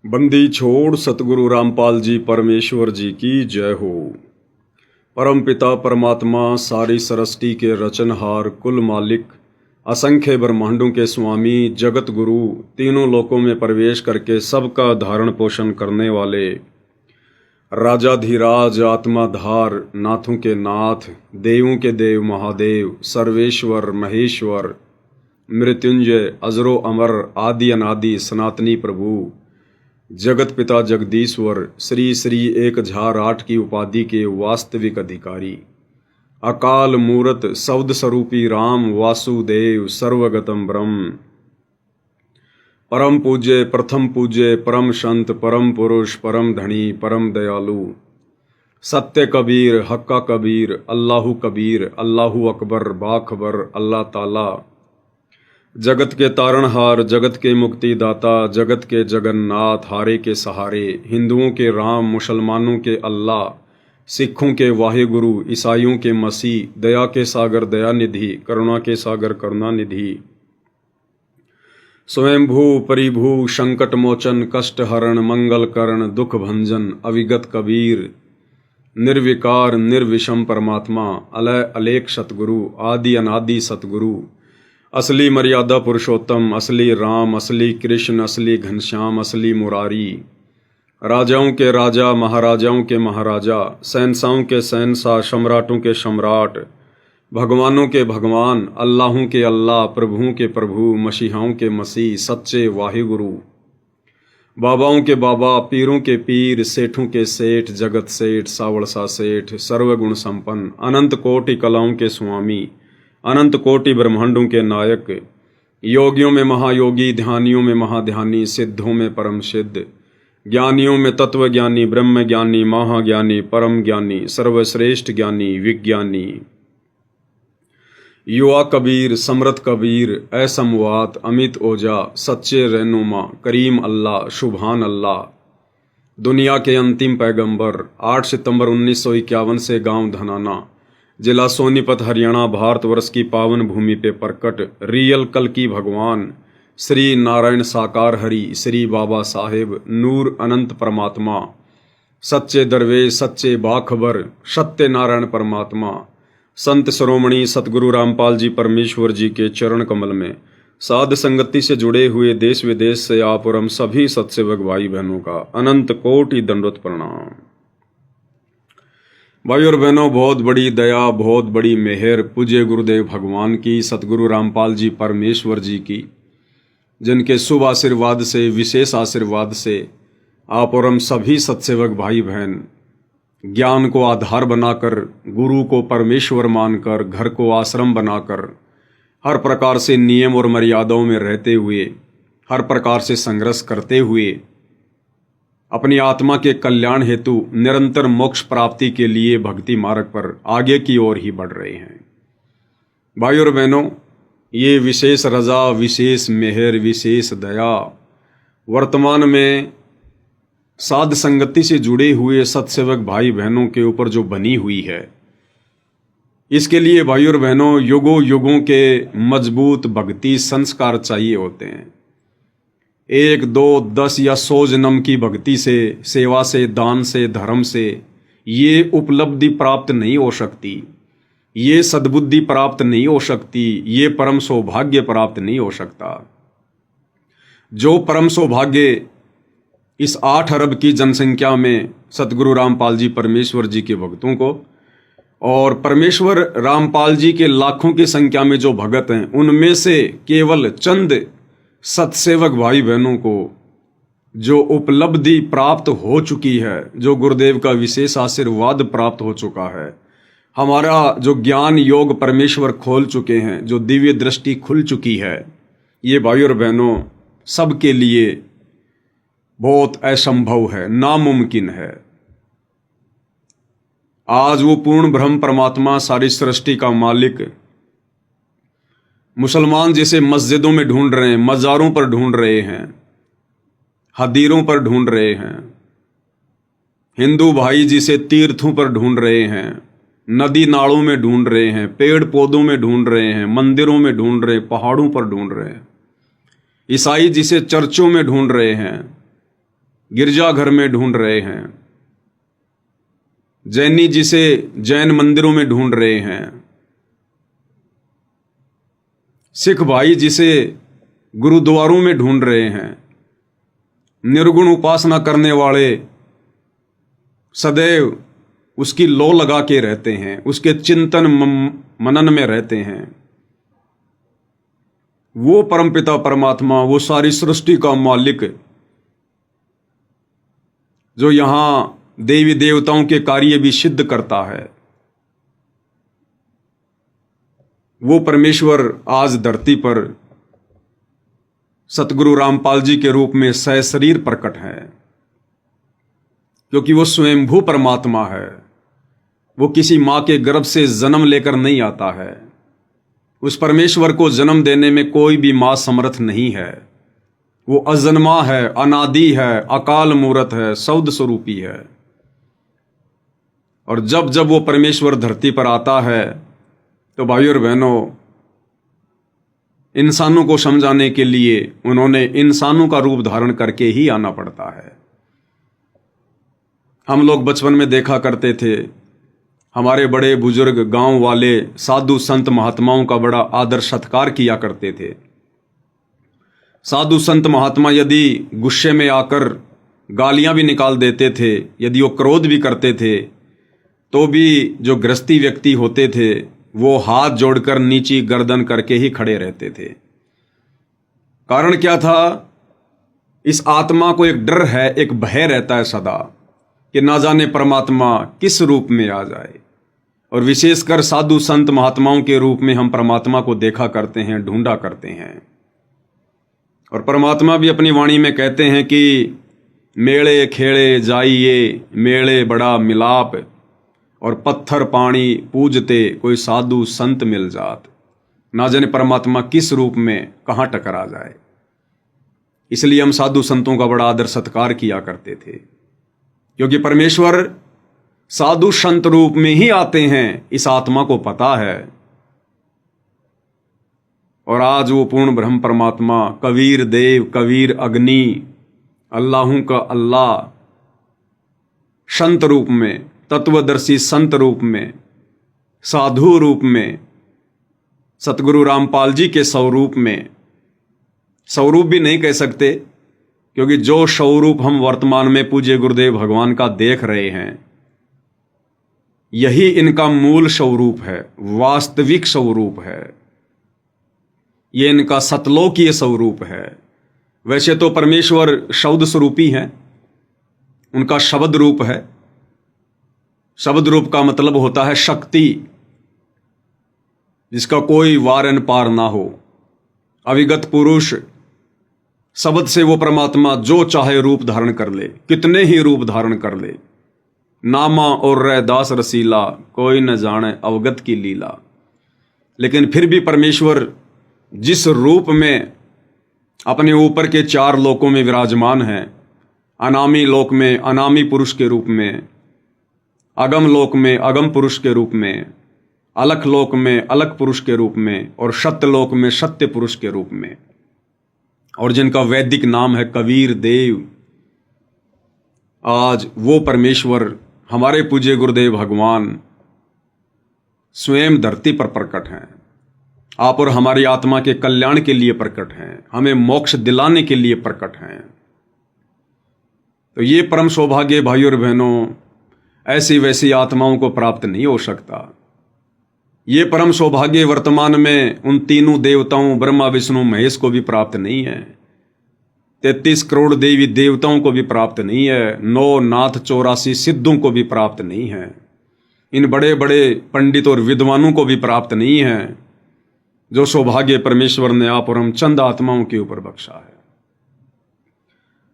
बंदी छोड़ सतगुरु रामपाल जी परमेश्वर जी की जय हो। परम पिता परमात्मा सारी सृष्टि के रचनहार कुल मालिक असंख्य ब्रह्मांडों के स्वामी जगत गुरु तीनों लोकों में प्रवेश करके सबका धारण पोषण करने वाले राजाधिराज आत्माधार नाथों के नाथ देवों के देव महादेव सर्वेश्वर महेश्वर मृत्युंजय अजरो अमर आदि अनादि सनातनी प्रभु जगत पिता जगदीश्वर श्री श्री एक झार आठ की उपाधि के वास्तविक अधिकारी अकाल मूरत शब्द स्वरूपी राम वासुदेव सर्वगतम ब्रह्म परम पूज्य प्रथम पूज्य परम संत परम पुरुष परम धनी परम दयालु सत्य कबीर हक्का कबीर अल्लाहु कबीर अल्लाहु अकबर बाखबर अल्लाह ताला जगत के तारणहार जगत के मुक्तिदाता जगत के जगन्नाथ हारे के सहारे हिंदुओं के राम मुसलमानों के अल्लाह सिखों के वाहेगुरु ईसाइयों के मसीह दया के सागर दयानिधि करुणा के सागर करुणानिधि स्वयंभू परिभू संकट मोचन कष्ट हरण मंगल करण दुख भंजन अविगत कबीर निर्विकार निर्विषम परमात्मा अलय अलेख सतगुरु आदि अनादि सतगुरु असली मर्यादा पुरुषोत्तम असली राम असली कृष्ण असली घनश्याम असली मुरारी राजाओं के राजा महाराजाओं के महाराजा शहंशाहों के शहंशाह सम्राटों के सम्राट भगवानों के भगवान अल्लाहों के अल्लाह प्रभुओं के प्रभु मसीहाओं के मसीह सच्चे वाहिगुरु बाबाओं के बाबा पीरों के पीर सेठों के सेठ जगत सेठ सावड़सा सेठ सर्वगुण संपन्न अनंत कोटि कलाओं के स्वामी अनंत कोटि ब्रह्मांडों के नायक योगियों में महायोगी ध्यानियों में महाध्यानी सिद्धों में परम सिद्ध ज्ञानियों में तत्व ज्ञानी ब्रह्म ज्ञानी महाज्ञानी परम ज्ञानी सर्वश्रेष्ठ ज्ञानी विज्ञानी युवा कबीर समृत कबीर असमवात अमित ओजा सच्चे रहनुमा करीम अल्लाह शुभान अल्लाह दुनिया के अंतिम पैगंबर 8 सितंबर 1951 से गांव धनाना जिला सोनीपत हरियाणा भारतवर्ष की पावन भूमि पे प्रकट रियल कल की भगवान श्री नारायण साकार हरि श्री बाबा साहेब नूर अनंत परमात्मा सच्चे दरवेश सच्चे बाखबर सत्य नारायण परमात्मा संत शिरोमणि सतगुरु रामपाल जी परमेश्वर जी के चरण कमल में साध संगति से जुड़े हुए देश विदेश से आप और हम सभी सत्सेवक भाई बहनों का अनंत कोटि दंडवत प्रणाम। भाई और बहनों, बहुत बड़ी दया बहुत बड़ी मेहर पूज्य गुरुदेव भगवान की सतगुरु रामपाल जी परमेश्वर जी की, जिनके शुभ आशीर्वाद से विशेष आशीर्वाद से आप और हम सभी सत्सेवक भाई बहन ज्ञान को आधार बनाकर गुरु को परमेश्वर मानकर घर को आश्रम बनाकर हर प्रकार से नियम और मर्यादाओं में रहते हुए हर प्रकार से संघर्ष करते हुए अपनी आत्मा के कल्याण हेतु निरंतर मोक्ष प्राप्ति के लिए भक्ति मार्ग पर आगे की ओर ही बढ़ रहे हैं। भाई और बहनों, ये विशेष रजा विशेष मेहर विशेष दया वर्तमान में साध संगति से जुड़े हुए सत्सेवक भाई बहनों के ऊपर जो बनी हुई है, इसके लिए भाई और बहनों युगों युगों के मजबूत भक्ति संस्कार चाहिए होते हैं। 1 2 10 या 100 जन्म की भक्ति से सेवा से दान से धर्म से ये उपलब्धि प्राप्त नहीं हो सकती, ये सद्बुद्धि प्राप्त नहीं हो सकती, ये परम सौभाग्य प्राप्त नहीं हो सकता। जो परम सौभाग्य इस 8 अरब की जनसंख्या में सतगुरु रामपाल जी परमेश्वर जी के भक्तों को और परमेश्वर रामपाल जी के लाखों की संख्या में जो भगत हैं, उनमें से केवल चंद सत्सेवक भाई बहनों को जो उपलब्धि प्राप्त हो चुकी है, जो गुरुदेव का विशेष आशीर्वाद प्राप्त हो चुका है, हमारा जो ज्ञान योग परमेश्वर खोल चुके हैं, जो दिव्य दृष्टि खुल चुकी है, ये भाई और बहनों सबके लिए बहुत असंभव है, नामुमकिन है। आज वो पूर्ण ब्रह्म परमात्मा सारी सृष्टि का मालिक मुसलमान जिसे मस्जिदों में ढूंढ रहे हैं, मज़ारों पर ढूंढ रहे हैं, हदीरों पर ढूंढ रहे हैं, हिंदू भाई जिसे तीर्थों पर ढूंढ रहे हैं, नदी नालों में ढूंढ रहे हैं, पेड़ पौधों में ढूंढ रहे हैं, मंदिरों में ढूंढ रहे हैं, पहाड़ों पर ढूंढ रहे हैं, ईसाई जिसे चर्चों में ढूंढ रहे हैं, गिरजाघर में ढूंढ रहे हैं, जैनी जिसे जैन मंदिरों में ढूंढ रहे हैं, सिख भाई जिसे गुरुद्वारों में ढूंढ रहे हैं, निर्गुण उपासना करने वाले सदैव उसकी लौ लगा के रहते हैं, उसके चिंतन मनन में रहते हैं। वो परमपिता परमात्मा, वो सारी सृष्टि का मालिक, जो यहां देवी देवताओं के कार्य भी सिद्ध करता है, वो परमेश्वर आज धरती पर सतगुरु रामपाल जी के रूप में सशरीर प्रकट है, क्योंकि वो स्वयंभू परमात्मा है। वो किसी मां के गर्भ से जन्म लेकर नहीं आता है। उस परमेश्वर को जन्म देने में कोई भी मां समर्थ नहीं है। वो अजन्मा है, अनादि है, अकाल मूरत है, सौद स्वरूपी है। और जब जब वो परमेश्वर धरती पर आता है तो भाइयों और बहनों, इंसानों को समझाने के लिए उन्होंने इंसानों का रूप धारण करके ही आना पड़ता है। हम लोग बचपन में देखा करते थे, हमारे बड़े बुजुर्ग गांव वाले साधु संत महात्माओं का बड़ा आदर सत्कार किया करते थे। साधु संत महात्मा यदि गुस्से में आकर गालियां भी निकाल देते थे, यदि वो क्रोध भी करते थे, तो भी जो गृहस्थी व्यक्ति होते थे वो हाथ जोड़कर नीची गर्दन करके ही खड़े रहते थे। कारण क्या था? इस आत्मा को एक डर है, एक भय रहता है सदा कि ना जाने परमात्मा किस रूप में आ जाए। और विशेषकर साधु संत महात्माओं के रूप में हम परमात्मा को देखा करते हैं, ढूंढा करते हैं। और परमात्मा भी अपनी वाणी में कहते हैं कि मेले खेड़े जाइए, मेले बड़ा मिलाप, और पत्थर पानी पूजते कोई साधु संत मिल जात। ना जाने परमात्मा किस रूप में कहाँ टकरा जाए। इसलिए हम साधु संतों का बड़ा आदर सत्कार किया करते थे, क्योंकि परमेश्वर साधु संत रूप में ही आते हैं, इस आत्मा को पता है। और आज वो पूर्ण ब्रह्म परमात्मा कबीर देव, कबीर अग्नि, अल्लाहू का अल्लाह, संत रूप में, तत्वदर्शी संत रूप में, साधु रूप में, सतगुरु रामपाल जी के स्वरूप में, स्वरूप भी नहीं कह सकते, क्योंकि जो स्वरूप हम वर्तमान में पूज्य गुरुदेव भगवान का देख रहे हैं, यही इनका मूल स्वरूप है, वास्तविक स्वरूप है। ये इनका सतलोकीय स्वरूप है। वैसे तो परमेश्वर शब्द स्वरूपी हैं, उनका शब्द रूप है। शब्द रूप का मतलब होता है शक्ति, जिसका कोई वारन पार ना हो। अविगत पुरुष, शब्द से वो परमात्मा जो चाहे रूप धारण कर ले, कितने ही रूप धारण कर ले। नामा और रैदास रसीला, कोई न जाने अवगत की लीला। लेकिन फिर भी परमेश्वर जिस रूप में अपने ऊपर के 4 लोकों में विराजमान है, अनामी लोक में अनामी पुरुष के रूप में, अगम लोक में अगम पुरुष के रूप में, अलख लोक में अलख पुरुष के रूप में, और सत्य लोक में सत्य पुरुष के रूप में, और जिनका वैदिक नाम है कबीर देव, आज वो परमेश्वर हमारे पूज्य गुरुदेव भगवान स्वयं धरती पर प्रकट हैं। आप और हमारी आत्मा के कल्याण के लिए प्रकट हैं, हमें मोक्ष दिलाने के लिए प्रकट हैं। तो ये परम सौभाग्य भाइयों और बहनों ऐसी वैसी आत्माओं को प्राप्त नहीं हो सकता। ये परम सौभाग्य वर्तमान में उन तीनों देवताओं ब्रह्मा विष्णु महेश को भी प्राप्त नहीं है, 33 करोड़ देवी देवताओं को भी प्राप्त नहीं है, 9 नाथ 84 सिद्धों को भी प्राप्त नहीं है, इन बड़े बड़े पंडित और विद्वानों को भी प्राप्त नहीं है, जो सौभाग्य परमेश्वर ने आप और हम चंद आत्माओं के ऊपर बख्शा है।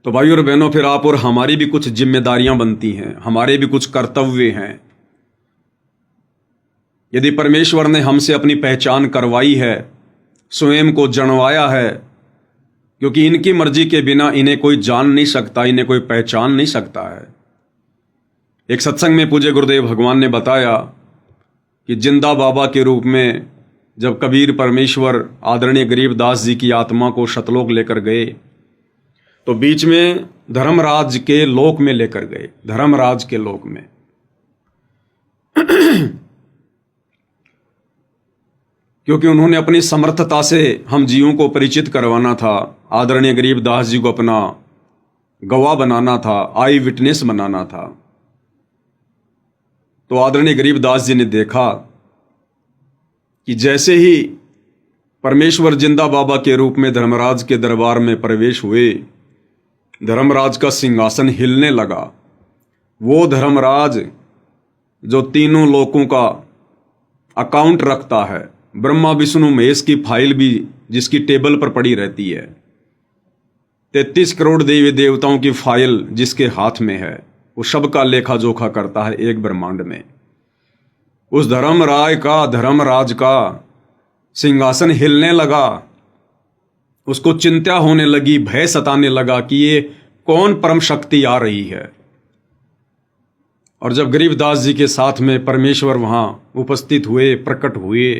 तो भाइयों और बहनों, फिर आप और हमारी भी कुछ जिम्मेदारियां बनती हैं, हमारे भी कुछ कर्तव्य हैं। यदि परमेश्वर ने हमसे अपनी पहचान करवाई है, स्वयं को जनवाया है, क्योंकि इनकी मर्जी के बिना इन्हें कोई जान नहीं सकता, इन्हें कोई पहचान नहीं सकता है। एक सत्संग में पूज्य गुरुदेव भगवान ने बताया कि जिंदा बाबा के रूप में जब कबीर परमेश्वर आदरणीय गरीबदास जी की आत्मा को सतलोक लेकर गए, तो बीच में धर्मराज के लोक में लेकर गए, धर्मराज के लोक में। क्योंकि उन्होंने अपनी समर्थता से हम जीवों को परिचित करवाना था, आदरणीय गरीबदास जी को अपना गवाह बनाना था, आई विटनेस बनाना था। तो आदरणीय गरीबदास जी ने देखा कि जैसे ही परमेश्वर जिंदा बाबा के रूप में धर्मराज के दरबार में प्रवेश हुए, धर्मराज का सिंहासन हिलने लगा। वो धर्मराज जो तीनों लोकों का अकाउंट रखता है, ब्रह्मा विष्णु महेश की फाइल भी जिसकी टेबल पर पड़ी रहती है, 33 करोड़ देवी देवताओं की फाइल जिसके हाथ में है, वो सबका लेखा जोखा करता है एक ब्रह्मांड में। उस धर्मराज का सिंहासन हिलने लगा। उसको चिंता होने लगी, भय सताने लगा कि ये कौन परम शक्ति आ रही है। और जब गरीबदास जी के साथ में परमेश्वर वहां उपस्थित हुए, प्रकट हुए,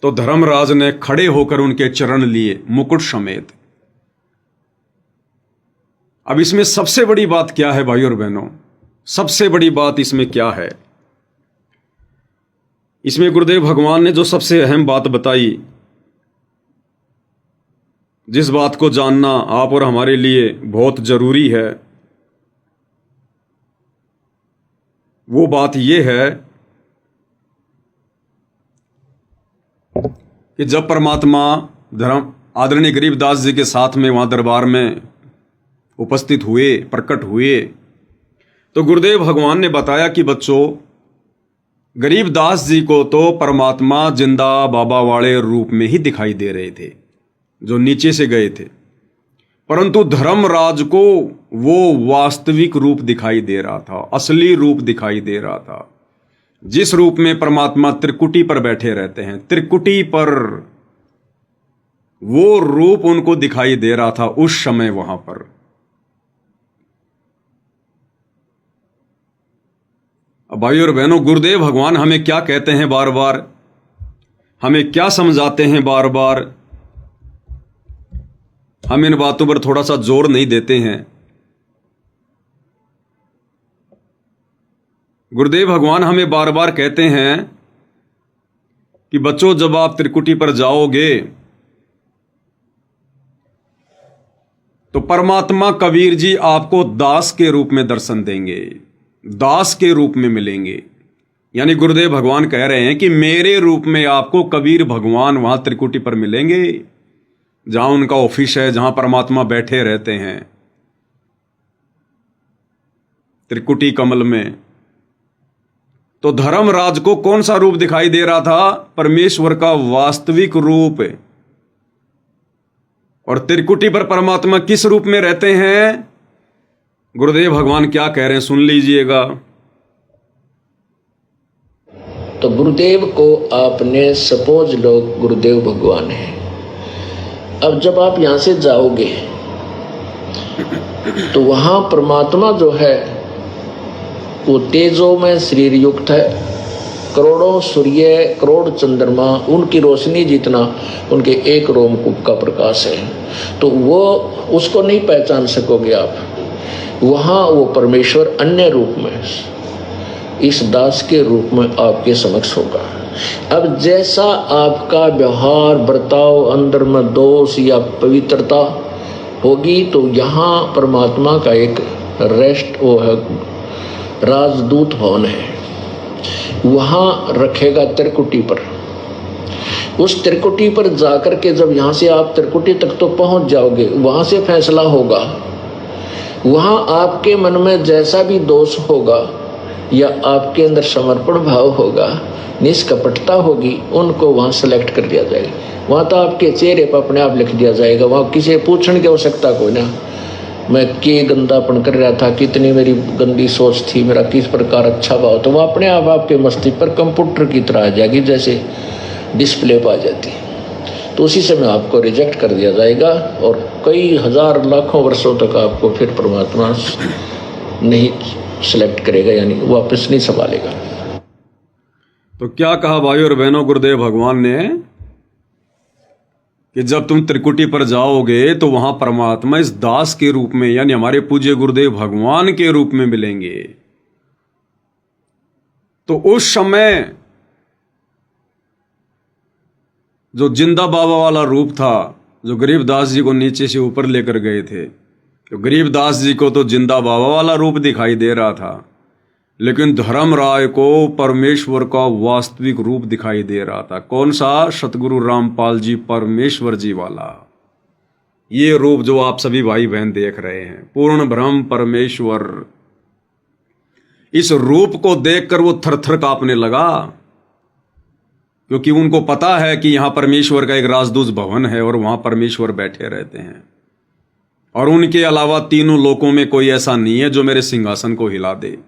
तो धर्मराज ने खड़े होकर उनके चरण लिए मुकुट समेत। अब इसमें सबसे बड़ी बात क्या है भाइयों और बहनों? सबसे बड़ी बात इसमें क्या है? इसमें गुरुदेव भगवान ने जो सबसे अहम बात बताई, जिस बात को जानना आप और हमारे लिए बहुत जरूरी है, वो बात यह है कि जब परमात्मा आदरणीय गरीबदास जी के साथ में वहां दरबार में उपस्थित हुए, प्रकट हुए, तो गुरुदेव भगवान ने बताया कि बच्चों, गरीबदास जी को तो परमात्मा जिंदा बाबा वाले रूप में ही दिखाई दे रहे थे जो नीचे से गए थे, परंतु धर्मराज को वो वास्तविक रूप दिखाई दे रहा था, असली रूप दिखाई दे रहा था, जिस रूप में परमात्मा त्रिकुटी पर बैठे रहते हैं, त्रिकुटी पर वो रूप उनको दिखाई दे रहा था उस समय वहां पर। अब भाइयों और बहनों, गुरुदेव भगवान हमें क्या कहते हैं बार बार, हमें क्या समझाते हैं बार बार, हम इन बातों पर थोड़ा सा जोर नहीं देते हैं। गुरुदेव भगवान हमें बार बार कहते हैं कि बच्चों, जब आप त्रिकुटी पर जाओगे तो परमात्मा कबीर जी आपको दास के रूप में दर्शन देंगे, दास के रूप में मिलेंगे। यानी गुरुदेव भगवान कह रहे हैं कि मेरे रूप में आपको कबीर भगवान वहां त्रिकुटी पर मिलेंगे, जहां उनका ऑफिस है, जहां परमात्मा बैठे रहते हैं, त्रिकुटी कमल में। तो धर्मराज को कौन सा रूप दिखाई दे रहा था? परमेश्वर का वास्तविक रूप। और त्रिकुटी पर परमात्मा किस रूप में रहते हैं? गुरुदेव भगवान क्या कह रहे हैं, सुन लीजिएगा। तो गुरुदेव को आपने सपोज लो गुरुदेव भगवान है। अब जब आप यहां से जाओगे तो वहां परमात्मा जो है वो तेजो में शरीर युक्त है, करोड़ों सूर्य, करोड़ चंद्रमा, उनकी रोशनी जितना उनके एक रोमकूप का प्रकाश है। तो वो उसको नहीं पहचान सकोगे आप। वहां वो परमेश्वर अन्य रूप में इस दास के रूप में आपके समक्ष होगा। अब जैसा आपका व्यवहार, बर्ताव, अंदर में दोष या पवित्रता होगी, तो यहाँ परमात्मा का एक रेस्ट वो है, राजदूत भवन है, वहाँ रखेगा त्रिकुटी पर। उस त्रिकुटी पर जाकर के जब यहाँ से आप त्रिकुटी तक तो पहुँच जाओगे, वहाँ से फैसला होगा। वहाँ आपके मन में जैसा भी दोष होगा या आपके अंदर समर्पण भाव होगा, निष्कपटता होगी, उनको वहाँ सेलेक्ट कर दिया जाएगा। वहाँ तो आपके चेहरे पर अपने आप लिख दिया जाएगा। वहाँ किसी पूछने की आवश्यकता कोई ना, मैं के गंदापन कर रहा था, कितनी मेरी गंदी सोच थी, मेरा किस प्रकार अच्छा भाव, तो वो अपने आप आपके मस्तिष्क पर कंप्यूटर की तरह आ जाएगी, जैसे डिस्प्ले पर आ जाती। तो उसी समय आपको रिजेक्ट कर दिया जाएगा और कई हजार लाखों वर्षों तक आपको फिर परमात्मा नहीं सिलेक्ट करेगा, यानी वापस नहीं संभालेगा। तो क्या कहा भाइयों और बहनों गुरुदेव भगवान ने कि जब तुम त्रिकुटी पर जाओगे तो वहां परमात्मा इस दास के रूप में यानी हमारे पूज्य गुरुदेव भगवान के रूप में मिलेंगे। तो उस समय जो जिंदा बाबा वाला रूप था, जो गरीबदास जी को नीचे से ऊपर लेकर गए थे, तो गरीबदास जी को तो जिंदा बाबा वाला रूप दिखाई दे रहा था, लेकिन धर्मराय को परमेश्वर का वास्तविक रूप दिखाई दे रहा था। कौन सा? सतगुरु रामपाल जी परमेश्वर जी वाला। ये रूप जो आप सभी भाई बहन देख रहे हैं, पूर्ण ब्रह्म परमेश्वर, इस रूप को देखकर वो थर-थर कांपने लगा, क्योंकि उनको पता है कि यहां परमेश्वर का एक राजदूत भवन है और वहां परमेश्वर बैठे रहते हैं, और उनके अलावा तीनों लोकों में कोई ऐसा नहीं है जो मेरे सिंहासन को हिला दे।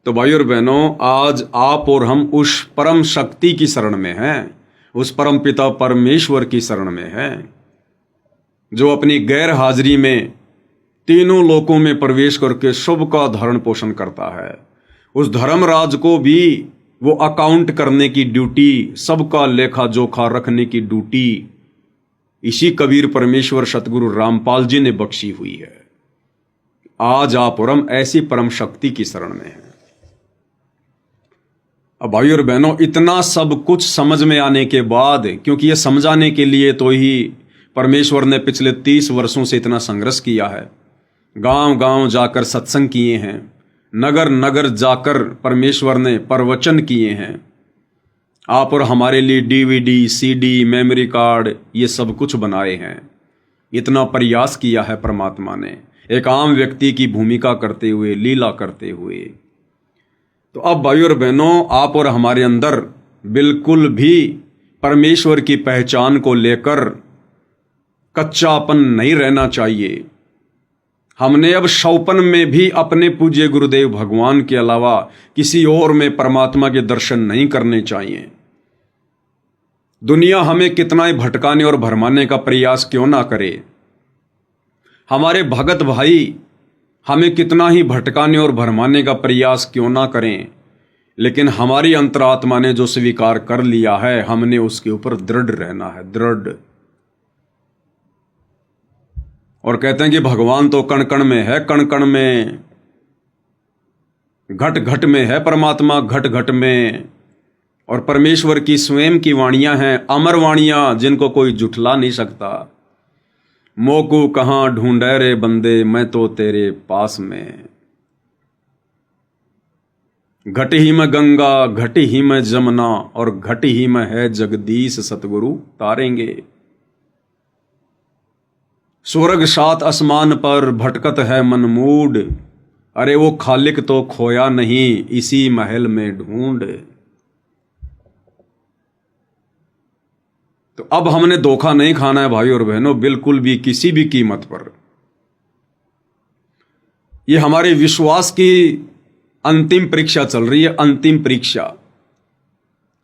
तो भाई और बहनों, आज आप और हम उस परम शक्ति की शरण में हैं, उस परम पिता परमेश्वर की शरण में हैं, जो अपनी गैर हाजिरी में तीनों लोकों में प्रवेश करके सबका धारण पोषण करता है। उस धर्मराज को भी वो अकाउंट करने की ड्यूटी, सबका लेखा जोखा रखने की ड्यूटी इसी कबीर परमेश्वर सतगुरु रामपाल जी ने बख्शी हुई है। आज आप और हम ऐसी परम शक्ति की शरण में हैं। अब भाई और बहनों, इतना सब कुछ समझ में आने के बाद, क्योंकि ये समझाने के लिए तो ही परमेश्वर ने पिछले 30 वर्षों से इतना संघर्ष किया है, गांव गांव जाकर सत्संग किए हैं, नगर नगर जाकर परमेश्वर ने प्रवचन किए हैं, आप और हमारे लिए डीवीडी, सीडी, मेमोरी कार्ड, ये सब कुछ बनाए हैं। इतना प्रयास किया है परमात्मा ने, एक आम व्यक्ति की भूमिका करते हुए, लीला करते हुए। तो अब भाई और बहनों, आप और हमारे अंदर बिल्कुल भी परमेश्वर की पहचान को लेकर कच्चापन नहीं रहना चाहिए। हमने अब शौपन में भी अपने पूज्य गुरुदेव भगवान के अलावा किसी और में परमात्मा के दर्शन नहीं करने चाहिए। दुनिया हमें कितना ही भटकाने और भरमाने का प्रयास क्यों ना करे, हमारे भगत भाई हमें कितना ही भटकाने और भरमाने का प्रयास क्यों ना करें, लेकिन हमारी अंतरात्मा ने जो स्वीकार कर लिया है, हमने उसके ऊपर दृढ़ रहना है, दृढ़। और कहते हैं कि भगवान तो कण कण में है, कण कण में, घट घट में है परमात्मा, घट घट में। और परमेश्वर की स्वयं की वाणियां हैं, अमर वाणियां, जिनको कोई जुठला नहीं सकता। मोकू कहां ढूंढे रे बंदे, मैं तो तेरे पास में। घट ही में गंगा, घट ही में जमुना, और घट ही में है जगदीश सतगुरु तारेंगे। स्वर्ग सात आसमान पर भटकत है मनमूड, अरे वो खालिक तो खोया नहीं, इसी महल में ढूंढ। तो अब हमने धोखा नहीं खाना है भाई और बहनों, बिल्कुल भी, किसी भी कीमत पर। ये हमारे विश्वास की अंतिम परीक्षा चल रही है, अंतिम परीक्षा।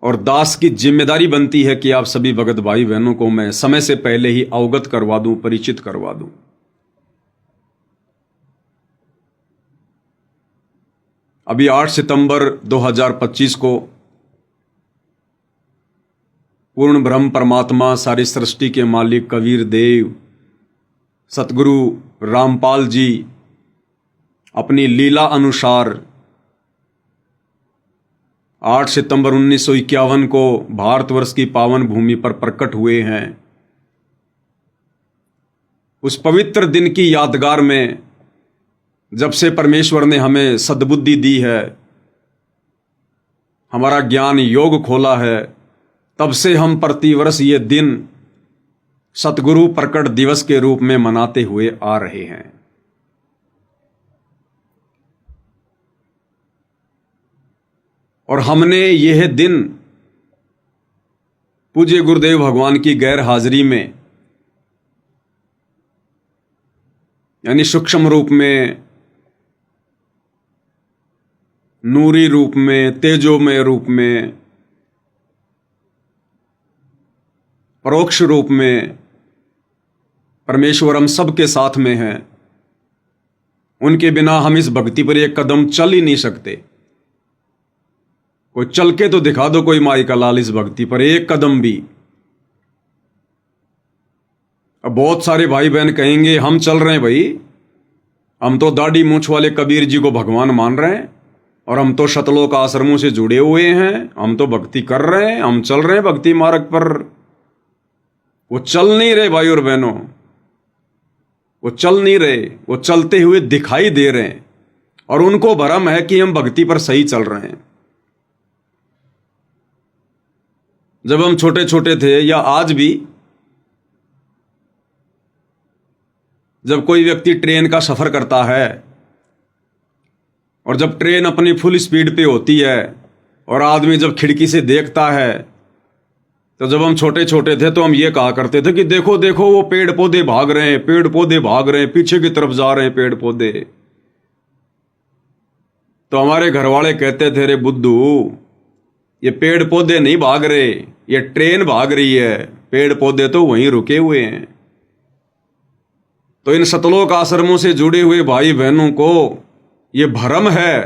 और दास की जिम्मेदारी बनती है कि आप सभी भगत भाई बहनों को मैं समय से पहले ही अवगत करवा दूं, परिचित करवा दूं। अभी 8 सितंबर 2025 को पूर्ण ब्रह्म परमात्मा, सारी सृष्टि के मालिक कबीर देव सतगुरु रामपाल जी अपनी लीला अनुसार 8 सितंबर 1951 को भारतवर्ष की पावन भूमि पर प्रकट हुए हैं। उस पवित्र दिन की यादगार में, जब से परमेश्वर ने हमें सद्बुद्धि दी है, हमारा ज्ञान योग खोला है, तब से हम प्रतिवर्ष ये दिन सतगुरु प्रकट दिवस के रूप में मनाते हुए आ रहे हैं। और हमने यह दिन पूज्य गुरुदेव भगवान की गैर हाजिरी में, यानी सूक्ष्म रूप में, नूरी रूप में, तेजोमय रूप में, परोक्ष रूप में, परमेश्वर हम सबके साथ में हैं। उनके बिना हम इस भक्ति पर एक कदम चल ही नहीं सकते। कोई चल के तो दिखा दो, कोई माई का लाल, इस भक्ति पर एक कदम भी। अब बहुत सारे भाई बहन कहेंगे हम चल रहे हैं भाई, हम तो दाढ़ी मूंछ वाले कबीर जी को भगवान मान रहे हैं और हम तो शतलोक आश्रमों से जुड़े हुए हैं, हम तो भक्ति कर रहे हैं, हम चल रहे हैं भक्ति मार्ग पर। वो चल नहीं रहे भाई और बहनों, वो चल नहीं रहे, वो चलते हुए दिखाई दे रहे हैं और उनको भरम है कि हम भक्ति पर सही चल रहे हैं। जब हम छोटे छोटे थे या आज भी, जब कोई व्यक्ति ट्रेन का सफर करता है और जब ट्रेन अपनी फुल स्पीड पे होती है और आदमी जब खिड़की से देखता है, तो जब हम छोटे छोटे थे तो हम ये कहा करते थे कि देखो देखो वो पेड़ पौधे भाग रहे हैं, पेड़ पौधे भाग रहे हैं, पीछे की तरफ जा रहे हैं पेड़ पौधे। तो हमारे घर वाले कहते थे, रे बुद्धू, ये पेड़ पौधे नहीं भाग रहे, ये ट्रेन भाग रही है, पेड़ पौधे तो वहीं रुके हुए हैं। तो इन सतलोक आश्रमों से जुड़े हुए भाई बहनों को ये भ्रम है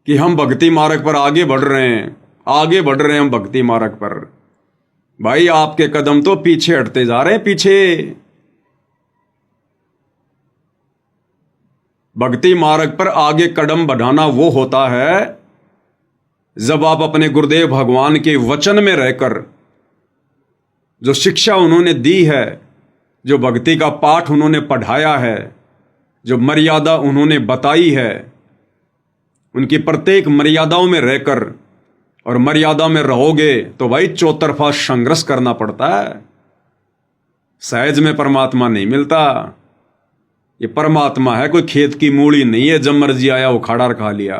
कि हम भक्ति मार्ग पर आगे बढ़ रहे हैं, आगे बढ़ रहे हैं हम भक्ति मार्ग पर। भाई आपके कदम तो पीछे हटते जा रहे हैं, पीछे। भक्ति मार्ग पर आगे कदम बढ़ाना वो होता है जब आप अपने गुरुदेव भगवान के वचन में रहकर जो शिक्षा उन्होंने दी है, जो भक्ति का पाठ उन्होंने पढ़ाया है, जो मर्यादा उन्होंने बताई है, उनकी प्रत्येक मर्यादाओं में रहकर और मर्यादा में रहोगे तो भाई चौतरफा संघर्ष करना पड़ता है। सहज में परमात्मा नहीं मिलता। ये परमात्मा है, कोई खेत की मूली नहीं है, जब मर्जी आया उखाड़ा और खा लिया।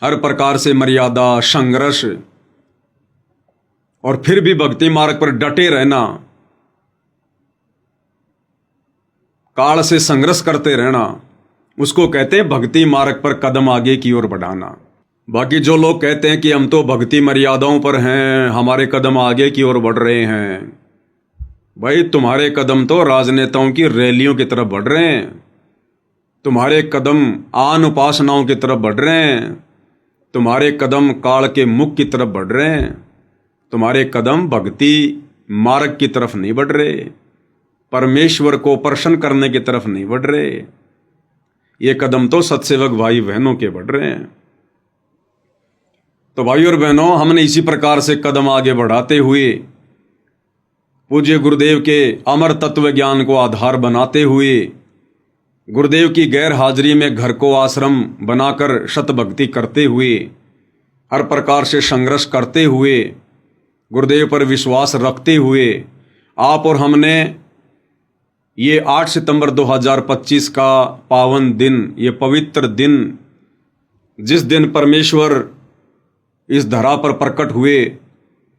हर प्रकार से मर्यादा, संघर्ष और फिर भी भक्ति मार्ग पर डटे रहना, काल से संघर्ष करते रहना, उसको कहते हैं भक्ति मार्ग पर कदम आगे की ओर बढ़ाना। बाकी जो लोग कहते हैं कि हम तो भक्ति मर्यादाओं पर हैं, हमारे कदम आगे की ओर बढ़ रहे हैं, भाई तुम्हारे कदम तो राजनेताओं की रैलियों की तरफ बढ़ रहे हैं, तुम्हारे कदम आन उपासनाओं की तरफ बढ़ रहे हैं, तुम्हारे कदम काल के मुख की तरफ बढ़ रहे हैं, तुम्हारे कदम भक्ति मार्ग की तरफ नहीं बढ़ रहे, परमेश्वर को प्रसन्न करने की तरफ नहीं बढ़ रहे। ये कदम तो सत्सेवक भाई बहनों के बढ़ रहे हैं। तो भाई और बहनों, हमने इसी प्रकार से कदम आगे बढ़ाते हुए पूज्य गुरुदेव के अमर तत्व ज्ञान को आधार बनाते हुए, गुरुदेव की गैर हाजिरी में घर को आश्रम बनाकर शतभक्ति करते हुए, हर प्रकार से संघर्ष करते हुए, गुरुदेव पर विश्वास रखते हुए, आप और हमने ये 8 सितंबर 2025 का पावन दिन, ये पवित्र दिन, जिस दिन परमेश्वर इस धरा पर प्रकट हुए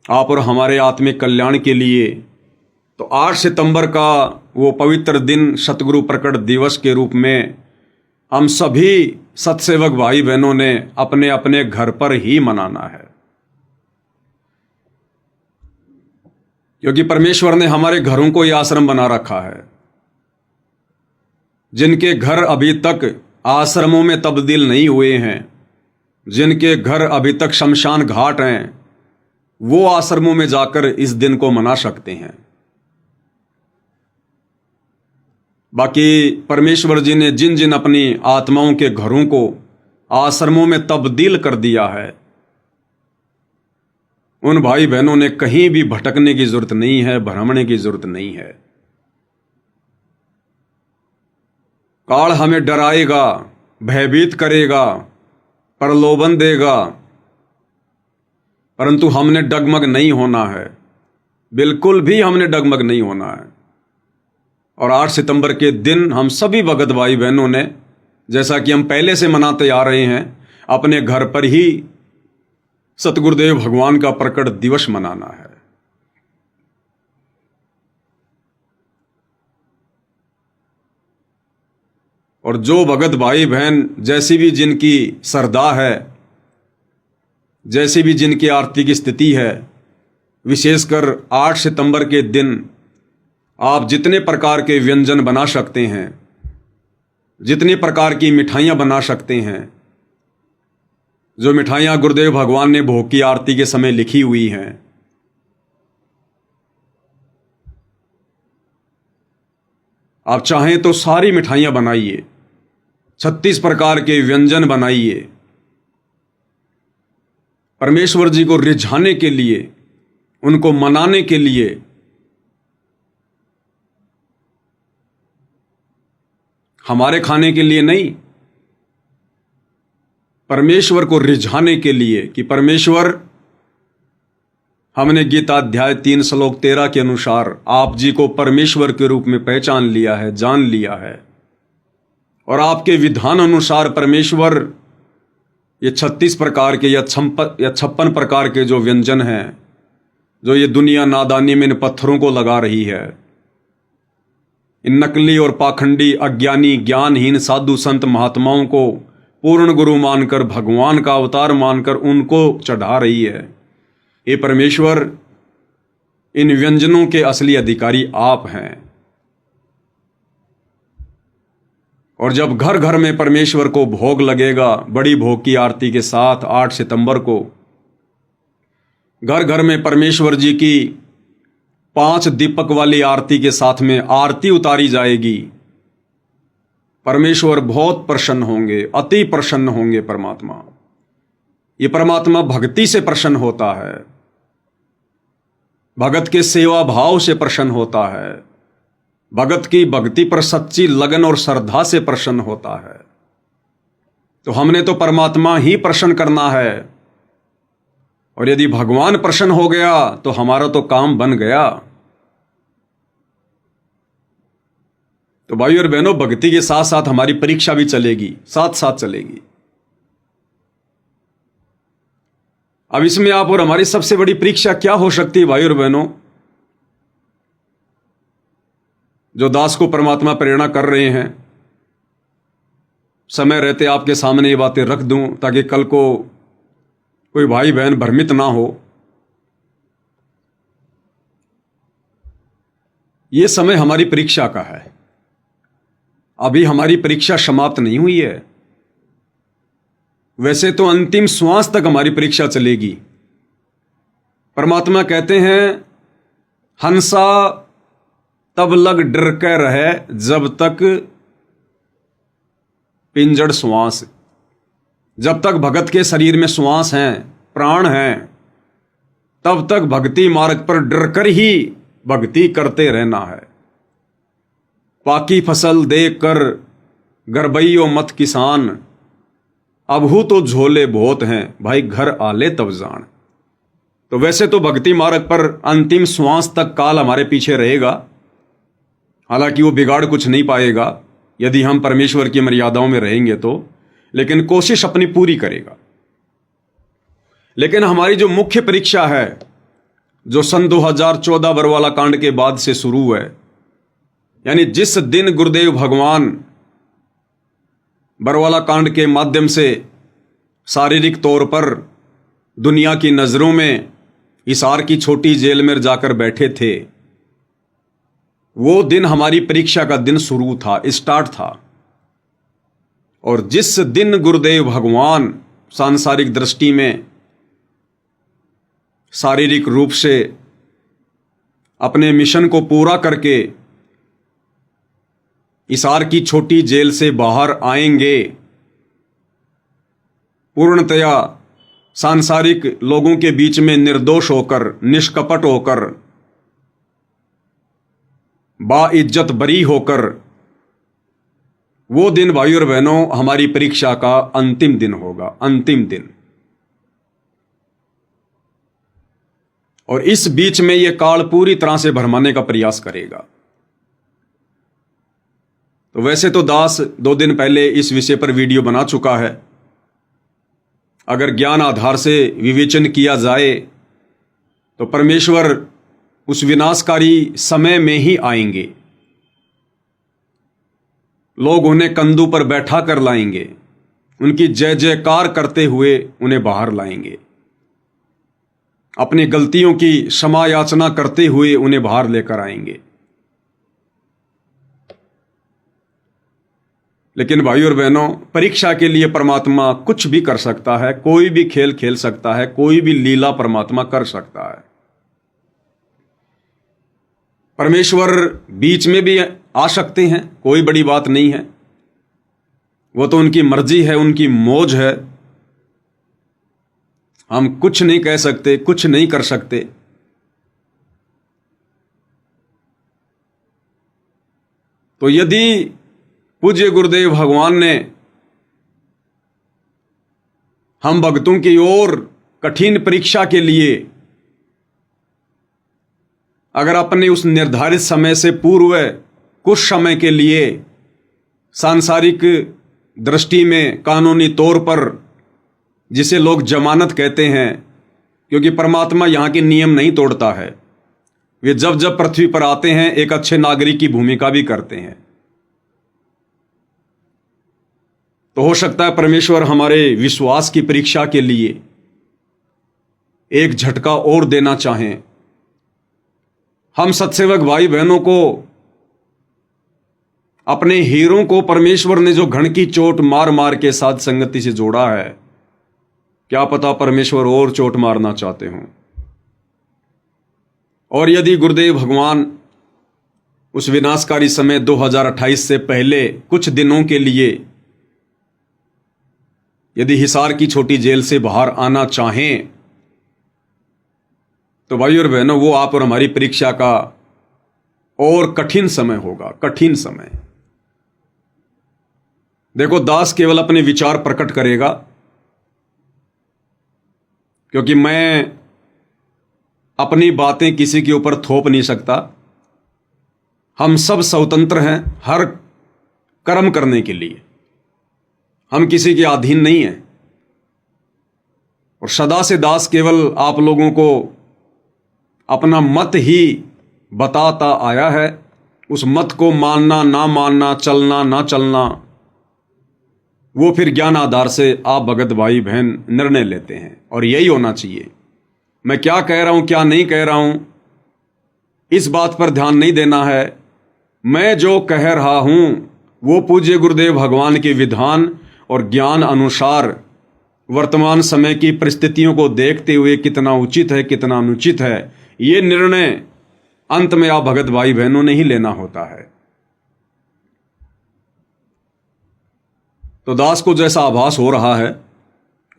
आप और हमारे आत्मिक कल्याण के लिए, तो 8 सितंबर का वो पवित्र दिन सतगुरु प्रकट दिवस के रूप में हम सभी सत्सेवक भाई बहनों ने अपने अपने घर पर ही मनाना है। क्योंकि परमेश्वर ने हमारे घरों को ये आश्रम बना रखा है। जिनके घर अभी तक आश्रमों में तब्दील नहीं हुए हैं, जिनके घर अभी तक शमशान घाट हैं, वो आश्रमों में जाकर इस दिन को मना सकते हैं। बाकी परमेश्वर जी ने जिन जिन अपनी आत्माओं के घरों को आश्रमों में तब्दील कर दिया है, उन भाई बहनों ने कहीं भी भटकने की जरूरत नहीं है, भ्रमणे की जरूरत नहीं है। काल हमें डराएगा, भयभीत करेगा, प्रलोभन देगा, परंतु हमने डगमग नहीं होना है, बिल्कुल भी हमने डगमग नहीं होना है। और 8 सितंबर के दिन हम सभी भगत भाई बहनों ने, जैसा कि हम पहले से मनाते आ रहे हैं, अपने घर पर ही सतगुरुदेव भगवान का प्रकट दिवस मनाना है। और जो भगत भाई बहन जैसी भी जिनकी श्रद्धा है, जैसी भी जिनकी आर्थिक स्थिति है, विशेषकर 8 सितंबर के दिन आप जितने प्रकार के व्यंजन बना सकते हैं, जितनी प्रकार की मिठाइयाँ बना सकते हैं, जो मिठाइयाँ गुरुदेव भगवान ने भोग की आरती के समय लिखी हुई हैं, आप चाहें तो सारी मिठाइयाँ बनाइए, 36 प्रकार के व्यंजन बनाइए। परमेश्वर जी को रिझाने के लिए, उनको मनाने के लिए हमारे खाने के लिए नहीं, परमेश्वर को रिझाने के लिए कि परमेश्वर, हमने गीता अध्याय 3 श्लोक 13 के अनुसार आप जी को परमेश्वर के रूप में पहचान लिया है, जान लिया है, और आपके विधान अनुसार परमेश्वर ये 36 प्रकार के या 56 प्रकार के जो व्यंजन हैं, जो ये दुनिया नादानी में इन पत्थरों को लगा रही है, इन नकली और पाखंडी अज्ञानी ज्ञानहीन साधु संत महात्माओं को पूर्ण गुरु मानकर, भगवान का अवतार मानकर उनको चढ़ा रही है, ये परमेश्वर, इन व्यंजनों के असली अधिकारी आप हैं। और जब घर घर में परमेश्वर को भोग लगेगा, बड़ी भोग की आरती के साथ 8 सितंबर को घर घर में परमेश्वर जी की 5 दीपक वाली आरती के साथ में आरती उतारी जाएगी, परमेश्वर बहुत प्रसन्न होंगे, अति प्रसन्न होंगे परमात्मा। ये परमात्मा भक्ति से प्रसन्न होता है, भगत के सेवा भाव से प्रसन्न होता है, भगत की भक्ति पर सच्ची लगन और श्रद्धा से प्रसन्न होता है। तो हमने तो परमात्मा ही प्रसन्न करना है, और यदि भगवान प्रसन्न हो गया तो हमारा तो काम बन गया। तो भाइयों और बहनों, भक्ति के साथ साथ हमारी परीक्षा भी चलेगी, साथ साथ चलेगी। अब इसमें आप और हमारी सबसे बड़ी परीक्षा क्या हो सकती है भाइयों और बहनों? जो दास को परमात्मा प्रेरणा कर रहे हैं, समय रहते आपके सामने ये बातें रख दूं ताकि कल को कोई भाई बहन भ्रमित ना हो। ये समय हमारी परीक्षा का है, अभी हमारी परीक्षा समाप्त नहीं हुई है। वैसे तो अंतिम श्वास तक हमारी परीक्षा चलेगी। परमात्मा कहते हैं, हंसा तब लग डर के रहे जब तक पिंजड़ श्वास। जब तक भगत के शरीर में श्वास हैं, प्राण हैं, तब तक भक्ति मार्ग पर डर कर ही भक्ति करते रहना है। पाकी फसल देख कर गरबैयो मत किसान, अबहू तो झोले बहुत हैं, भाई घर आले तब जान। तो वैसे तो भक्ति मार्ग पर अंतिम श्वास तक काल हमारे पीछे रहेगा, हालांकि वो बिगाड़ कुछ नहीं पाएगा यदि हम परमेश्वर की मर्यादाओं में रहेंगे तो, लेकिन कोशिश अपनी पूरी करेगा। लेकिन हमारी जो मुख्य परीक्षा है, जो सन 2014 बरवाला कांड के बाद से शुरू है, यानी जिस दिन गुरुदेव भगवान बरवाला कांड के माध्यम से शारीरिक तौर पर दुनिया की नज़रों में हिसार की छोटी जेल में जाकर बैठे थे, वो दिन हमारी परीक्षा का दिन शुरू था, स्टार्ट था। और जिस दिन गुरुदेव भगवान सांसारिक दृष्टि में शारीरिक रूप से अपने मिशन को पूरा करके हिसार की छोटी जेल से बाहर आएंगे, पूर्णतया सांसारिक लोगों के बीच में निर्दोष होकर, निष्कपट होकर, बाइज्जत बरी होकर, वो दिन भाइयों और बहनों हमारी परीक्षा का अंतिम दिन होगा, अंतिम दिन। और इस बीच में यह काल पूरी तरह से भरमाने का प्रयास करेगा। तो वैसे तो दास 2 दिन पहले इस विषय पर वीडियो बना चुका है। अगर ज्ञान आधार से विवेचन किया जाए तो परमेश्वर उस विनाशकारी समय में ही आएंगे। लोग उन्हें कंधों पर बैठा कर लाएंगे, उनकी जय जयकार करते हुए उन्हें बाहर लाएंगे, अपनी गलतियों की क्षमा याचना करते हुए उन्हें बाहर लेकर आएंगे। लेकिन भाइयों और बहनों, परीक्षा के लिए परमात्मा कुछ भी कर सकता है, कोई भी खेल खेल सकता है, कोई भी लीला परमात्मा कर सकता है। परमेश्वर बीच में भी आ सकते हैं, कोई बड़ी बात नहीं है, वो तो उनकी मर्जी है, उनकी मौज है। हम कुछ नहीं कह सकते, कुछ नहीं कर सकते। तो यदि पूज्य गुरुदेव भगवान ने हम भक्तों की ओर कठिन परीक्षा के लिए अगर अपने उस निर्धारित समय से पूर्व कुछ समय के लिए सांसारिक दृष्टि में कानूनी तौर पर, जिसे लोग जमानत कहते हैं, क्योंकि परमात्मा यहाँ के नियम नहीं तोड़ता है, वे जब जब पृथ्वी पर आते हैं एक अच्छे नागरिक की भूमिका भी करते हैं। तो हो सकता है परमेश्वर हमारे विश्वास की परीक्षा के लिए एक झटका और देना चाहें। हम सत्सेवक भाई बहनों को, अपने हीरों को परमेश्वर ने जो घण की चोट मार मार के साथ संगति से जोड़ा है, क्या पता परमेश्वर और चोट मारना चाहते हों। और यदि गुरुदेव भगवान उस विनाशकारी समय 2028 से पहले कुछ दिनों के लिए यदि हिसार की छोटी जेल से बाहर आना चाहें, तो भाई और बहनों, वो आप और हमारी परीक्षा का और कठिन समय होगा, कठिन समय। देखो, दास केवल अपने विचार प्रकट करेगा, क्योंकि मैं अपनी बातें किसी के ऊपर थोप नहीं सकता। हम सब स्वतंत्र हैं हर कर्म करने के लिए, हम किसी के अधीन नहीं हैं। और सदा से दास केवल आप लोगों को अपना मत ही बताता आया है। उस मत को मानना ना मानना, चलना ना चलना, वो फिर ज्ञान आधार से आप भगत भाई बहन निर्णय लेते हैं, और यही होना चाहिए। मैं क्या कह रहा हूं, क्या नहीं कह रहा हूं, इस बात पर ध्यान नहीं देना है। मैं जो कह रहा हूं वो पूज्य गुरुदेव भगवान के विधान और ज्ञान अनुसार वर्तमान समय की परिस्थितियों को देखते हुए कितना उचित है, कितना अनुचित है, ये निर्णय अंत में आप भगत भाई बहनों ने ही लेना होता है। तो दास को जैसा आभास हो रहा है,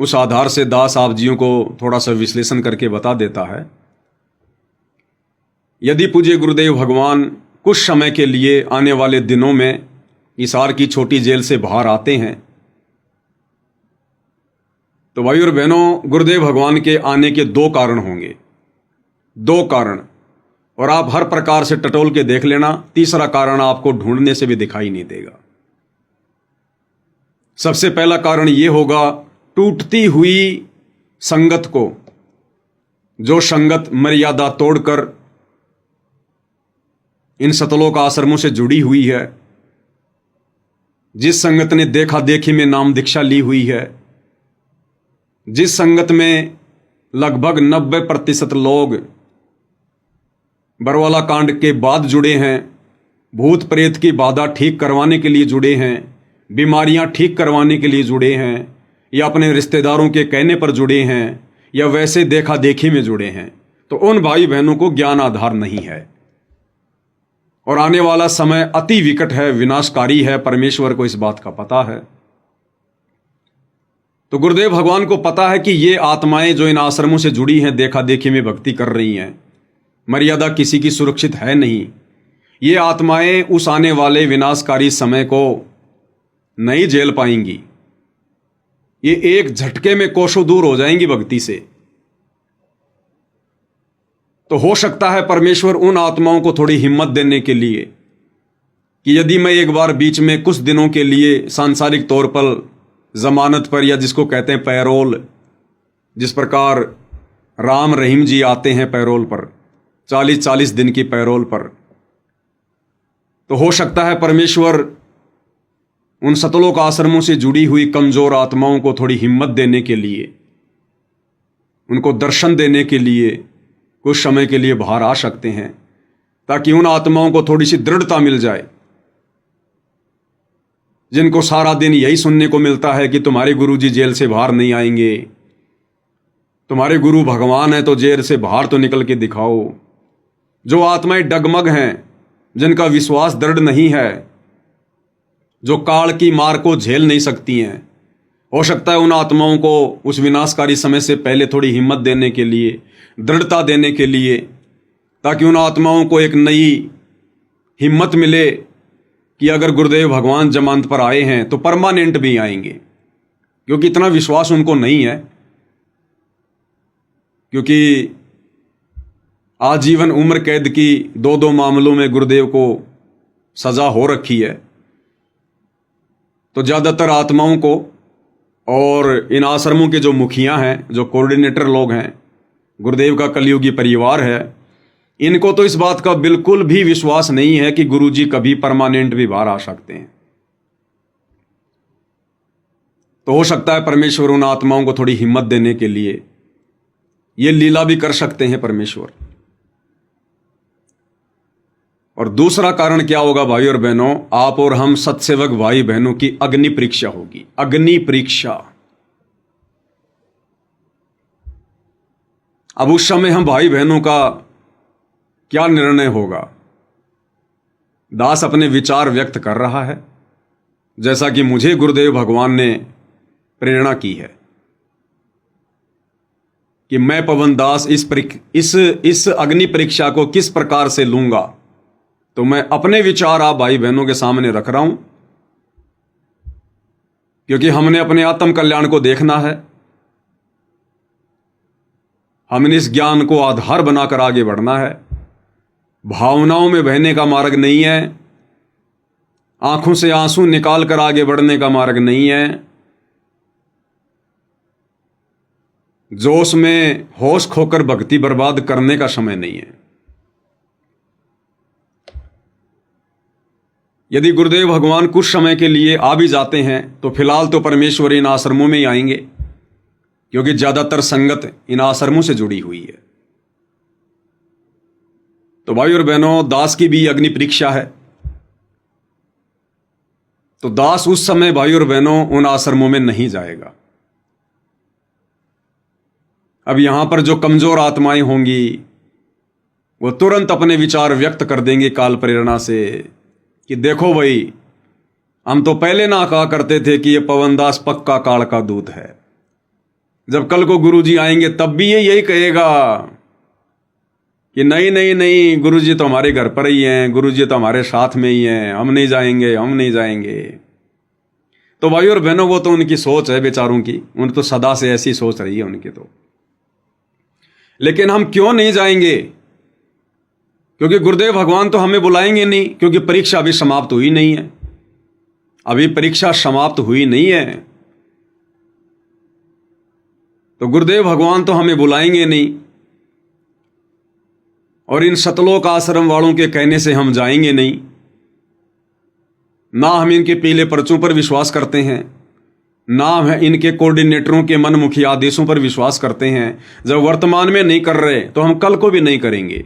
उस आधार से दास आप जियों को थोड़ा सा विश्लेषण करके बता देता है। यदि पूज्य गुरुदेव भगवान कुछ समय के लिए आने वाले दिनों में हिसार की छोटी जेल से बाहर आते हैं, तो भाई और बहनों, गुरुदेव भगवान के आने के दो कारण होंगे, दो कारण। और आप हर प्रकार से टटोल के देख लेना, तीसरा कारण आपको ढूंढने से भी दिखाई नहीं देगा। सबसे पहला कारण यह होगा, टूटती हुई संगत को, जो संगत मर्यादा तोड़कर इन सतलोक आश्रमों से जुड़ी हुई है, जिस संगत ने देखा देखी में नाम दीक्षा ली हुई है, जिस संगत में लगभग 90% लोग बरवाला कांड के बाद जुड़े हैं, भूत प्रेत की बाधा ठीक करवाने के लिए जुड़े हैं, बीमारियां ठीक करवाने के लिए जुड़े हैं, या अपने रिश्तेदारों के कहने पर जुड़े हैं, या वैसे देखा देखी में जुड़े हैं, तो उन भाई बहनों को ज्ञान आधार नहीं है। और आने वाला समय अति विकट है, विनाशकारी है, परमेश्वर को इस बात का पता है। तो गुरुदेव भगवान को पता है कि ये आत्माएं जो इन आश्रमों से जुड़ी हैं, देखा देखी में भक्ति कर रही हैं, मर्यादा किसी की सुरक्षित है नहीं। ये आत्माएं उस आने वाले विनाशकारी समय को नहीं झेल पाएंगी, ये एक झटके में कोसों दूर हो जाएंगी भक्ति से। तो हो सकता है परमेश्वर उन आत्माओं को थोड़ी हिम्मत देने के लिए कि यदि मैं एक बार बीच में कुछ दिनों के लिए सांसारिक तौर पर जमानत पर, या जिसको कहते हैं पैरोल, जिस प्रकार राम रहीम जी आते हैं पैरोल पर, 40-40 दिन की पैरोल पर, तो हो सकता है परमेश्वर उन सतलोक आश्रमों से जुड़ी हुई कमजोर आत्माओं को थोड़ी हिम्मत देने के लिए, उनको दर्शन देने के लिए कुछ समय के लिए बाहर आ सकते हैं, ताकि उन आत्माओं को थोड़ी सी दृढ़ता मिल जाए, जिनको सारा दिन यही सुनने को मिलता है कि तुम्हारे गुरुजी जेल से बाहर नहीं आएंगे, तुम्हारे गुरु भगवान है तो जेल से बाहर तो निकल के दिखाओ। जो आत्माएं डगमग हैं, जिनका विश्वास दृढ़ नहीं है, जो काल की मार को झेल नहीं सकती हैं, हो सकता है उन आत्माओं को उस विनाशकारी समय से पहले थोड़ी हिम्मत देने के लिए, दृढ़ता देने के लिए, ताकि उन आत्माओं को एक नई हिम्मत मिले कि अगर गुरुदेव भगवान जमानत पर आए हैं तो परमानेंट भी आएंगे। क्योंकि इतना विश्वास उनको नहीं है, क्योंकि आजीवन उम्र कैद की 2-2 मामलों में गुरुदेव को सजा हो रखी है। तो ज़्यादातर आत्माओं को और इन आश्रमों के जो मुखिया हैं, जो कोऑर्डिनेटर लोग हैं, गुरुदेव का कलयुगी परिवार है, इनको तो इस बात का बिल्कुल भी विश्वास नहीं है कि गुरुजी कभी परमानेंट भी बाहर आ सकते हैं। तो हो सकता है परमेश्वर उन आत्माओं को थोड़ी हिम्मत देने के लिए ये लीला भी कर सकते हैं परमेश्वर। और दूसरा कारण क्या होगा भाई और बहनों, आप और हम सत्सेवक भाई बहनों की अग्नि परीक्षा होगी। अग्नि परीक्षा। अब उस समय हम भाई बहनों का क्या निर्णय होगा? दास अपने विचार व्यक्त कर रहा है, जैसा कि मुझे गुरुदेव भगवान ने प्रेरणा की है कि मैं पवन दास इस अग्नि परीक्षा को किस प्रकार से लूंगा। तो मैं अपने विचार आप भाई बहनों के सामने रख रहा हूं, क्योंकि हमने अपने आत्म कल्याण को देखना है। हमने इस ज्ञान को आधार बनाकर आगे बढ़ना है। भावनाओं में बहने का मार्ग नहीं है, आंखों से आंसू निकाल कर आगे बढ़ने का मार्ग नहीं है, जोश में होश खोकर भक्ति बर्बाद करने का समय नहीं है। यदि गुरुदेव भगवान कुछ समय के लिए आ भी जाते हैं तो फिलहाल तो परमेश्वर इन आश्रमों में ही आएंगे, क्योंकि ज्यादातर संगत इन आश्रमों से जुड़ी हुई है। तो भाई और बहनों, दास की भी अग्नि परीक्षा है। तो दास उस समय भाई और बहनों उन आश्रमों में नहीं जाएगा। अब यहां पर जो कमजोर आत्माएं होंगी वो तुरंत अपने विचार व्यक्त कर देंगे काल प्रेरणा से कि देखो भाई, हम तो पहले ना कहा करते थे कि ये पवनदास पक्का काल का दूत है। जब कल को गुरुजी आएंगे तब भी ये यही कहेगा कि नहीं नहीं नहीं, गुरुजी तो हमारे घर पर ही हैं, गुरुजी तो हमारे साथ में ही हैं, हम नहीं जाएंगे, हम नहीं जाएंगे। तो भाई और बहनों, वो तो उनकी सोच है बेचारों की, उन तो सदा से ऐसी सोच रही है उनकी तो। लेकिन हम क्यों नहीं जाएंगे? क्योंकि गुरुदेव भगवान तो हमें बुलाएंगे नहीं, क्योंकि परीक्षा अभी समाप्त हुई नहीं है। अभी परीक्षा समाप्त हुई नहीं है, तो गुरुदेव भगवान तो हमें बुलाएंगे नहीं। और इन सतलोक आश्रम वालों के कहने से हम जाएंगे नहीं। ना हम इनके पीले पर्चों पर विश्वास करते हैं, ना हम इनके कोऑर्डिनेटरों के मनमुखी आदेशों पर विश्वास करते हैं। जब वर्तमान में नहीं कर रहे तो हम कल को भी नहीं करेंगे,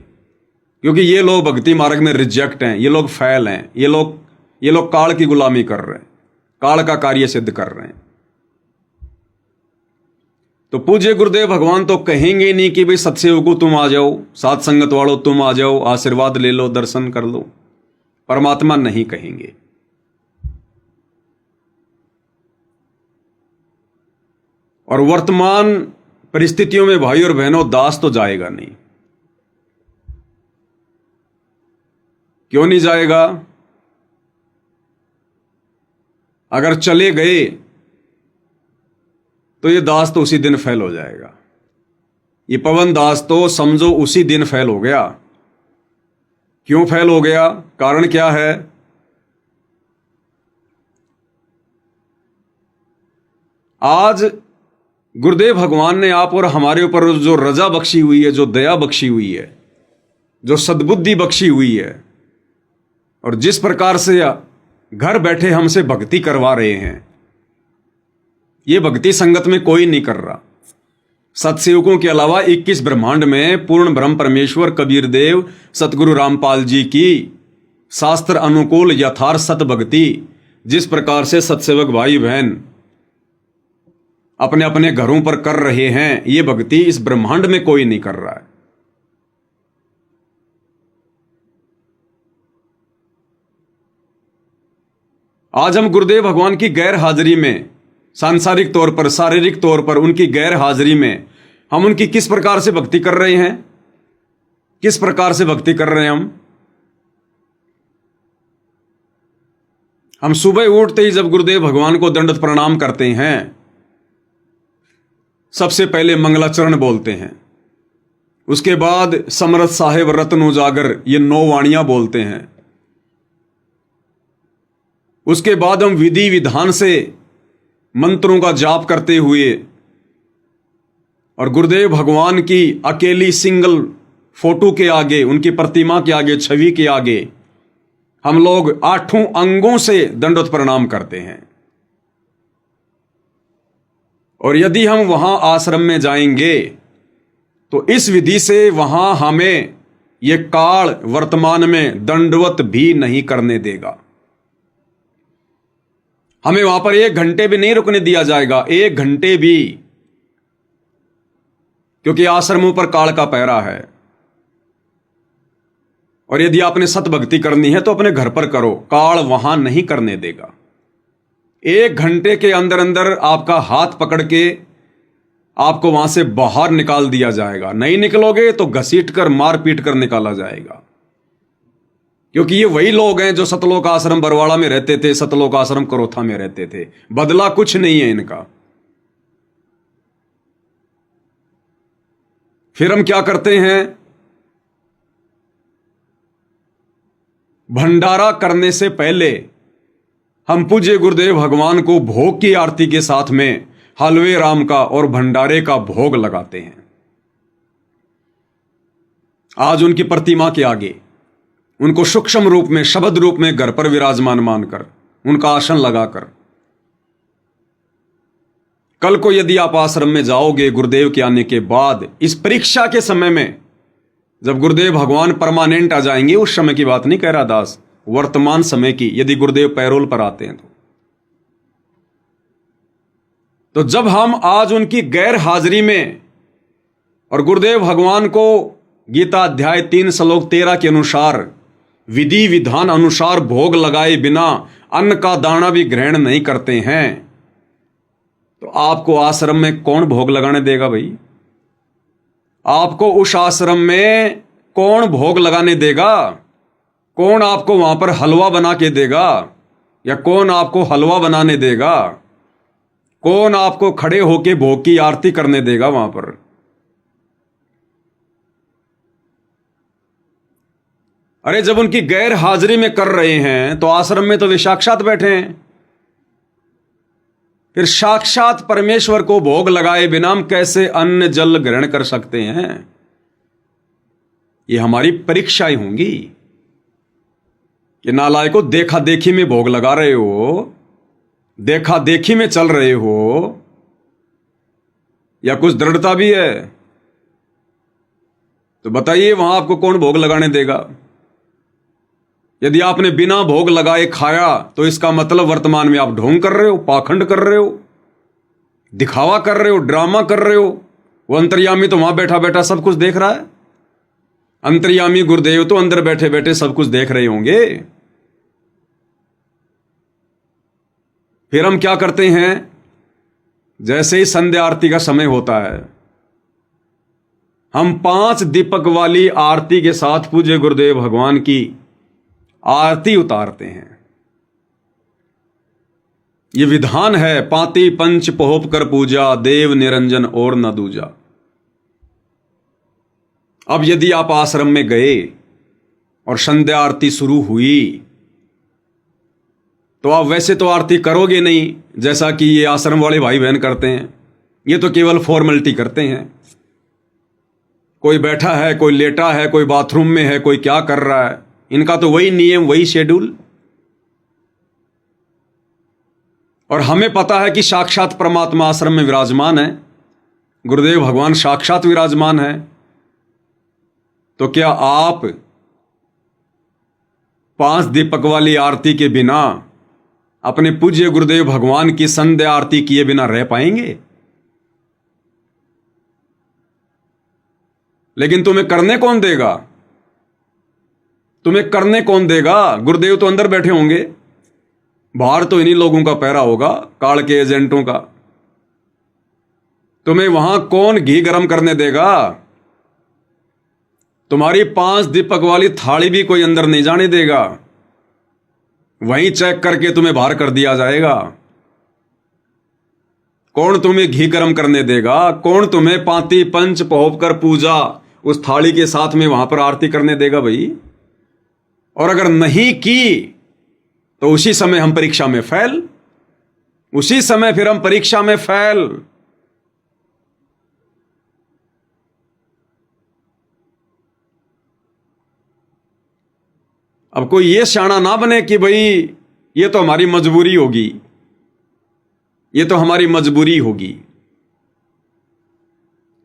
क्योंकि ये लोग भक्ति मार्ग में रिजेक्ट हैं, ये लोग फैल हैं, ये लोग काल की गुलामी कर रहे हैं, काल का कार्य सिद्ध कर रहे हैं। तो पूज्य गुरुदेव भगवान तो कहेंगे नहीं कि भाई सत्सेवकों तुम आ जाओ, साथ संगत वालों तुम आ जाओ, आशीर्वाद ले लो, दर्शन कर लो। परमात्मा नहीं कहेंगे। और वर्तमान परिस्थितियों में भाई और बहनों, दास तो जाएगा नहीं। क्यों नहीं जाएगा? अगर चले गए तो ये दास तो उसी दिन फेल हो जाएगा। ये पवन दास तो समझो उसी दिन फेल हो गया। क्यों फेल हो गया? कारण क्या है? आज गुरुदेव भगवान ने आप और हमारे ऊपर जो रजा बख्शी हुई है, जो दया बख्शी हुई है, जो सद्बुद्धि बख्शी हुई है, और जिस प्रकार से घर बैठे हमसे भक्ति करवा रहे हैं, ये भक्ति संगत में कोई नहीं कर रहा। सत्सेवकों के अलावा 21 ब्रह्मांड में पूर्ण ब्रह्म परमेश्वर कबीर देव सतगुरु रामपाल जी की शास्त्र अनुकूल यथार्थ सत भक्ति जिस प्रकार से सत्सेवक भाई बहन अपने अपने घरों पर कर रहे हैं, ये भक्ति इस ब्रह्मांड में कोई नहीं कर रहा है। आज हम गुरुदेव भगवान की गैर हाजिरी में, सांसारिक तौर पर, शारीरिक तौर पर उनकी गैर हाजिरी में हम उनकी किस प्रकार से भक्ति कर रहे हैं, किस प्रकार से भक्ति कर रहे हैं हम सुबह उठते ही जब गुरुदेव भगवान को दंडवत प्रणाम करते हैं, सबसे पहले मंगलाचरण बोलते हैं, उसके बाद समरथ साहेब रत्न उजागर ये 9 वाणियां बोलते हैं, उसके बाद हम विधि विधान से मंत्रों का जाप करते हुए और गुरुदेव भगवान की अकेली सिंगल फोटो के आगे, उनकी प्रतिमा के आगे, छवि के आगे हम लोग 8 अंगों से दंडवत प्रणाम करते हैं। और यदि हम वहां आश्रम में जाएंगे तो इस विधि से वहां हमें यह काल वर्तमान में दंडवत भी नहीं करने देगा। हमें वहां पर 1 घंटे भी नहीं रुकने दिया जाएगा, 1 घंटे भी, क्योंकि आश्रमों पर काल का पहरा है। और यदि आपने सतभक्ति करनी है तो अपने घर पर करो, काल वहां नहीं करने देगा। 1 घंटे के अंदर अंदर आपका हाथ पकड़ के आपको वहां से बाहर निकाल दिया जाएगा। नहीं निकलोगे तो घसीट कर, मार पीट कर निकाला जाएगा। क्योंकि ये वही लोग हैं जो सतलोक आश्रम बरवाड़ा में रहते थे, सतलोक आश्रम करोथा में रहते थे। बदला कुछ नहीं है इनका। फिर हम क्या करते हैं, भंडारा करने से पहले हम पूज्य गुरुदेव भगवान को भोग की आरती के साथ में हलवे राम का और भंडारे का भोग लगाते हैं। आज उनकी प्रतिमा के आगे उनको सूक्ष्म रूप में, शब्द रूप में घर पर विराजमान मानकर, उनका आसन लगाकर, कल को यदि आप आश्रम में जाओगे गुरुदेव के आने के बाद, इस परीक्षा के समय में जब गुरुदेव भगवान परमानेंट आ जाएंगे, उस समय की बात नहीं कह रहा दास, वर्तमान समय की, यदि गुरुदेव पैरोल पर आते हैं तो जब हम आज उनकी गैर हाजिरी में और गुरुदेव भगवान को गीता अध्याय 3 श्लोक 13 के अनुसार विधि विधान अनुसार भोग लगाए बिना अन्न का दाना भी ग्रहण नहीं करते हैं, तो आपको आश्रम में कौन भोग लगाने देगा भाई? आपको उस आश्रम में कौन भोग लगाने देगा? कौन आपको वहां पर हलवा बना के देगा? या कौन आपको हलवा बनाने देगा? कौन आपको खड़े होके भोग की आरती करने देगा वहां पर? अरे जब उनकी गैर हाजिरी में कर रहे हैं तो आश्रम में तो वे साक्षात बैठे हैं। फिर साक्षात परमेश्वर को भोग लगाए बिना हम कैसे अन्न जल ग्रहण कर सकते हैं? ये हमारी परीक्षाएं होंगी कि नालायको देखा देखी में भोग लगा रहे हो, देखा देखी में चल रहे हो, या कुछ दृढ़ता भी है? तो बताइए वहां आपको कौन भोग लगाने देगा? यदि आपने बिना भोग लगाए खाया तो इसका मतलब वर्तमान में आप ढोंग कर रहे हो, पाखंड कर रहे हो, दिखावा कर रहे हो, ड्रामा कर रहे हो। वो अंतर्यामी तो वहां बैठा बैठा सब कुछ देख रहा है। अंतर्यामी गुरुदेव तो अंदर बैठे बैठे सब कुछ देख रहे होंगे। फिर हम क्या करते हैं, जैसे ही संध्या आरती का समय होता है, हम 5 दीपक वाली आरती के साथ पूज्य गुरुदेव भगवान की आरती उतारते हैं। यह विधान है, पाती पंच पोहप कर पूजा, देव निरंजन और न दूजा। अब यदि आप आश्रम में गए और संध्या आरती शुरू हुई तो आप वैसे तो आरती करोगे नहीं जैसा कि ये आश्रम वाले भाई बहन करते हैं। ये तो केवल फॉर्मेलिटी करते हैं। कोई बैठा है, कोई लेटा है, कोई बाथरूम में है, कोई क्या कर रहा है। इनका तो वही नियम, वही शेड्यूल। और हमें पता है कि साक्षात परमात्मा आश्रम में विराजमान है, गुरुदेव भगवान साक्षात विराजमान है। तो क्या आप 5 दीपक वाली आरती के बिना, अपने पूज्य गुरुदेव भगवान की संध्या आरती किए बिना रह पाएंगे? लेकिन तुम्हें करने कौन देगा? तुम्हें करने कौन देगा? गुरुदेव तो अंदर बैठे होंगे। बाहर तो इन्हीं लोगों का पहरा होगा, काल के एजेंटों का। तुम्हें वहां कौन घी गरम करने देगा? तुम्हारी 5 दीपक वाली थाली भी कोई अंदर नहीं जाने देगा, वहीं चेक करके तुम्हें बाहर कर दिया जाएगा। कौन तुम्हें घी गरम करने देगा? कौन तुम्हें पांति पंच पहोप कर पूजा उस थाली के साथ में वहां पर आरती करने देगा भाई? और अगर नहीं की तो उसी समय हम परीक्षा में फेल, उसी समय फिर हम परीक्षा में फेल। अब कोई ये सियाना ना बने कि भाई ये तो हमारी मजबूरी होगी, ये तो हमारी मजबूरी होगी।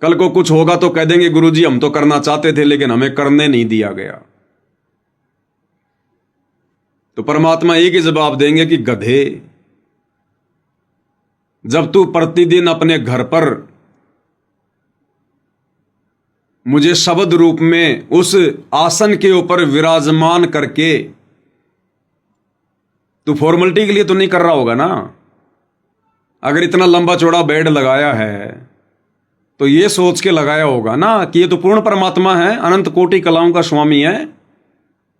कल को कुछ होगा तो कह देंगे गुरुजी हम तो करना चाहते थे लेकिन हमें करने नहीं दिया गया। तो परमात्मा एक ही जवाब देंगे कि गधे, जब तू प्रतिदिन अपने घर पर मुझे शब्द रूप में उस आसन के ऊपर विराजमान करके, तू फॉर्मेलिटी के लिए तो नहीं कर रहा होगा ना। अगर इतना लंबा चौड़ा बेड लगाया है तो ये सोच के लगाया होगा ना कि ये तो पूर्ण परमात्मा है, अनंत कोटि कलाओं का स्वामी है,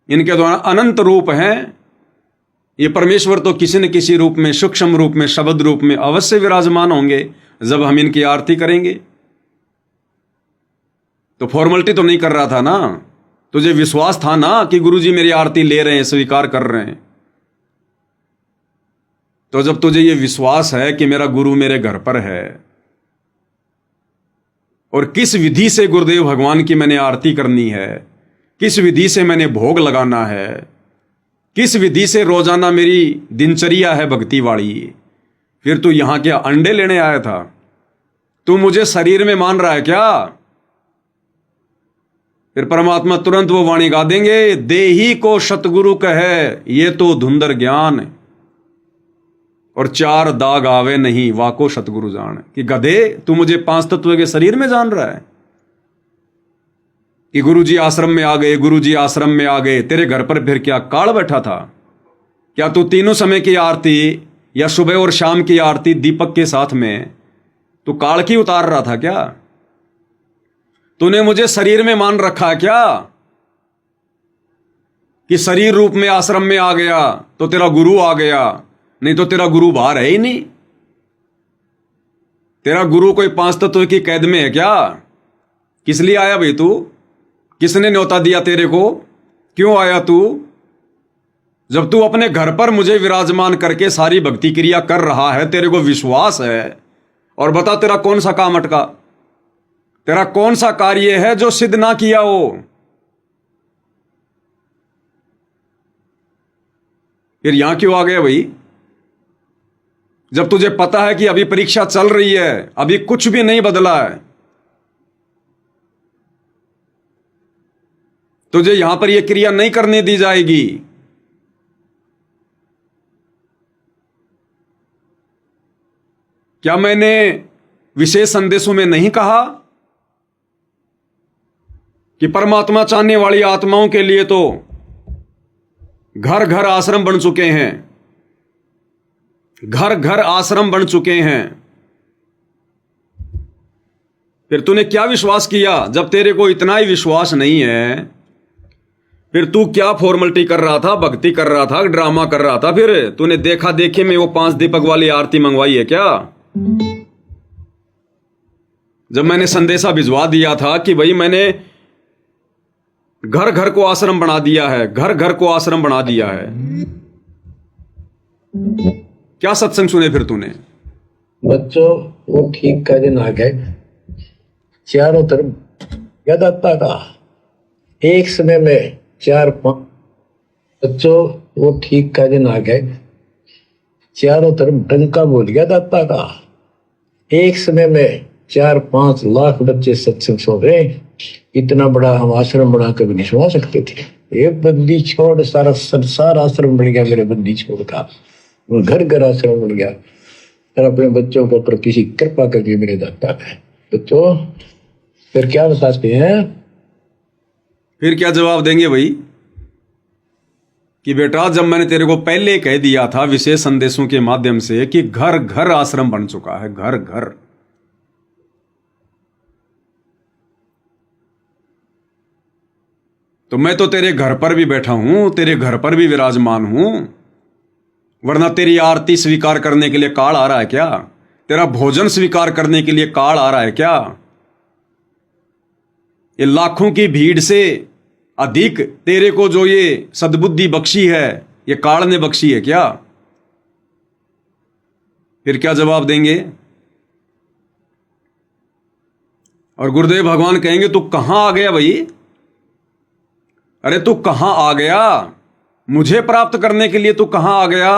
इनके द्वारा अनंत रूप हैं। ये परमेश्वर तो किसी न किसी रूप में, सूक्ष्म रूप में, शब्द रूप में अवश्य विराजमान होंगे जब हम इनकी आरती करेंगे। तो फॉर्मेलिटी तो नहीं कर रहा था ना, तुझे विश्वास था ना कि गुरुजी मेरी आरती ले रहे हैं, स्वीकार कर रहे हैं। तो जब तुझे ये विश्वास है कि मेरा गुरु मेरे घर पर है और किस विधि से गुरुदेव भगवान की मैंने आरती करनी है, किस विधि से मैंने भोग लगाना है, किस विधि से रोजाना मेरी दिनचर्या है भक्ति वाली, फिर तू यहां क्या अंडे लेने आया था? तू मुझे शरीर में मान रहा है क्या? फिर परमात्मा तुरंत वो वाणी गा देंगे, देही को सतगुरु कहे ये तो धुंधर ज्ञान, और 4 दाग आवे नहीं वाको सतगुरु जान। कि गधे, तू मुझे 5 तत्व के शरीर में जान रहा है कि गुरुजी आश्रम में आ गए, गुरुजी आश्रम में आ गए। तेरे घर पर फिर क्या काल बैठा था? क्या तू तीनों समय की आरती या सुबह और शाम की आरती दीपक के साथ में तू काल की उतार रहा था क्या? तूने मुझे शरीर में मान रखा क्या कि शरीर रूप में आश्रम में आ गया तो तेरा गुरु आ गया, नहीं तो तेरा गुरु बाहर है ही नहीं। तेरा गुरु कोई 5 तत्व की कैद में है क्या? किस लिए आया भाई तू? किसने न्योता दिया तेरे को? क्यों आया तू? जब तू अपने घर पर मुझे विराजमान करके सारी भक्ति क्रिया कर रहा है, तेरे को विश्वास है, और बता तेरा कौन सा काम अटका? तेरा कौन सा कार्य है जो सिद्ध ना किया हो? फिर यहां क्यों आ गया भाई? जब तुझे पता है कि अभी परीक्षा चल रही है, अभी कुछ भी नहीं बदला है, तुझे यहां पर यह क्रिया नहीं करने दी जाएगी। क्या मैंने विशेष संदेशों में नहीं कहा कि परमात्मा चाहने वाली आत्माओं के लिए तो घर घर आश्रम बन चुके हैं, घर घर आश्रम बन चुके हैं। फिर तूने क्या विश्वास किया? जब तेरे को इतना ही विश्वास नहीं है, फिर तू क्या फॉर्मेलिटी कर रहा था, भक्ति कर रहा था, ड्रामा कर रहा था? फिर तूने देखा देखे में वो 5 दीपक वाली आरती मंगवाई है क्या? जब मैंने संदेशा भिजवा दिया था कि भाई मैंने घर घर को आश्रम बना दिया है, घर घर को आश्रम बना दिया है, क्या सत्संग सुने फिर तूने? बच्चों वो ठीक का दिन आ गए, चारों तरफ गदाता का एक समय में 4-5 बच्चों वो ठीक का दिन आ गए, चारों तरफ डंका बोल गया दाता का। एक समय में 4-5 लाख बच्चे सत्संग सुन रहे। इतना बड़ा हम आश्रम बना कर भी नहीं सुना सकते थे। एक बंदी छोड़ सारा संसार आश्रम बन गया मेरे बंदी छोड़ का, घर घर आश्रम बन गया। और अपने बच्चों के ऊपर किसी कृपा करके मेरे दाता है। बच्चों फिर क्या बताते हैं? फिर क्या जवाब देंगे भाई? कि बेटा, जब मैंने तेरे को पहले कह दिया था विशेष संदेशों के माध्यम से कि घर घर आश्रम बन चुका है, घर घर। तो मैं तो तेरे घर पर भी बैठा हूं, तेरे घर पर भी विराजमान हूं, वरना तेरी आरती स्वीकार करने के लिए काल आ रहा है क्या? तेरा भोजन स्वीकार करने के लिए काल आ रहा है क्या? ये लाखों की भीड़ से अधिक तेरे को जो ये सद्बुद्धि बख्शी है, ये काल ने बख्शी है क्या? फिर क्या जवाब देंगे? और गुरुदेव भगवान कहेंगे, तू कहां आ गया भाई? अरे तू कहां आ गया? मुझे प्राप्त करने के लिए तू कहां आ गया?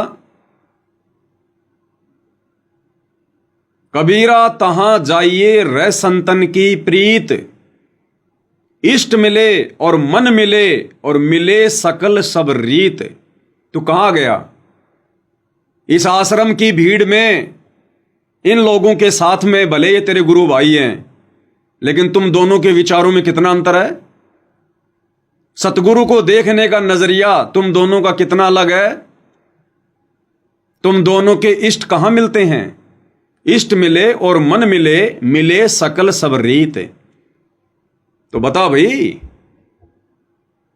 कबीरा तहां जाइए रह संतन की प्रीत, इष्ट मिले और मन मिले और मिले सकल सब रीत। तू कहां गया? इस आश्रम की भीड़ में, इन लोगों के साथ में भले ये तेरे गुरु भाई हैं, लेकिन तुम दोनों के विचारों में कितना अंतर है? सतगुरु को देखने का नजरिया तुम दोनों का कितना अलग है? तुम दोनों के इष्ट कहां मिलते हैं? इष्ट मिले और मन मिले, मिले सकल सब रीत। तो बता भाई,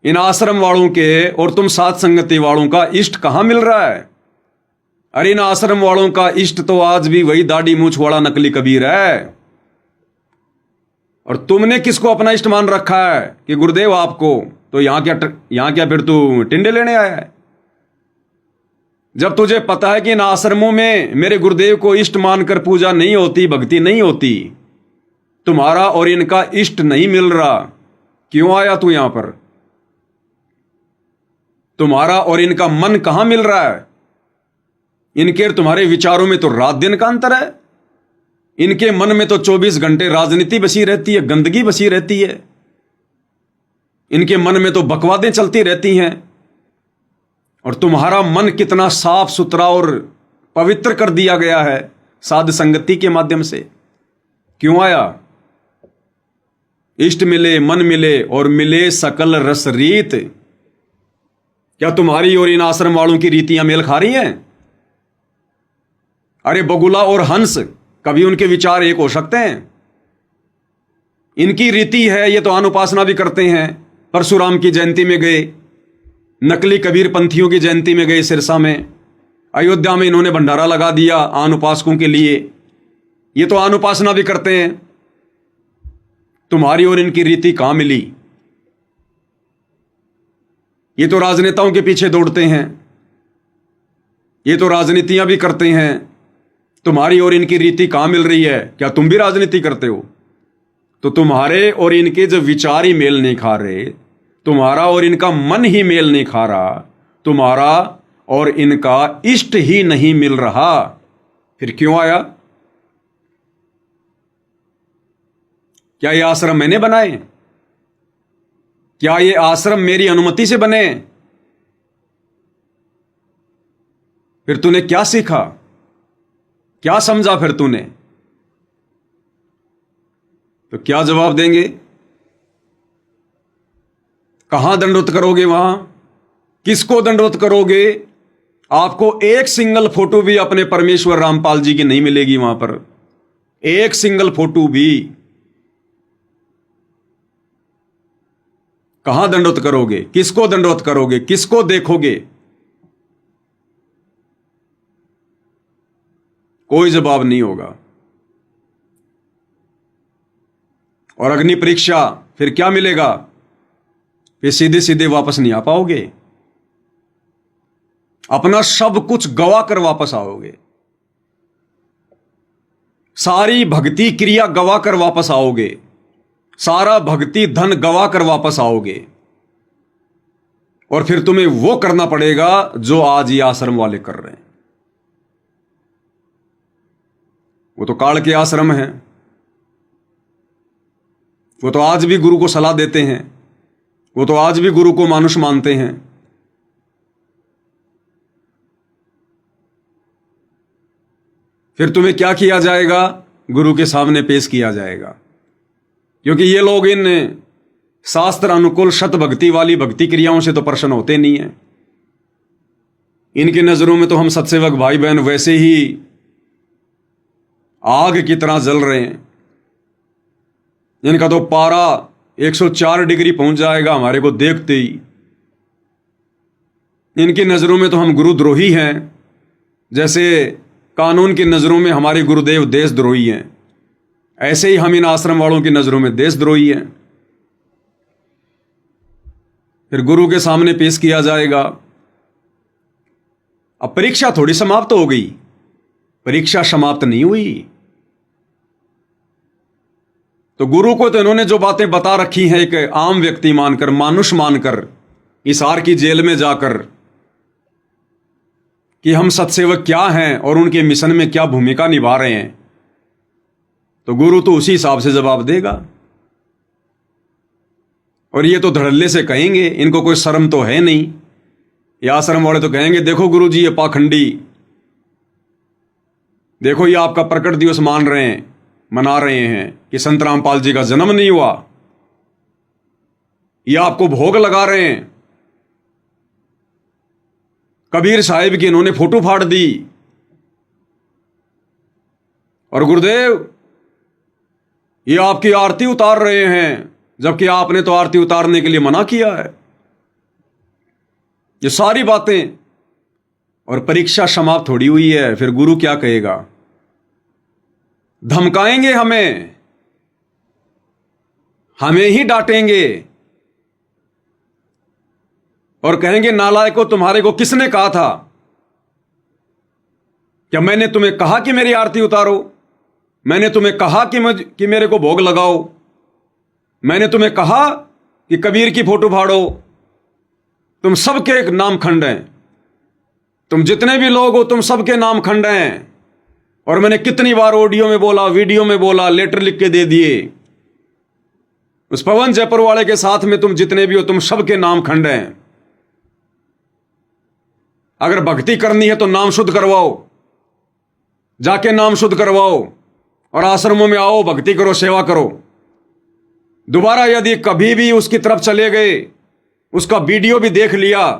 इन आश्रम वालों के और तुम साथ संगति वालों का इष्ट कहां मिल रहा है? अरे इन आश्रम वालों का इष्ट तो आज भी वही दाढ़ी मूंछ वाला नकली कबीर है। और तुमने किसको अपना इष्ट मान रखा है कि गुरुदेव आपको? तो यहां क्या फिर तू टिंडे लेने आया है? जब तुझे पता है कि इन आश्रमों में मेरे गुरुदेव को इष्ट मानकर पूजा नहीं होती, भक्ति नहीं होती, तुम्हारा और इनका इष्ट नहीं मिल रहा, क्यों आया तू यहां पर? तुम्हारा और इनका मन कहां मिल रहा है? इनके और तुम्हारे विचारों में तो रात दिन का अंतर है। इनके मन में तो 24 घंटे राजनीति बसी रहती है, गंदगी बसी रहती है। इनके मन में तो बकवादें चलती रहती हैं। और तुम्हारा मन कितना साफ सुथरा और पवित्र कर दिया गया है साध संगति के माध्यम से। क्यों आया? इष्ट मिले, मन मिले और मिले सकल रस रीत। क्या तुम्हारी और इन आश्रम वालों की रीतियां मेल खा रही हैं? अरे बगुला और हंस, कभी उनके विचार एक हो सकते हैं? इनकी रीति है, ये तो अनुपासना भी करते हैं। परशुराम की जयंती में गए, नकली कबीर पंथियों की जयंती में गए सिरसा में, अयोध्या में इन्होंने भंडारा लगा दिया अनुपासकों के लिए। ये तो अनुपासना भी करते हैं। तुम्हारी और इनकी रीति कहां मिली? ये तो राजनेताओं के पीछे दौड़ते हैं, ये तो राजनीतियां भी करते हैं। तुम्हारी और इनकी रीति कहां मिल रही है? क्या तुम भी राजनीति करते हो? तो तुम्हारे और इनके जो विचार ही मेल नहीं खा रहे, तुम्हारा और इनका मन ही मेल नहीं खा रहा, तुम्हारा और इनका इष्ट ही नहीं मिल रहा, फिर क्यों आया? क्या ये आश्रम मैंने बनाए? क्या ये आश्रम मेरी अनुमति से बने? फिर तूने क्या सीखा, क्या समझा फिर तूने? तो क्या जवाब देंगे? कहां दंडवत करोगे? वहां किसको दंडवत करोगे? आपको एक सिंगल फोटो भी अपने परमेश्वर रामपाल जी की नहीं मिलेगी वहां पर, एक सिंगल फोटो भी। कहां दंडवत करोगे? किसको दंडवत करोगे? किसको देखोगे? कोई जवाब नहीं होगा। और अग्नि परीक्षा फिर क्या मिलेगा? फिर सीधे सीधे वापस नहीं आ पाओगे, अपना सब कुछ गवा कर वापस आओगे, सारी भक्ति क्रिया गवा कर वापस आओगे, सारा भक्ति धन गवा कर वापस आओगे। और फिर तुम्हें वो करना पड़ेगा जो आज ये आश्रम वाले कर रहे हैं। वो तो काल के आश्रम हैं, वो तो आज भी गुरु को सलाह देते हैं, वो तो आज भी गुरु को मानुष मानते हैं। फिर तुम्हें क्या किया जाएगा? गुरु के सामने पेश किया जाएगा, क्योंकि ये लोग इन शास्त्र अनुकूल शत भक्ति वाली भक्ति क्रियाओं से तो प्रसन्न होते नहीं हैं। इनकी नजरों में तो हम सत्सेवक भाई बहन वैसे ही आग की तरह जल रहे हैं। इनका तो पारा 104 डिग्री पहुंच जाएगा हमारे को देखते ही। इनकी नजरों में तो हम गुरुद्रोही हैं, जैसे कानून की नजरों में हमारे गुरुदेव देशद्रोही हैं, ऐसे ही हम इन आश्रम वालों की नजरों में देशद्रोही हैं। फिर गुरु के सामने पेश किया जाएगा। अब परीक्षा थोड़ी समाप्त हो गई, परीक्षा समाप्त नहीं हुई। तो गुरु को तो इन्होंने जो बातें बता रखी हैं, एक आम व्यक्ति मानकर, मानुष मानकर, हिसार की जेल में जाकर, कि हम सत्सेवक क्या हैं और उनके मिशन में क्या भूमिका निभा रहे हैं, तो गुरु तो उसी हिसाब से जवाब देगा। और ये तो धड़ल्ले से कहेंगे, इनको कोई शर्म तो है नहीं। ये आश्रम वाले तो कहेंगे, देखो गुरु जी ये पाखंडी, देखो ये आपका प्रकट दिवस मना रहे हैं कि संत रामपाल जी का जन्म नहीं हुआ, ये आपको भोग लगा रहे हैं। कबीर साहिब की इन्होंने फोटो फाड़ दी, और गुरुदेव ये आपकी आरती उतार रहे हैं, जबकि आपने तो आरती उतारने के लिए मना किया है। ये सारी बातें, और परीक्षा समाप्त थोड़ी हुई है। फिर गुरु क्या कहेगा? धमकाएंगे हमें ही डांटेंगे और कहेंगे, नालायकों तुम्हारे को किसने कहा था? क्या मैंने तुम्हें कहा कि मेरी आरती उतारो? मैंने तुम्हें कहा कि मेरे को भोग लगाओ? मैंने तुम्हें कहा कि कबीर की फोटो फाड़ो? तुम सबके एक नाम खंड हैं, तुम जितने भी लोग हो तुम सबके नाम खंड हैं। और मैंने कितनी बार ऑडियो में बोला, वीडियो में बोला, लेटर लिख के दे दिए। उस पवन जयपुर वाले के साथ में तुम जितने भी हो तुम सबके नाम खंड हैं। अगर भक्ति करनी है तो नाम शुद्ध करवाओ, जाके नाम शुद्ध करवाओ और आश्रमों में आओ, भक्ति करो, सेवा करो। दोबारा यदि कभी भी उसकी तरफ चले गए, उसका वीडियो भी देख लिया,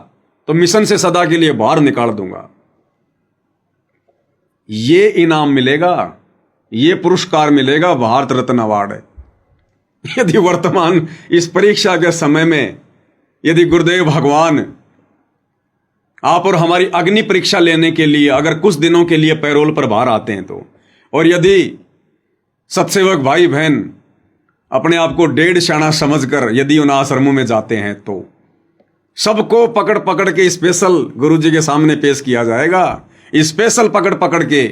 तो मिशन से सदा के लिए बाहर निकाल दूंगा। ये इनाम मिलेगा, ये पुरस्कार मिलेगा, भारत रत्न अवार्ड। यदि वर्तमान इस परीक्षा के समय में यदि गुरुदेव भगवान आप और हमारी अग्नि परीक्षा लेने के लिए अगर कुछ दिनों के लिए पैरोल पर बाहर आते हैं तो, और यदि सत्सेवक भाई बहन अपने आप को डेढ़ शाना समझकर यदि उन आश्रमों में जाते हैं, तो सबको पकड़ पकड़ के स्पेशल गुरु जी के सामने पेश किया जाएगा। स्पेशल पकड़ पकड़ के,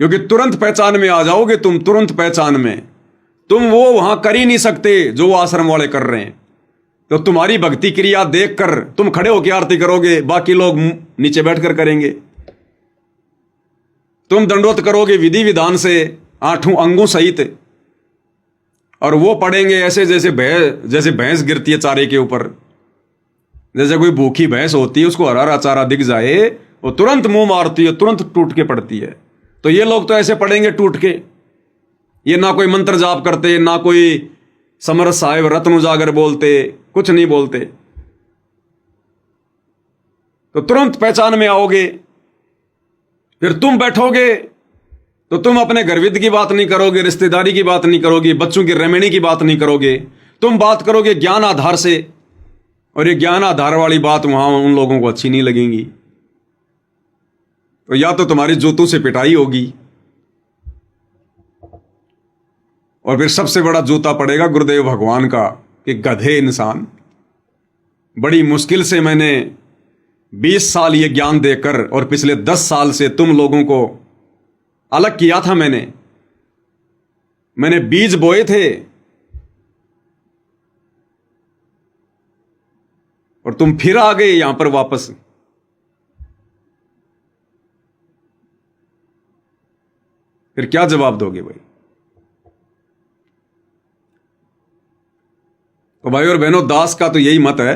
क्योंकि तुरंत पहचान में आ जाओगे तुम, तुरंत पहचान में। तुम वो वहां कर ही नहीं सकते जो वो आश्रम वाले कर रहे हैं। तो तुम्हारी भक्ति क्रिया देखकर तुम खड़े होकर आरती करोगे, बाकी लोग नीचे बैठकर करेंगे। तुम दंडोत करोगे विधि विधान से 8 अंगों सहित, और वो पड़ेंगे ऐसे जैसे भैंस गिरती है चारे के ऊपर। जैसे कोई भूखी भैंस होती है, उसको हरा हरा चारा दिख जाए, वो तुरंत मुंह मारती है, तुरंत टूट के पड़ती है। तो ये लोग तो ऐसे पड़ेंगे टूट के। ये ना कोई मंत्र जाप करते, ना कोई समर साहिब रत्न उजागर बोलते, कुछ नहीं बोलते। तो तुरंत पहचान में आओगे। फिर तुम बैठोगे तो तुम अपने घरविद की बात नहीं करोगे, रिश्तेदारी की बात नहीं करोगे, बच्चों की रेमेणी की बात नहीं करोगे। तुम बात करोगे ज्ञान आधार से, और ये ज्ञान आधार वाली बात वहां उन लोगों को अच्छी नहीं लगेगी। तो या तो तुम्हारी जूतों से पिटाई होगी, और फिर सबसे बड़ा जूता पड़ेगा गुरुदेव भगवान का कि गधे इंसान, बड़ी मुश्किल से मैंने 20 साल ये ज्ञान देकर और पिछले 10 साल से तुम लोगों को अलग किया था। मैंने बीज बोए थे और तुम फिर आ गए यहां पर वापस। फिर क्या जवाब दोगे भाई? तो भाई और बहनों, दास का तो यही मत है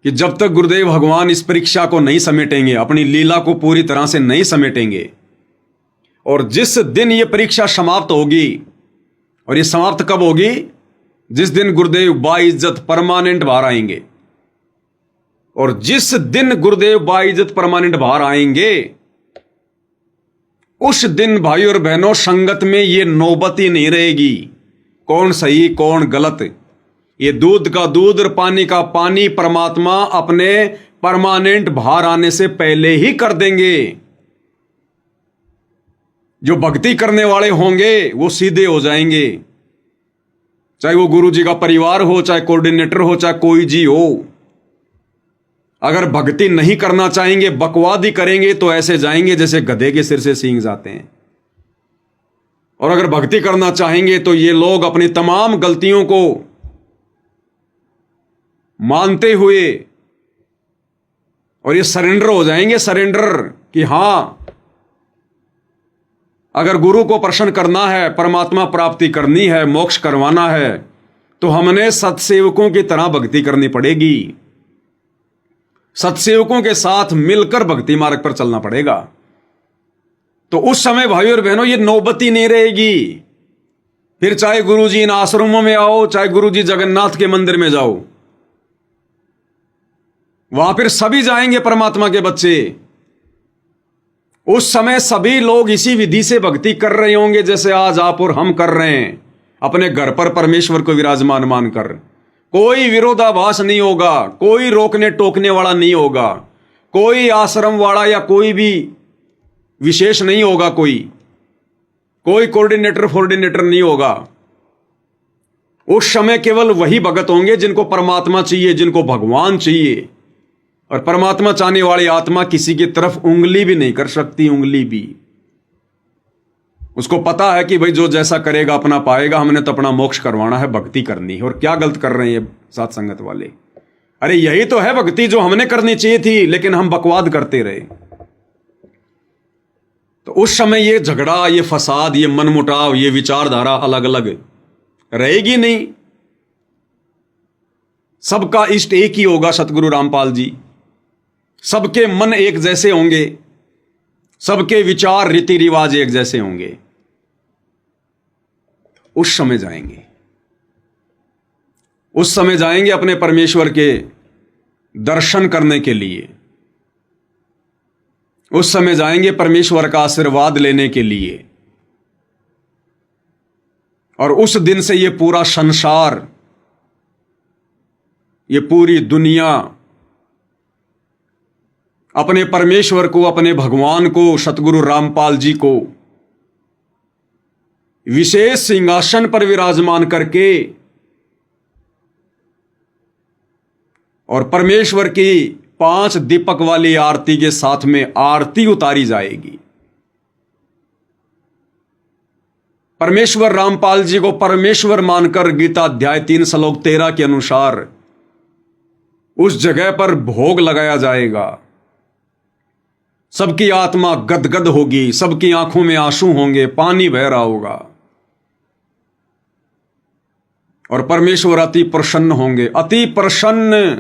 कि जब तक गुरुदेव भगवान इस परीक्षा को नहीं समेटेंगे, अपनी लीला को पूरी तरह से नहीं समेटेंगे, और जिस दिन ये परीक्षा समाप्त होगी, और ये समाप्त कब होगी? जिस दिन गुरुदेव बाइज्जत परमानेंट बाहर आएंगे, और जिस दिन गुरुदेव बाइज्जत परमानेंट बाहर आएंगे, उस दिन भाई और बहनों संगत में ये नौबत ही नहीं रहेगी कौन सही कौन गलत। ये दूध का दूध और पानी का पानी परमात्मा अपने परमानेंट बाहर आने से पहले ही कर देंगे। जो भक्ति करने वाले होंगे वो सीधे हो जाएंगे, चाहे वो गुरु जी का परिवार हो, चाहे कोऑर्डिनेटर हो, चाहे कोई जी हो। अगर भक्ति नहीं करना चाहेंगे, बकवाद ही करेंगे, तो ऐसे जाएंगे जैसे गधे के सिर से सींग जाते हैं। और अगर भक्ति करना चाहेंगे तो ये लोग अपनी तमाम गलतियों को मानते हुए और ये सरेंडर हो जाएंगे, सरेंडर कि हां, अगर गुरु को प्रसन्न करना है, परमात्मा प्राप्ति करनी है, मोक्ष करवाना है, तो हमने सत्सेवकों की तरह भक्ति करनी पड़ेगी। सत्सेवकों के साथ मिलकर भक्ति मार्ग पर चलना पड़ेगा। तो उस समय भाइयों और बहनों ये नौबती नहीं रहेगी। फिर चाहे गुरु जी इन आश्रमों में आओ, चाहे गुरु जी जगन्नाथ के मंदिर में जाओ, वहां फिर सभी जाएंगे परमात्मा के बच्चे। उस समय सभी लोग इसी विधि से भक्ति कर रहे होंगे जैसे आज आप और हम कर रहे हैं, अपने घर पर परमेश्वर को विराजमान मानकर। कोई विरोधाभास नहीं होगा, कोई रोकने टोकने वाला नहीं होगा, कोई आश्रम वाला या कोई भी विशेष नहीं होगा, कोई कोऑर्डिनेटर नहीं होगा। उस समय केवल वही भगत होंगे जिनको परमात्मा चाहिए, जिनको भगवान चाहिए। और परमात्मा चाहने वाली आत्मा किसी की तरफ उंगली भी नहीं कर सकती, उंगली भी। उसको पता है कि भाई जो जैसा करेगा अपना पाएगा, हमने तो अपना मोक्ष करवाना है, भक्ति करनी है। और क्या गलत कर रहे हैं ये साथ संगत वाले? अरे यही तो है भक्ति जो हमने करनी चाहिए थी, लेकिन हम बकवाद करते रहे। तो उस समय ये झगड़ा, ये फसाद, ये मनमुटाव, ये विचारधारा अलग अलग रहेगी नहीं। सबका इष्ट एक ही होगा, सतगुरु रामपाल जी। सबके मन एक जैसे होंगे, सबके विचार रीति रिवाज एक जैसे होंगे। उस समय जाएंगे, उस समय जाएंगे अपने परमेश्वर के दर्शन करने के लिए। उस समय जाएंगे परमेश्वर का आशीर्वाद लेने के लिए। और उस दिन से ये पूरा संसार, ये पूरी दुनिया अपने परमेश्वर को, अपने भगवान को, सतगुरु रामपाल जी को विशेष सिंहासन पर विराजमान करके और परमेश्वर की 5 दीपक वाली आरती के साथ में आरती उतारी जाएगी। परमेश्वर रामपाल जी को परमेश्वर मानकर गीता अध्याय 3 श्लोक 13 के अनुसार उस जगह पर भोग लगाया जाएगा। सबकी आत्मा गदगद होगी, सबकी आंखों में आंसू होंगे, पानी बह रहा होगा, और परमेश्वर अति प्रसन्न होंगे, अति प्रसन्न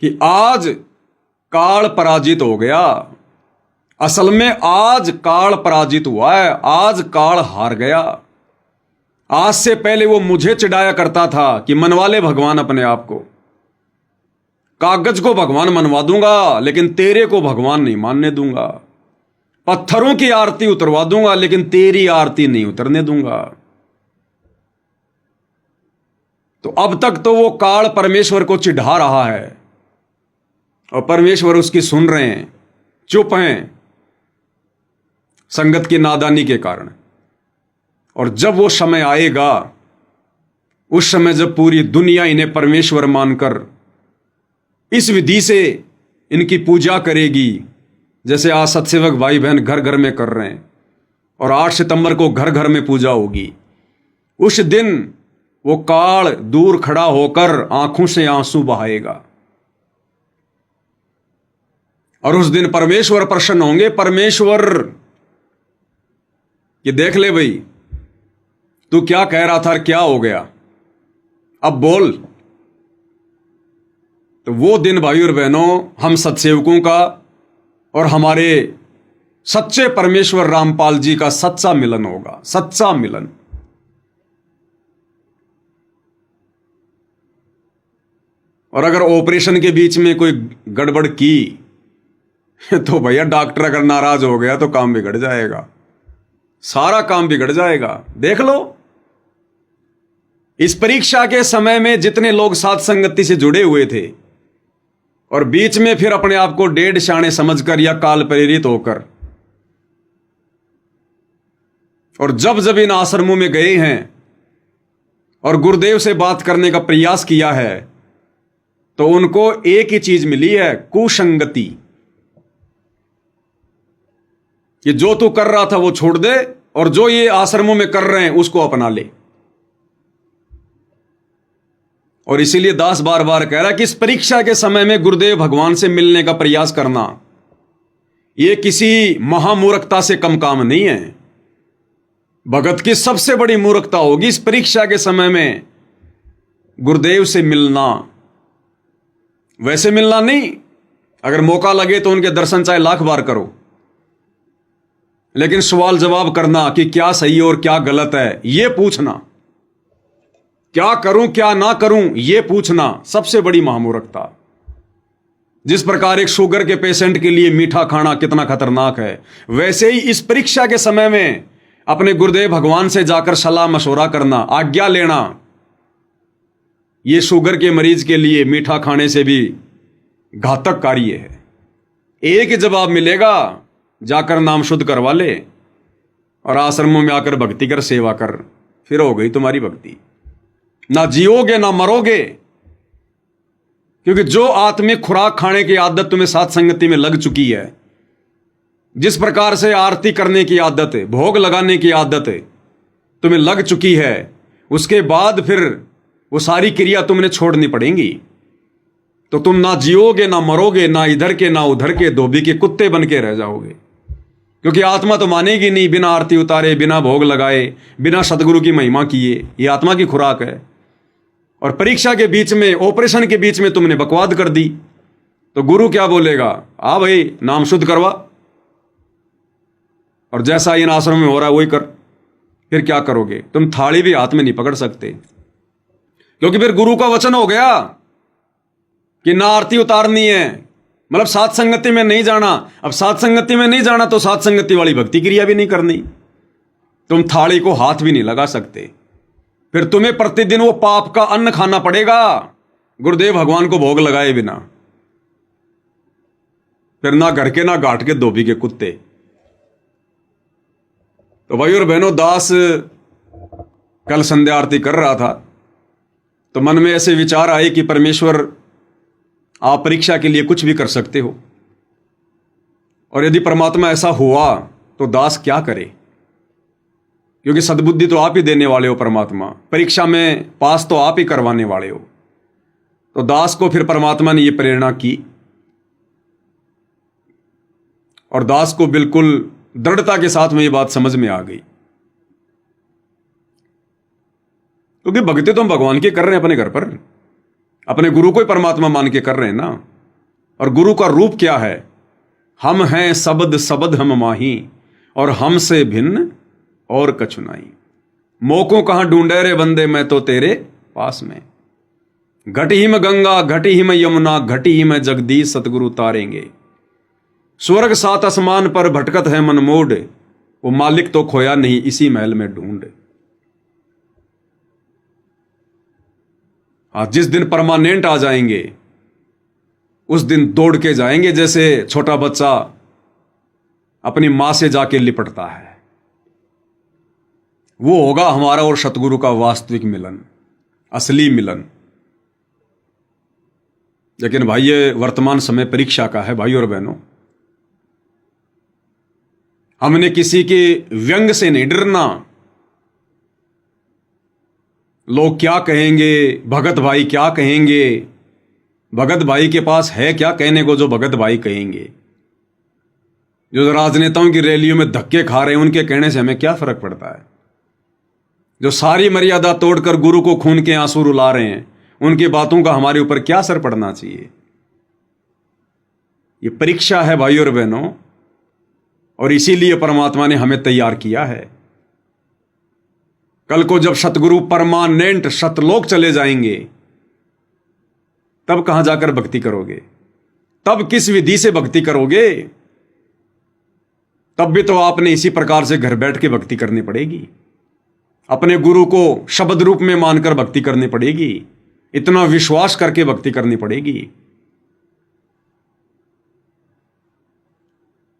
कि आज काल पराजित हो गया। असल में आज काल पराजित हुआ है, आज काल हार गया। आज से पहले वो मुझे चिढ़ाया करता था कि मनवा ले भगवान अपने आप को, कागज को भगवान मनवा दूंगा लेकिन तेरे को भगवान नहीं मानने दूंगा, पत्थरों की आरती उतरवा दूंगा लेकिन तेरी आरती नहीं उतरने दूंगा। तो अब तक तो वो काल परमेश्वर को चिढ़ा रहा है और परमेश्वर उसकी सुन रहे हैं, चुप हैं संगत की नादानी के कारण। और जब वो समय आएगा, उस समय जब पूरी दुनिया इन्हें परमेश्वर मानकर इस विधि से इनकी पूजा करेगी, जैसे आज सत्सेवक भाई बहन घर घर में कर रहे हैं, और 8 सितंबर को घर घर में पूजा होगी, उस दिन वो काल दूर खड़ा होकर आंखों से आंसू बहाएगा। और उस दिन परमेश्वर प्रसन्न होंगे। परमेश्वर कि देख ले भाई, तू क्या कह रहा था, क्या हो गया, अब बोल। तो वो दिन भाई और बहनों हम सत्सेवकों का और हमारे सच्चे परमेश्वर रामपाल जी का सच्चा मिलन होगा, सच्चा मिलन। और अगर ऑपरेशन के बीच में कोई गड़बड़ की तो भैया डॉक्टर अगर नाराज हो गया तो काम बिगड़ जाएगा, सारा काम बिगड़ जाएगा। देख लो इस परीक्षा के समय में जितने लोग साथ संगति से जुड़े हुए थे और बीच में फिर अपने आप को डेढ़ शाणे समझकर या काल प्रेरित होकर और जब इन आश्रमों में गए हैं और गुरुदेव से बात करने का प्रयास किया है तो उनको एक ही चीज मिली है, कुसंगति। कि जो तू कर रहा था वो छोड़ दे और जो ये आश्रमों में कर रहे हैं उसको अपना ले। और इसीलिए दास बार बार कह रहा है कि इस परीक्षा के समय में गुरुदेव भगवान से मिलने का प्रयास करना यह किसी महामूर्खता से कम काम नहीं है। भगत की सबसे बड़ी मूर्खता होगी इस परीक्षा के समय में गुरुदेव से मिलना। वैसे मिलना नहीं, अगर मौका लगे तो उनके दर्शन चाहे लाख बार करो, लेकिन सवाल जवाब करना कि क्या सही और क्या गलत है यह पूछना, क्या करूं क्या ना करूं यह पूछना सबसे बड़ी महामूर्खता। जिस प्रकार एक शुगर के पेशेंट के लिए मीठा खाना कितना खतरनाक है, वैसे ही इस परीक्षा के समय में अपने गुरुदेव भगवान से जाकर सलाह मशवरा करना, आज्ञा लेना, यह शुगर के मरीज के लिए मीठा खाने से भी घातक कार्य है। एक ही जवाब मिलेगा, जाकर नाम शुद्ध करवा ले और आश्रमों में आकर भक्ति कर, सेवा कर, फिर हो गई तुम्हारी भक्ति। ना जियोगे ना मरोगे, क्योंकि जो आत्मिक खुराक खाने की आदत तुम्हें साथ संगति में लग चुकी है, जिस प्रकार से आरती करने की आदत है, भोग लगाने की आदत है तुम्हें लग चुकी है, उसके बाद फिर वो सारी क्रिया तुमने छोड़नी पड़ेंगी। तो तुम ना जियोगे ना मरोगे, ना इधर के ना उधर के, धोबी के कुत्ते बन के रह जाओगे। क्योंकि आत्मा तो मानेगी नहीं बिना आरती उतारे, बिना भोग लगाए, बिना सतगुरु की महिमा किए। ये आत्मा की खुराक है। और परीक्षा के बीच में, ऑपरेशन के बीच में तुमने बकवाद कर दी तो गुरु क्या बोलेगा? आ भाई नाम शुद्ध करवा, और जैसा इन आश्रम में हो रहा है वही कर। फिर क्या करोगे? तुम थाली भी हाथ में नहीं पकड़ सकते, क्योंकि फिर गुरु का वचन हो गया कि ना आरती उतारनी है, मतलब सात संगति में नहीं जाना। अब सात संगति में नहीं जाना तो सात संगति वाली भक्ति क्रिया भी नहीं करनी, तुम थाली को हाथ भी नहीं लगा सकते। फिर तुम्हें प्रतिदिन वो पाप का अन्न खाना पड़ेगा गुरुदेव भगवान को भोग लगाए बिना। फिर ना घर के ना घाट के, धोबी के कुत्ते। तो भाई और बहनों, दास कल संध्या आरती कर रहा था तो मन में ऐसे विचार आए कि परमेश्वर, आप परीक्षा के लिए कुछ भी कर सकते हो, और यदि परमात्मा ऐसा हुआ तो दास क्या करे? क्योंकि सद्बुद्धि तो आप ही देने वाले हो परमात्मा, परीक्षा में पास तो आप ही करवाने वाले हो। तो दास को फिर परमात्मा ने यह प्रेरणा की और दास को बिल्कुल दृढ़ता के साथ में ये बात समझ में आ गई। क्योंकि भक्ति तो हम भगवान की कर रहे हैं अपने घर पर, अपने गुरु को ही परमात्मा मान के कर रहे हैं ना। और गुरु का रूप क्या है? हम हैं सबद सबद हम माही, और हमसे भिन्न और कछु नाई। मोको कहां ढूंढे रे बंदे, मैं तो तेरे पास में। घट ही में गंगा, घट ही में यमुना, घट ही में जगदीश सतगुरु तारेंगे। स्वर्ग सात आसमान पर भटकत है मन मोड़, वो मालिक तो खोया नहीं इसी महल में ढूंढ। जिस दिन परमानेंट आ जाएंगे उस दिन दौड़ के जाएंगे, जैसे छोटा बच्चा अपनी मां से जाके लिपटता है। वो होगा हमारा और सतगुरु का वास्तविक मिलन, असली मिलन। लेकिन भाई ये वर्तमान समय परीक्षा का है भाई और बहनों। हमने किसी के व्यंग से नहीं डरना। लोग क्या कहेंगे, भगत भाई क्या कहेंगे? भगत भाई के पास है क्या कहने को जो भगत भाई कहेंगे? जो राजनेताओं की रैलियों में धक्के खा रहे हैं उनके कहने से हमें क्या फर्क पड़ता है? जो सारी मर्यादा तोड़कर गुरु को खून के आंसू रुला रहे हैं उनकी बातों का हमारे ऊपर क्या असर पड़ना चाहिए? ये परीक्षा है भाई और बहनों, और इसीलिए परमात्मा ने हमें तैयार किया है। कल को जब सतगुरु परमानेंट सतलोक चले जाएंगे तब कहां जाकर भक्ति करोगे? तब किस विधि से भक्ति करोगे? तब भी तो आपने इसी प्रकार से घर बैठ के भक्ति करनी पड़ेगी। अपने गुरु को शब्द रूप में मानकर भक्ति करनी पड़ेगी, इतना विश्वास करके भक्ति करनी पड़ेगी।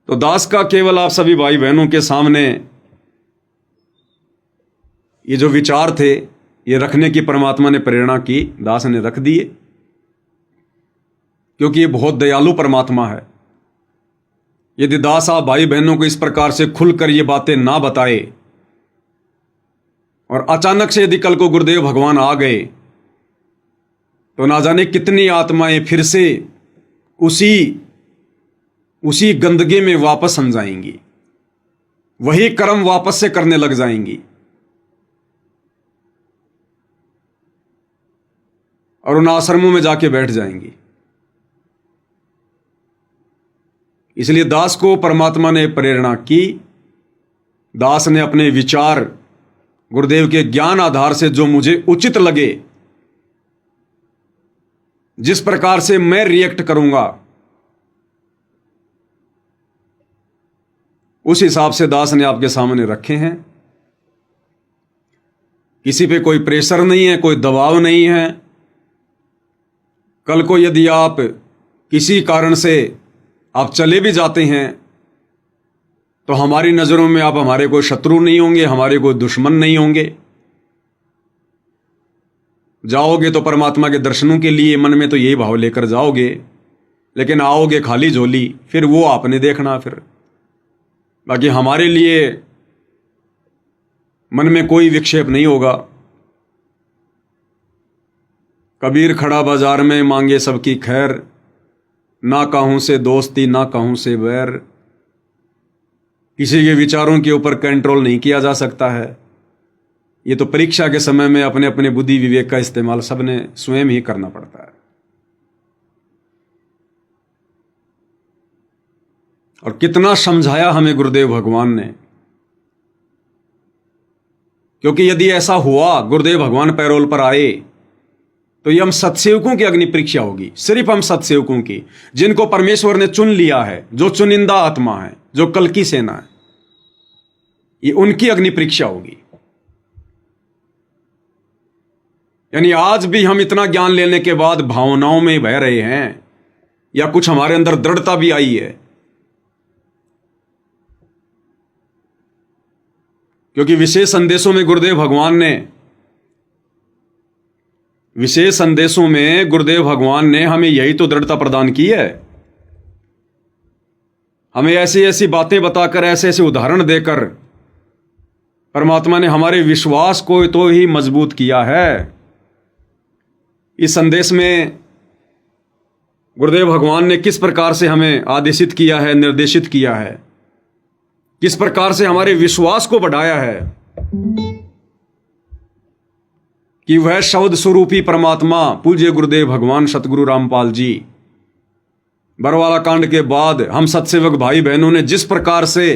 तो दास का केवल आप सभी भाई बहनों के सामने ये जो विचार थे ये रखने की परमात्मा ने प्रेरणा की, दास ने रख दिए, क्योंकि ये बहुत दयालु परमात्मा है। यदि दास आप भाई बहनों को इस प्रकार से खुलकर ये बातें ना बताए और अचानक से यदि कल को गुरुदेव भगवान आ गए तो ना जाने कितनी आत्माएं फिर से उसी गंदगी में वापस सम जाएंगी, वही कर्म वापस से करने लग जाएंगी और उन आश्रमों में जाके बैठ जाएंगी। इसलिए दास को परमात्मा ने प्रेरणा की। दास ने अपने विचार गुरुदेव के ज्ञान आधार से जो मुझे उचित लगे, जिस प्रकार से मैं रिएक्ट करूंगा, उस हिसाब से दास ने आपके सामने रखे हैं। किसी पे कोई प्रेशर नहीं है, कोई दबाव नहीं है। कल को यदि आप किसी कारण से आप चले भी जाते हैं तो हमारी नजरों में आप हमारे कोई शत्रु नहीं होंगे, हमारे कोई दुश्मन नहीं होंगे। जाओगे तो परमात्मा के दर्शनों के लिए, मन में तो यही भाव लेकर जाओगे, लेकिन आओगे खाली झोली, फिर वो आपने देखना। फिर बाकी हमारे लिए मन में कोई विक्षेप नहीं होगा। कबीर खड़ा बाजार में मांगे सबकी खैर, ना कहूं से दोस्ती ना कहूं से बैर। किसी के विचारों के ऊपर कंट्रोल नहीं किया जा सकता है। ये तो परीक्षा के समय में अपने अपने बुद्धि विवेक का इस्तेमाल सबने स्वयं ही करना पड़ता है। और कितना समझाया हमें गुरुदेव भगवान ने, क्योंकि यदि ऐसा हुआ गुरुदेव भगवान पैरोल पर आए तो ये हम सत्सेवकों की अग्नि परीक्षा होगी। सिर्फ हम सत्सेवकों की, जिनको परमेश्वर ने चुन लिया है, जो चुनिंदा आत्मा है, जो कल की सेना है, ये उनकी अग्नि परीक्षा होगी। यानी आज भी हम इतना ज्ञान लेने के बाद भावनाओं में बह रहे हैं या कुछ हमारे अंदर दृढ़ता भी आई है, क्योंकि विशेष संदेशों में गुरुदेव भगवान ने हमें यही तो दृढ़ता प्रदान की है। हमें ऐसी ऐसी बातें बताकर, ऐसे ऐसे उदाहरण देकर परमात्मा ने हमारे विश्वास को तो ही मजबूत किया है। इस संदेश में गुरुदेव भगवान ने किस प्रकार से हमें आदेशित किया है, निर्देशित किया है, किस प्रकार से हमारे विश्वास को बढ़ाया है कि वह शब्द स्वरूपी परमात्मा पूज्य गुरुदेव भगवान सतगुरु रामपाल जी, बरवाला कांड के बाद हम सत्सेवक भाई बहनों ने जिस प्रकार से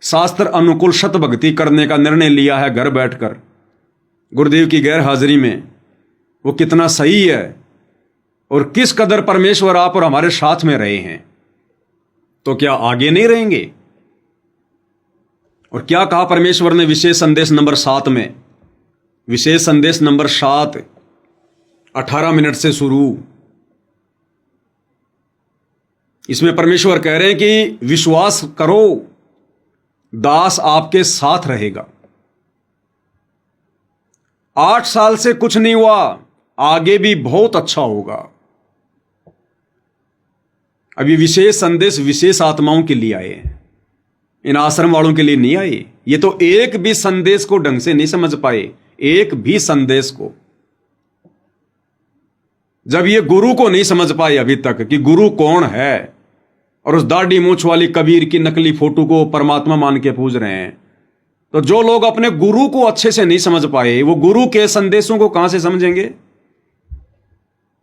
शास्त्र अनुकूल शत भक्ति करने का निर्णय लिया है घर बैठकर गुरुदेव की गैर हाजिरी में, वो कितना सही है और किस कदर परमेश्वर आप और हमारे साथ में रहे हैं। तो क्या आगे नहीं रहेंगे? और क्या कहा परमेश्वर ने विशेष संदेश नंबर 7 में? विशेष संदेश नंबर 7 18 मिनट से शुरू। इसमें परमेश्वर कह रहे हैं कि विश्वास करो, दास आपके साथ रहेगा। 8 साल से कुछ नहीं हुआ, आगे भी बहुत अच्छा होगा। अभी विशेष संदेश विशेष आत्माओं के लिए आए हैं, इन आश्रम वालों के लिए नहीं आए। ये तो एक भी संदेश को ढंग से नहीं समझ पाए, एक भी संदेश को। जब ये गुरु को नहीं समझ पाए अभी तक कि गुरु कौन है, और उस दाढ़ी मूंछ वाली कबीर की नकली फोटो को परमात्मा मान के पूज रहे हैं, तो जो लोग अपने गुरु को अच्छे से नहीं समझ पाए, वो गुरु के संदेशों को कहां से समझेंगे?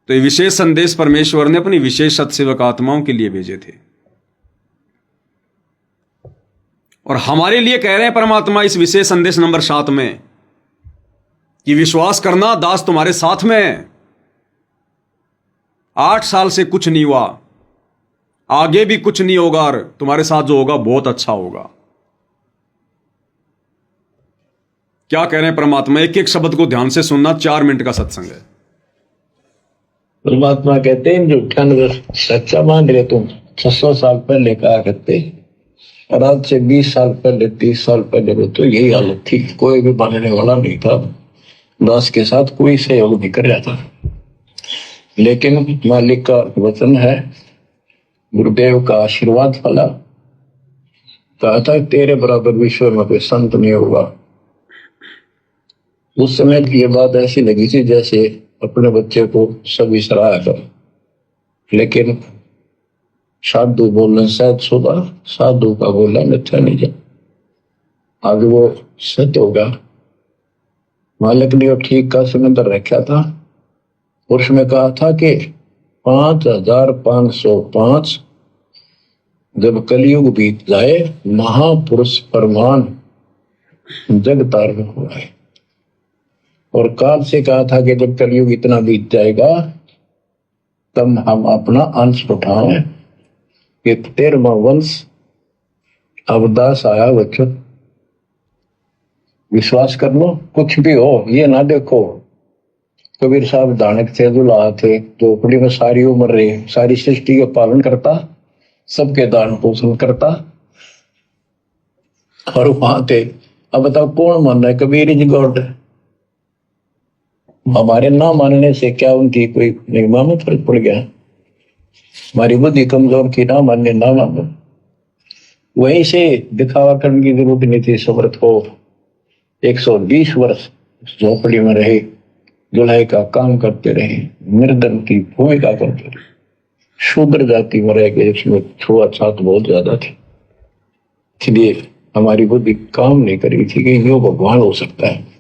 तो ये विशेष संदेश परमेश्वर ने अपनी विशेष सत्सेवक आत्माओं के लिए भेजे थे, और हमारे लिए कह रहे हैं परमात्मा इस विशेष संदेश नंबर 7 में कि विश्वास करना, दास तुम्हारे साथ में है। 8 साल से कुछ नहीं हुआ, आगे भी कुछ नहीं होगा, और तुम्हारे साथ जो होगा बहुत अच्छा होगा। क्या कह रहे हैं परमात्मा? एक एक शब्द को ध्यान से सुनना, 4 मिनट का सत्संग है। परमात्मा कहते हैं जो 98 सच्चा मान रहे तुम 600 साल पहले कहा करते, और आज से 20 साल पहले 30 साल पहले तो यही हालत थी, कोई भी मानने वाला नहीं था, दास के साथ कोई सहयोग नहीं कर रहा था। लेकिन मालिक का वचन है, गुरुदेव का आशीर्वाद फला, कहा था तेरे बराबर विश्व में कोई संत नहीं होगा। उस समय ये बात ऐसी लगी थी जैसे अपने बच्चे को सभी सराहा कर, लेकिन साधु बोलने शायद सुबह, साधु का बोला मिथ्या नहीं जा, आगे वो सत्य होगा। मालिक ने ठीक का समुद्र रखा था, उसमें कहा था कि 5505 जब कलयुग बीत जाए, महापुरुष परमान जग तारण हुआ है। और काल से कहा था कि जब कलयुग इतना बीत जाएगा तब हम अपना अंश उठाएं कि 13वां वंश अवदास आया बच्चों। विश्वास कर लो, कुछ भी हो ये ना देखो। कबीर साहब दानक थे, दुल्हा थे, झोपड़ी में सारी उम्र रहे, सारी सृष्टि का पालन करता, सबके दान पोषण करता, और वहां थे। अब बताओ कौन मान रहा है? Kabir is God. हमारे ना मानने से क्या उनकी कोई निगमा में फर्क पड़ गया? हमारी बुद्धि कमजोर की, ना मानने ना मानो। वहीं से दिखावा करने की जरूरत नहीं थी। समर्थ को 120 वर्ष झोपड़ी में रहे, दुल्हे का काम करते रहे, निर्धन की भूमिका करते रहे, शूद्र जाति में रह गए, इसमें छुआछूत बहुत ज्यादा थी। इसलिए हमारी बुद्धि काम नहीं करी थी कि यो भगवान हो सकता है।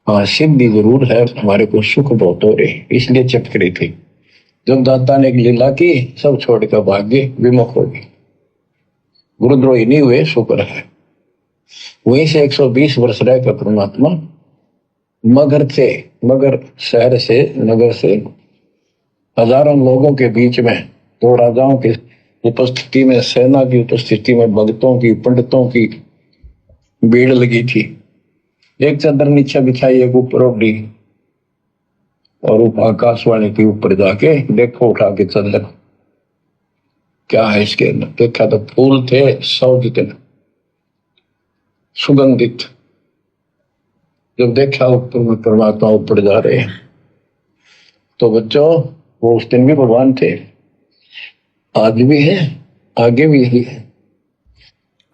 हाँ, सिद्धि जरूर है, हमारे को सुख बहुत हो रहे, इसलिए चटकरी थी। जब दाता ने एक लीला की, सब छोड़कर भाग गए, विमुख हो गए, गुरुद्रोही नहीं हुए, शुक्र है। वहीं से 120 वर्ष रहकर परमात्मा मगर शहर से, नगर से हजारों लोगों के बीच में, दो राजाओं की उपस्थिति में, सेना की उपस्थिति में, भक्तों की, पंडितों की भीड़ लगी थी। एक चादर नीचे बिछाई, एक ऊपर ओढ़ी, और आकाशवाणी के ऊपर जाके देखो उठा के चादर, क्या है इसके अंदर? देखा तो फूल थे 100 जितने सुगंधित। जब देखा ऊपर में परमात्मा ऊपर जा रहे हैं, तो बच्चों वो उस दिन भी भगवान थे, आज भी है, आगे भी यही है।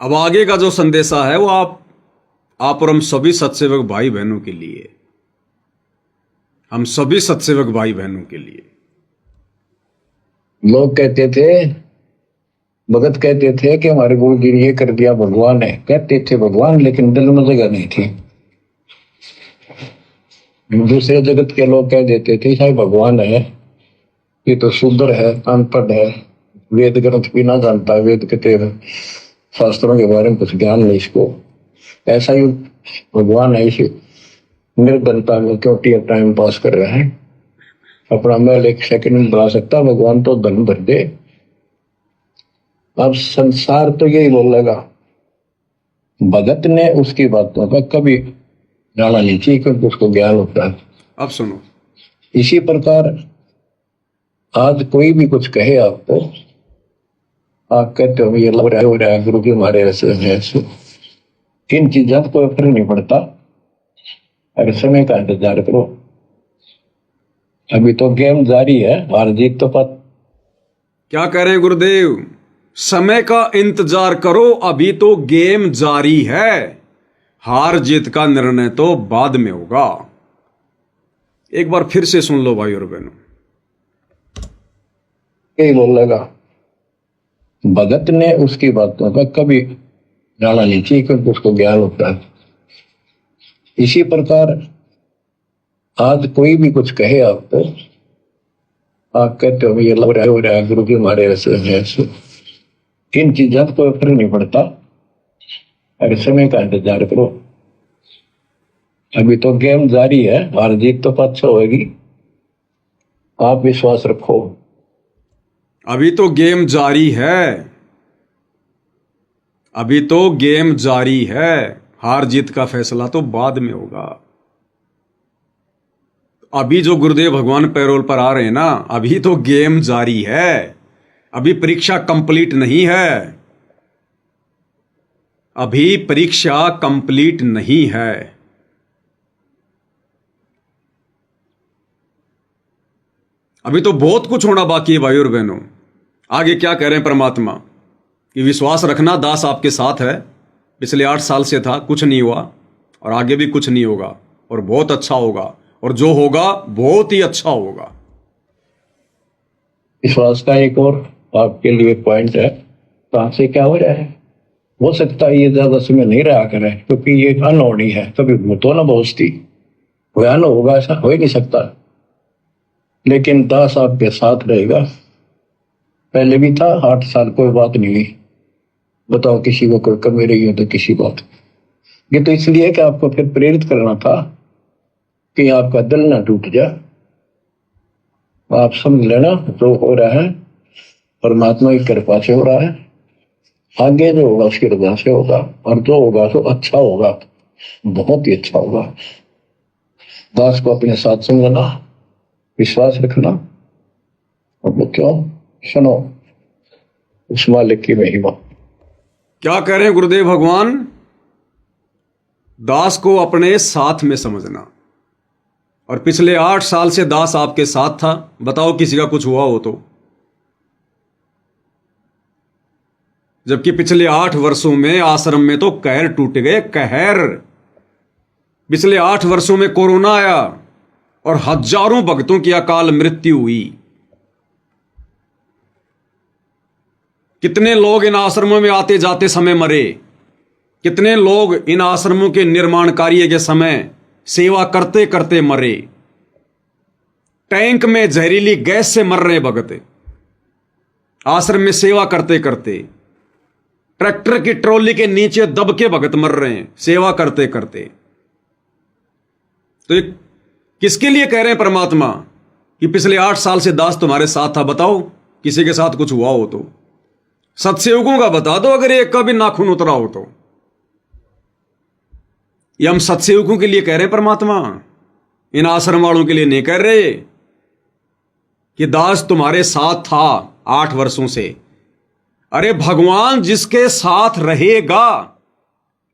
अब आगे का जो संदेशा है वो आप और हम सभी सत्सेवक भाई बहनों के लिए, हम सभी सत्सेवक भाई बहनों के लिए। लोग कहते थे, भगत कहते थे कि हमारे गुरु जी ने ये कर दिया, भगवान है। कहते थे भगवान, लेकिन दिल में जगह नहीं थी। दूसरे जगत के लोग कह देते थे शायद भगवान है, ये तो शूद्र है, अनपढ़ है, वेद ग्रंथ भी ना जानता, वेद के शास्त्रों के बारे में कुछ ज्ञान नहीं इसको, ऐसा ही भगवान है। इसी निर्धनता में क्यों टाइम पास कर रहे हैं, अपना महल 1 सेकंड में बढ़ा सकता, भगवान तो धन भर दे। अब संसार तो यही बोलेगा, भगत ने उसकी बातों का कभी जाना नहीं चाहिए, क्योंकि उसको ज्ञान होता है। अब सुनो, इसी प्रकार आज कोई भी कुछ कहे आपको, आप कहते हो ये लग रहा है गुरु जी हमारे ऐसे, इन चीजों का कोई फर्क नहीं पड़ता। अगर समय का इंतजार करो, अभी तो गेम जारी है, हार जीत तो पता। क्या कह रहे हैं गुरुदेव? समय का इंतजार करो, अभी तो गेम जारी है, हार जीत का निर्णय तो बाद में होगा। एक बार फिर से सुन लो भाई और बहनों। यही बोलेगा, भगत ने उसकी बातों का कभी जाना नहीं चाहिए, क्योंकि उसको ज्ञान होता है। इसी प्रकार आज कोई भी कुछ कहे आपको, आप कहते हो ये लग रहा है गुरु जी हमारे ऐसे, इन चीजों का कोई फर्क नहीं पड़ता। अगर समय का इंतजार करो, अभी तो गेम जारी है, हार जीत तो पता होगी। आप विश्वास रखो। अभी तो गेम जारी है, अभी तो गेम जारी है, हार जीत का फैसला तो बाद में होगा। अभी जो गुरुदेव भगवान पैरोल पर आ रहे हैं ना, अभी तो गेम जारी है, अभी परीक्षा कंप्लीट नहीं है, अभी परीक्षा कंप्लीट नहीं है। अभी तो बहुत कुछ होना बाकी है भाई और बहनों। आगे क्या कह रहे हैं परमात्मा कि विश्वास रखना, दास आपके साथ है। पिछले 8 साल से था, कुछ नहीं हुआ और आगे भी कुछ नहीं होगा और बहुत अच्छा होगा, और जो होगा बहुत ही अच्छा होगा। विश्वास का एक और आपके लिए पॉइंट है। कहां से क्या हो रहा है, हो सकता है ये ज्यादा समय नहीं रहा करे, क्योंकि ये अनहोनी है। कभी भूतो ना बहुस्ती, वह होगा, ऐसा हो ही नहीं सकता। लेकिन दास आपके साथ रहेगा। पहले भी था 8 साल, कोई बात नहीं हुई। बताओ किसी को कोई कमी रही हो तो किसी बात। ये तो इसलिए कि आपको फिर प्रेरित करना था कि आपका दिल ना टूट जाए। आप समझ लेना जो हो रहा है परमात्मा की कृपा से हो रहा है। आगे जो होगा उसकी रजा से होगा, और जो होगा तो अच्छा होगा, बहुत ही अच्छा होगा। दास को अपने साथ समझना, विश्वास रखना, और वो क्यों सुनो उस मालिक की महिमा। क्या कह रहे हैं गुरुदेव भगवान? दास को अपने साथ में समझना। और पिछले 8 साल से दास आपके साथ था। बताओ किसी का कुछ हुआ हो तो? जबकि पिछले 8 वर्षों में आश्रम में तो कहर टूट गए, कहर। पिछले 8 वर्षों में कोरोना आया और हजारों भक्तों की अकाल मृत्यु हुई। कितने लोग इन आश्रमों में आते जाते समय मरे, कितने लोग इन आश्रमों के निर्माण कार्य के समय सेवा करते करते मरे। टैंक में जहरीली गैस से मर रहे भगत, आश्रम में सेवा करते करते। ट्रैक्टर की ट्रॉली के नीचे दब के भगत मर रहे हैं सेवा करते करते। तो ये किसके लिए कह रहे हैं परमात्मा कि पिछले 8 साल से दास तुम्हारे साथ था? बताओ किसी के साथ कुछ हुआ हो तो? सत्सेवकों का बता दो अगर एक का भी नाखून उतरा हो तो। ये हम सत्सेवकों के लिए कह रहे हैं परमात्मा, इन आश्रम वालों के लिए नहीं कह रहे कि दास तुम्हारे साथ था 8 वर्षों से। अरे भगवान जिसके साथ रहेगा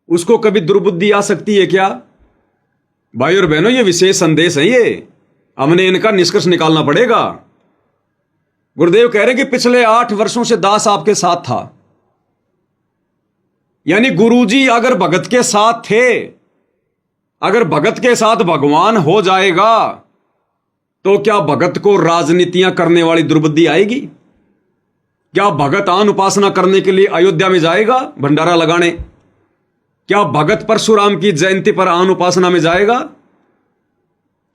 उसको कभी दुर्बुद्धि आ सकती है क्या? भाई और बहनों, ये विशेष संदेश है, ये हमने इनका निष्कर्ष निकालना पड़ेगा। गुरुदेव कह रहे कि पिछले 8 वर्षों से दास आपके साथ था। यानी गुरुजी अगर भगत के साथ थे, अगर भगत के साथ भगवान हो जाएगा तो क्या भगत को राजनीतियां करने वाली दुर्बुद्धि आएगी? क्या भगत आन उपासना करने के लिए अयोध्या में जाएगा भंडारा लगाने? क्या भगत परशुराम की जयंती पर आन उपासना में जाएगा?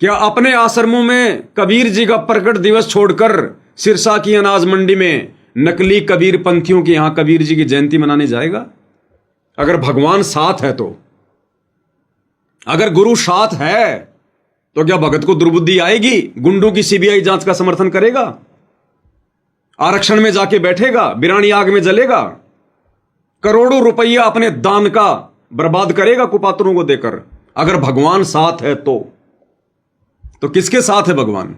क्या अपने आश्रमों में कबीर जी का प्रकट दिवस छोड़कर सिरसा की अनाज मंडी में नकली कबीर पंथियों के यहां कबीर जी की जयंती मनाने जाएगा? अगर भगवान साथ है तो, अगर गुरु साथ है तो क्या भगत को दुर्बुद्धि आएगी? गुंडों की सीबीआई जांच का समर्थन करेगा? आरक्षण में जाके बैठेगा? बिरानी आग में जलेगा? करोड़ों रुपया अपने दान का बर्बाद करेगा कुपात्रों को देकर? अगर भगवान साथ है तो किसके साथ है भगवान?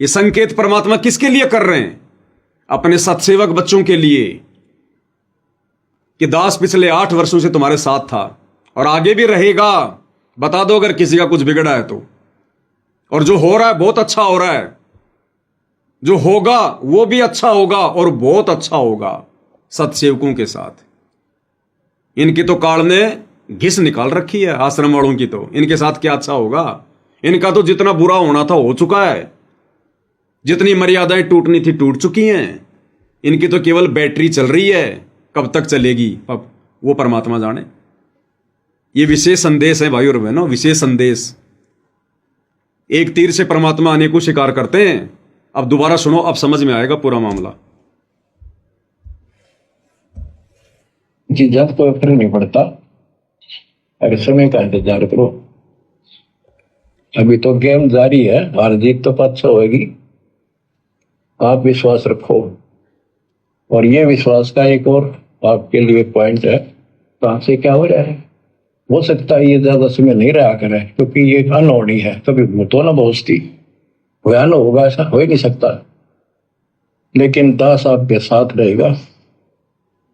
ये संकेत परमात्मा किसके लिए कर रहे हैं? अपने सत्सेवक बच्चों के लिए कि दास पिछले 8 वर्षों से तुम्हारे साथ था और आगे भी रहेगा। बता दो अगर किसी का कुछ बिगड़ा है तो। और जो हो रहा है बहुत अच्छा हो रहा है, जो होगा वो भी अच्छा होगा और बहुत अच्छा होगा सत्सेवकों के साथ। इनकी तो काल ने घिस निकाल रखी है आश्रम वालों की, तो इनके साथ क्या अच्छा होगा? इनका तो जितना बुरा होना था हो चुका है, जितनी मर्यादाएं टूटनी थी टूट चुकी हैं। इनकी तो केवल बैटरी चल रही है, कब तक चलेगी अब वो परमात्मा जाने। ये विशेष संदेश है भाई और बहनों, विशेष संदेश। एक तीर से परमात्मा अनेकों शिकार करते हैं। अब दोबारा सुनो, अब समझ में आएगा पूरा मामला। जी, जब कोई फर्क नहीं पड़ता, अगर समय का इंतजार करो। अभी तो गेम जारी है, हार जीत तो पाछा होगी। आप विश्वास रखो। और ये विश्वास का एक और आपके लिए पॉइंट है, कहाँ से क्या हो जाए। हो सकता है ये ज्यादा समय नहीं रहा करे, क्योंकि ये अनहोनी है, कभी भूतो ना भोजती, भयान होगा ऐसा हो ही नहीं सकता। लेकिन दास आपके साथ रहेगा,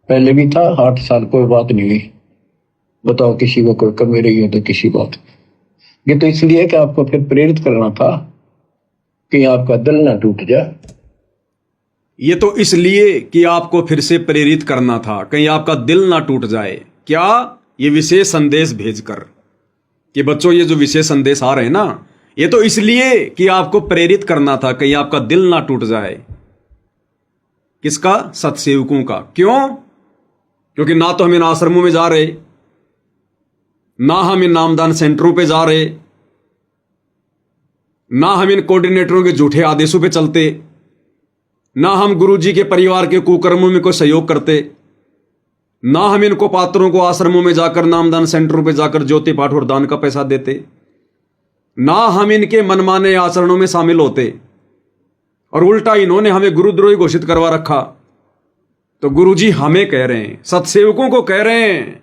पहले भी था, 8 साल कोई बात नहीं हुई। बताओ किसी को कोई कमी रही है तो किसी बात। ये तो इसलिए कि आपको फिर प्रेरित करना था कि आपका दिल ना टूट जाए। ये तो इसलिए कि आपको फिर से प्रेरित करना था, कहीं आपका दिल ना टूट जाए। क्या? ये विशेष संदेश भेजकर कि बच्चों ये जो विशेष संदेश आ रहे हैं ना, ये तो इसलिए कि आपको प्रेरित करना था, कहीं आपका दिल ना टूट जाए। किसका? सत्सेवकों का। क्यों? क्योंकि ना तो हम इन आश्रमों में जा रहे, ना हम इन नामदान सेंटरों पे जा रहे, ना हम इन कोऑर्डिनेटरों के झूठे आदेशों पे चलते, ना हम गुरुजी के परिवार के कुकर्मों में कोई सहयोग करते, ना हम इनको पात्रों को आश्रमों में जाकर नामदान सेंटरों पे जाकर ज्योति पाठ और दान का पैसा देते, ना हम इनके मनमाने आचरणों में शामिल होते। और उल्टा इन्होंने हमें गुरुद्रोही घोषित करवा रखा। तो गुरुजी हमें कह रहे हैं, सत्सेवकों को कह रहे हैं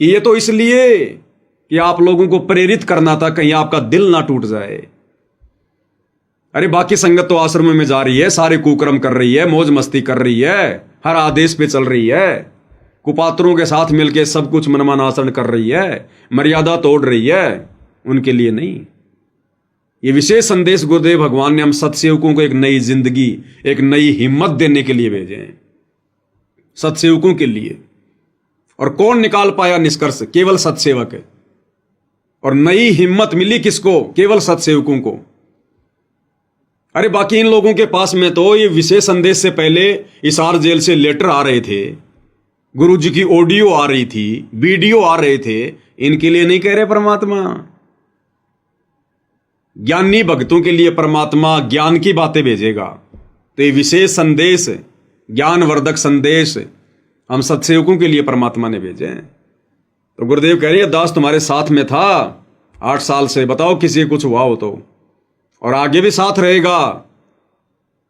कि ये तो इसलिए कि आप लोगों को प्रेरित करना था, कहीं आपका दिल ना टूट जाए। अरे बाकी संगत तो आश्रम में जा रही है, सारे कुकर्म कर रही है, मौज मस्ती कर रही है, हर आदेश पे चल रही है, कुपात्रों के साथ मिलकर सब कुछ मनमाना आचरण कर रही है, मर्यादा तोड़ रही है। उनके लिए नहीं, ये विशेष संदेश गुरुदेव भगवान ने हम सत्सेवकों को एक नई जिंदगी, एक नई हिम्मत देने के लिए भेजे हैं, सत्सेवकों के लिए। और कौन निकाल पाया निष्कर्ष? केवल सत्सेवक है। और नई हिम्मत मिली किसको? केवल सत्सेवकों को। अरे बाकी इन लोगों के पास में तो ये विशेष संदेश से पहले हिसार जेल से लेटर आ रहे थे, गुरुजी की ऑडियो आ रही थी, वीडियो आ रहे थे। इनके लिए नहीं कह रहे परमात्मा। ज्ञानी भक्तों के लिए परमात्मा ज्ञान की बातें भेजेगा। तो ये विशेष संदेश, ज्ञानवर्धक संदेश हम सत्सेवकों के लिए परमात्मा ने भेजे हैं। तो गुरुदेव कह रही है, दास तुम्हारे साथ में था 8 साल से, बताओ किसी कुछ हुआ हो तो, और आगे भी साथ रहेगा।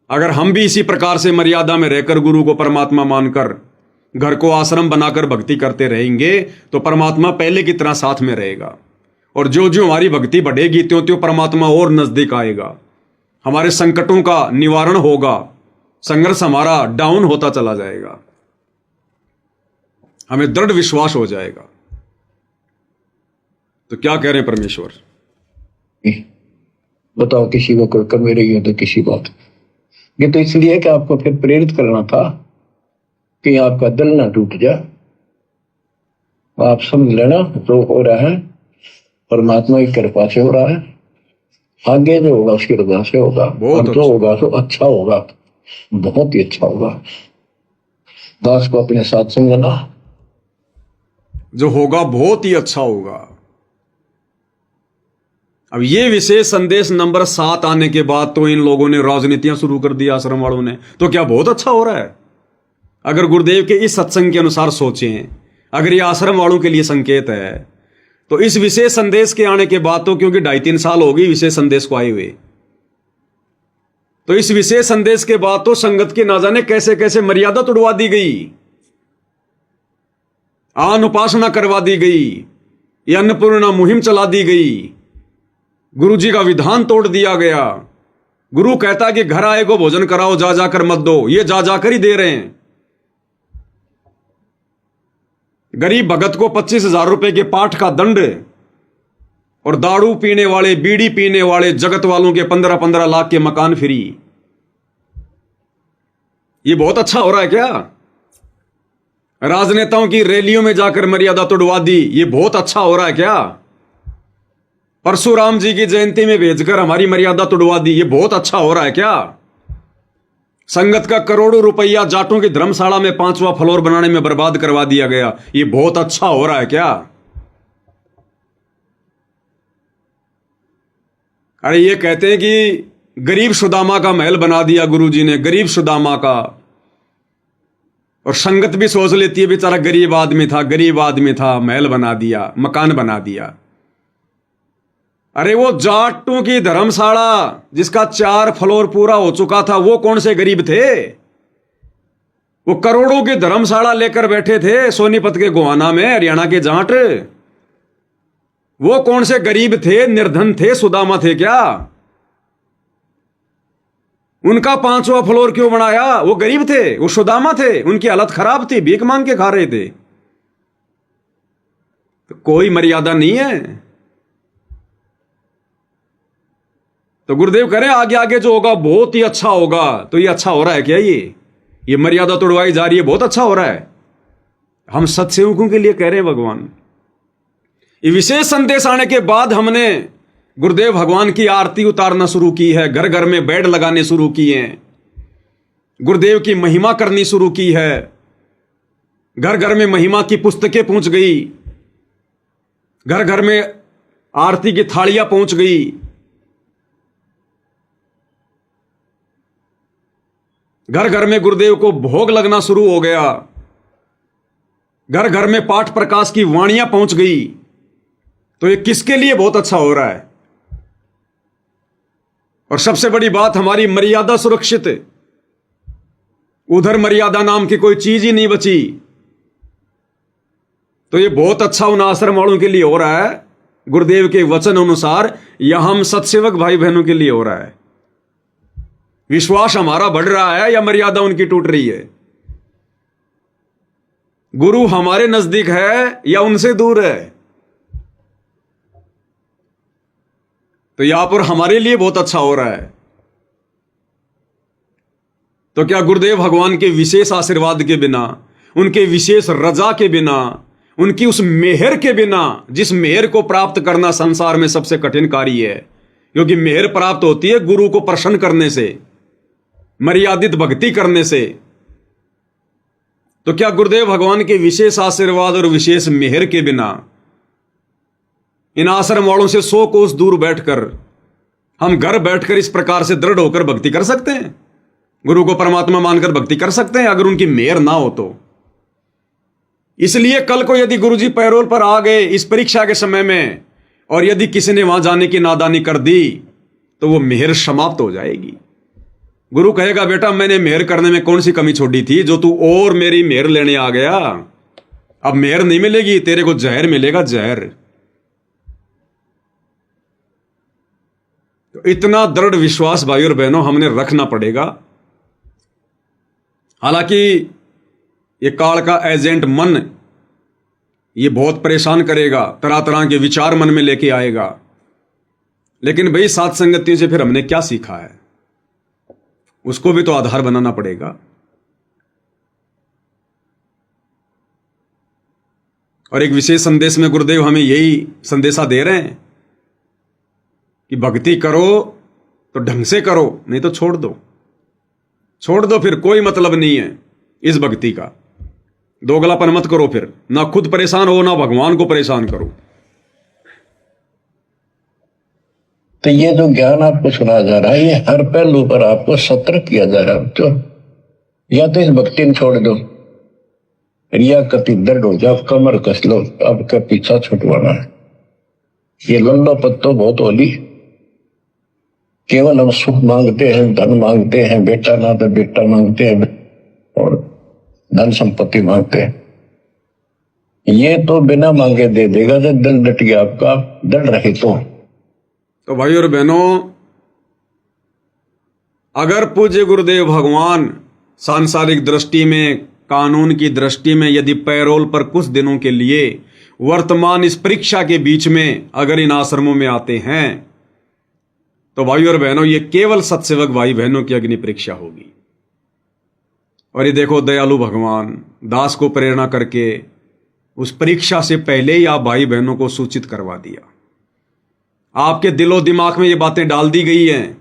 अगर हम भी इसी प्रकार से मर्यादा में रहकर गुरु को परमात्मा मानकर घर को आश्रम बनाकर भक्ति करते रहेंगे तो परमात्मा पहले की तरह साथ में रहेगा। और जो जो हमारी भक्ति बढ़ेगी त्यों त्यों परमात्मा और नजदीक आएगा, हमारे संकटों का निवारण होगा, संघर्ष हमारा डाउन होता चला जाएगा, हमें दृढ़ विश्वास हो जाएगा। तो क्या कह रहे हैं परमेश्वर? बताओ किसी को कोई कमी रही है तो किसी बात। ये तो इसलिए कि आपको फिर प्रेरित करना था कि आपका दिल ना टूट जाए। आप समझ लेना, जो हो रहा है परमात्मा की कृपा से हो रहा है, आगे जो होगा उसकी रजा से होगा, और जो होगा तो अच्छा होगा, बहुत ही अच्छा होगा। दास को अपने साथ समझना, जो होगा बहुत ही अच्छा होगा। अब ये विशेष संदेश नंबर 7 आने के बाद तो इन लोगों ने राजनीतियां शुरू कर दी, आश्रम वालों ने। तो क्या बहुत अच्छा हो रहा है? अगर गुरुदेव के इस सत्संग के अनुसार सोचें, अगर ये आश्रम वालों के लिए संकेत है, तो इस विशेष संदेश के आने के बाद तो, क्योंकि 2.5-3 साल हो गई विशेष संदेश को आए हुए, तो इस विशेष संदेश के बाद तो संगत की ना जाने कैसे कैसे मर्यादा तोड़वा दी गई, आन उपासना करवा दी गई, ये अन्नपूर्णा मुहिम चला दी गई, गुरुजी का विधान तोड़ दिया गया। गुरु कहता कि घर आए को भोजन कराओ, जा जाकर मत दो, ये जा जाकर ही दे रहे हैं। गरीब भगत को 25,000 रुपए के पाठ का दंड, और दारू पीने वाले, बीड़ी पीने वाले जगत वालों के 15-15 लाख के मकान फ्री। ये बहुत अच्छा हो रहा है क्या? राजनेताओं की रैलियों में जाकर मर्यादा तोड़वा दी, ये बहुत अच्छा हो रहा है क्या? परशुराम जी की जयंती में भेजकर हमारी मर्यादा तोड़वा दी, ये बहुत अच्छा हो रहा है क्या? संगत का करोड़ों रुपया जाटों की धर्मशाला में 5वां फ्लोर बनाने में बर्बाद करवा दिया गया, ये बहुत अच्छा हो रहा है क्या? अरे ये कहते हैं कि गरीब सुदामा का महल बना दिया गुरुजी ने, गरीब सुदामा का। और संगत भी सोच लेती है बेचारा गरीब आदमी था, गरीब आदमी था, महल बना दिया, मकान बना दिया। अरे वो जाटों की धर्मशाला जिसका 4 फ्लोर पूरा हो चुका था, वो कौन से गरीब थे? वो करोड़ों की धर्मशाला लेकर बैठे थे सोनीपत के गोहाना में, हरियाणा के जाट। वो कौन से गरीब थे, निर्धन थे, सुदामा थे क्या? उनका 5वां फ्लोर क्यों बनाया? वो गरीब थे, वो सुदामा थे, उनकी हालत खराब थी, भीख मांग के खा रहे थे। तो कोई मर्यादा नहीं है। तो गुरुदेव कह रहे हैं आगे आगे जो होगा बहुत ही अच्छा होगा। तो ये अच्छा हो रहा है क्या? ये मर्यादा तोड़वाई जा रही है, बहुत अच्छा हो रहा है। हम सत्सेवकों के लिए कह रहे हैं भगवान। ये विशेष संदेश आने के बाद हमने गुरुदेव भगवान की आरती उतारना शुरू की है, घर घर में बेड लगाने शुरू किए हैं, गुरुदेव की महिमा करनी शुरू की है, घर घर में महिमा की पुस्तकें पहुंच गई, घर घर में आरती की थालियां पहुंच गई। घर घर में गुरुदेव को भोग लगना शुरू हो गया, घर घर में पाठ प्रकाश की वाणियां पहुंच गई। तो ये किसके लिए बहुत अच्छा हो रहा है? और सबसे बड़ी बात, हमारी मर्यादा सुरक्षित। उधर मर्यादा नाम की कोई चीज ही नहीं बची। तो ये बहुत अच्छा उन आश्रम वालों के लिए हो रहा है, गुरुदेव के वचन अनुसार, या हम सत्सेवक भाई बहनों के लिए हो रहा है? विश्वास हमारा बढ़ रहा है या मर्यादा उनकी टूट रही है? गुरु हमारे नजदीक है या उनसे दूर है? तो यहां पर हमारे लिए बहुत अच्छा हो रहा है। तो क्या गुरुदेव भगवान के विशेष आशीर्वाद के बिना, उनके विशेष रजा के बिना, उनकी उस मेहर के बिना, जिस मेहर को प्राप्त करना संसार में सबसे कठिन कार्य है, क्योंकि मेहर प्राप्त होती है गुरु को प्रसन्न करने से, मर्यादित भक्ति करने से। तो क्या गुरुदेव भगवान के विशेष आशीर्वाद और विशेष मेहर के बिना इन आश्रम वालों से 100 कोस दूर बैठकर हम घर बैठकर इस प्रकार से दृढ़ होकर भक्ति कर सकते हैं? गुरु को परमात्मा मानकर भक्ति कर सकते हैं अगर उनकी मेहर ना हो तो? इसलिए कल को यदि गुरुजी पैरोल पर आ गए इस परीक्षा के समय में, और यदि किसी ने वहां जाने की नादानी कर दी, तो वो मेहर समाप्त हो जाएगी। गुरु कहेगा, बेटा मैंने मेहर करने में कौन सी कमी छोड़ी थी जो तू और मेरी मेहर लेने आ गया? अब मेहर नहीं मिलेगी, तेरे को जहर मिलेगा, जहर। तो इतना दृढ़ विश्वास भाई और बहनों हमने रखना पड़ेगा। हालांकि ये काल का एजेंट मन ये बहुत परेशान करेगा, तरह तरह के विचार मन में लेके आएगा, लेकिन भाई साथ संगतियों से फिर हमने क्या सीखा है, उसको भी तो आधार बनाना पड़ेगा। और एक विशेष संदेश में गुरुदेव हमें यही संदेशा दे रहे हैं कि भक्ति करो तो ढंग से करो, नहीं तो छोड़ दो, छोड़ दो, फिर कोई मतलब नहीं है इस भक्ति का। दोगलापन मत करो, फिर ना खुद परेशान हो ना भगवान को परेशान करो। तो ये जो ज्ञान आपको सुनाया जा रहा है, ये हर पहलू पर आपको सतर्क किया जा रहा है। तो या तो इस भक्ति में छोड़ दो, रिया कति दर्द हो जाओ, कमर कस लो, अब का पीछा छुटवाना है। ये लल्लो पत्तो बहुत होली, केवल हम सुख मांगते हैं, धन मांगते हैं, बेटा ना तो बेटा मांगते हैं और धन संपत्ति मांगते हैं। ये तो बिना मांगे दे देगा जब दिल डट गया आपका, डर रहे तो भाई और बहनों, अगर पूज्य गुरुदेव भगवान सांसारिक दृष्टि में, कानून की दृष्टि में, यदि पैरोल पर कुछ दिनों के लिए वर्तमान इस परीक्षा के बीच में अगर इन आश्रमों में आते हैं, तो भाई और बहनों ये केवल सत्सेवक भाई बहनों की अग्नि परीक्षा होगी। और ये देखो, दयालु भगवान दास को प्रेरणा करके उस परीक्षा से पहले ही आप भाई बहनों को सूचित करवा दिया। आपके दिलो दिमाग में ये बातें डाल दी गई हैं।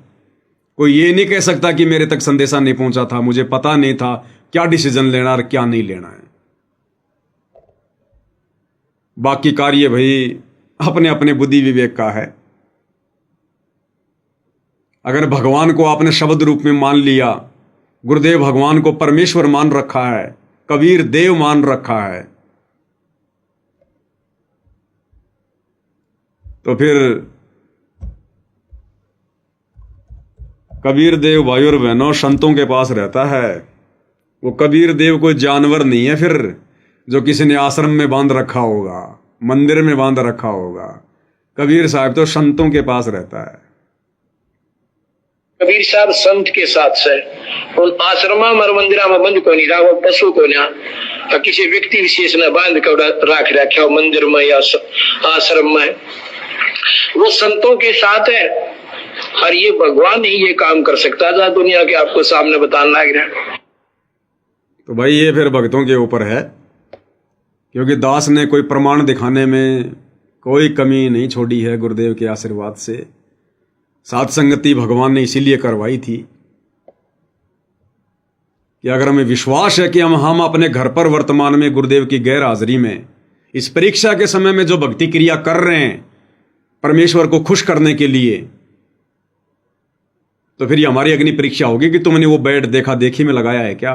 कोई ये नहीं कह सकता कि मेरे तक संदेशा नहीं पहुंचा था, मुझे पता नहीं था क्या डिसीजन लेना और क्या नहीं लेना है। बाकी कार्य भाई अपने अपने बुद्धि विवेक का है। अगर भगवान को आपने शब्द रूप में मान लिया, गुरुदेव भगवान को परमेश्वर मान रखा है, कबीर देव मान रखा है, तो फिर कबीर देव भाई और बहनों संतों के पास रहता है। वो कबीर देव कोई जानवर नहीं है फिर, जो किसी ने आश्रम में बांध रखा होगा, मंदिर में बांध रखा होगा। कबीर साहब तो संतों के पास रहता है। कबीर साहब संत के साथ से उन आश्रमा में मंदिरा में बंद को नहीं रहा, वो पशु को ना किसी व्यक्ति विशेष ने बांध कर रख रखा हो मंदिर में या आश्रम में, वो संतों के साथ है। और ये भगवान ही ये काम कर सकता था, दुनिया के आपको सामने बताना लग रहा। तो भाई ये फिर भक्तों के ऊपर है, क्योंकि दास ने कोई प्रमाण दिखाने में कोई कमी नहीं छोड़ी है गुरुदेव के आशीर्वाद से। साथ संगति भगवान ने इसीलिए करवाई थी कि अगर हमें विश्वास है कि हम अपने घर पर वर्तमान में गुरुदेव की गैर हाजिरी में इस परीक्षा के समय में जो भक्ति क्रिया कर रहे हैं परमेश्वर को खुश करने के लिए, तो फिर ये हमारी अग्नि परीक्षा होगी कि तुमने वो बेड देखा देखी में लगाया है क्या,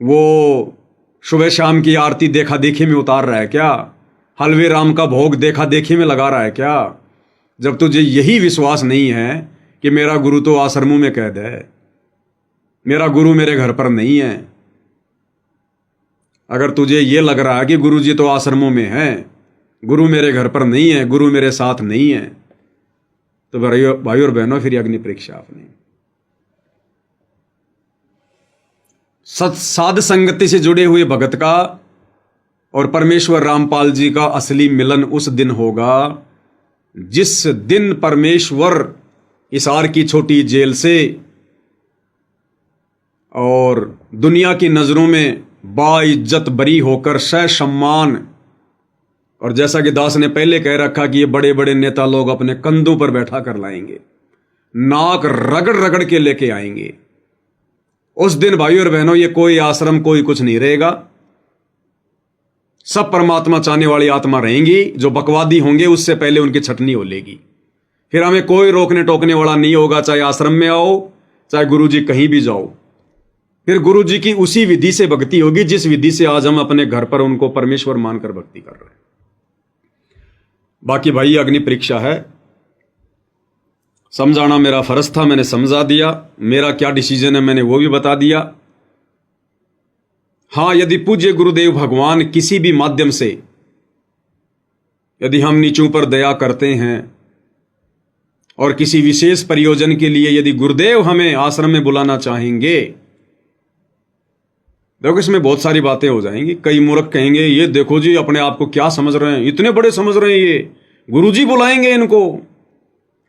वो सुबह शाम की आरती देखा देखी में उतार रहा है क्या, हलवे राम का भोग देखा देखी में लगा रहा है क्या। जब तुझे यही विश्वास नहीं है कि मेरा गुरु तो आश्रमों में कैद है, मेरा गुरु मेरे घर पर नहीं है, अगर तुझे ये लग रहा है कि गुरु जी तो आश्रमों में हैं, गुरु मेरे घर पर नहीं है, गुरु मेरे साथ नहीं है, तो भाई और बहनों फिर अग्नि परीक्षा आपने। साध संगति से जुड़े हुए भगत का और परमेश्वर रामपाल जी का असली मिलन उस दिन होगा जिस दिन परमेश्वर हिसार की छोटी जेल से और दुनिया की नजरों में बाइज्जत बरी होकर ससम्मान, और जैसा कि दास ने पहले कह रखा कि ये बड़े बड़े नेता लोग अपने कंधों पर बैठा कर लाएंगे, नाक रगड़ रगड़ के लेके आएंगे, उस दिन भाई और बहनों ये कोई आश्रम कोई कुछ नहीं रहेगा। सब परमात्मा चाहने वाली आत्मा रहेंगी, जो बकवादी होंगे उससे पहले उनकी छटनी हो लेगी। फिर हमें कोई रोकने टोकने वाला नहीं होगा, चाहे आश्रम में आओ चाहे गुरु जी कहीं भी जाओ। फिर गुरु जी की उसी विधि से भक्ति होगी जिस विधि से आज हम अपने घर पर उनको परमेश्वर मानकर भक्ति कर रहे हैं। बाकी भाई अग्नि परीक्षा है, समझाना मेरा फर्ज था, मैंने समझा दिया। मेरा क्या डिसीजन है मैंने वो भी बता दिया। हाँ, यदि पूज्य गुरुदेव भगवान किसी भी माध्यम से यदि हम नीचों पर दया करते हैं और किसी विशेष प्रयोजन के लिए यदि गुरुदेव हमें आश्रम में बुलाना चाहेंगे, देखो इसमें बहुत सारी बातें हो जाएंगी। कई मूर्ख कहेंगे ये देखो जी अपने आप को क्या समझ रहे हैं, इतने बड़े समझ रहे हैं, ये गुरुजी बुलाएंगे इनको।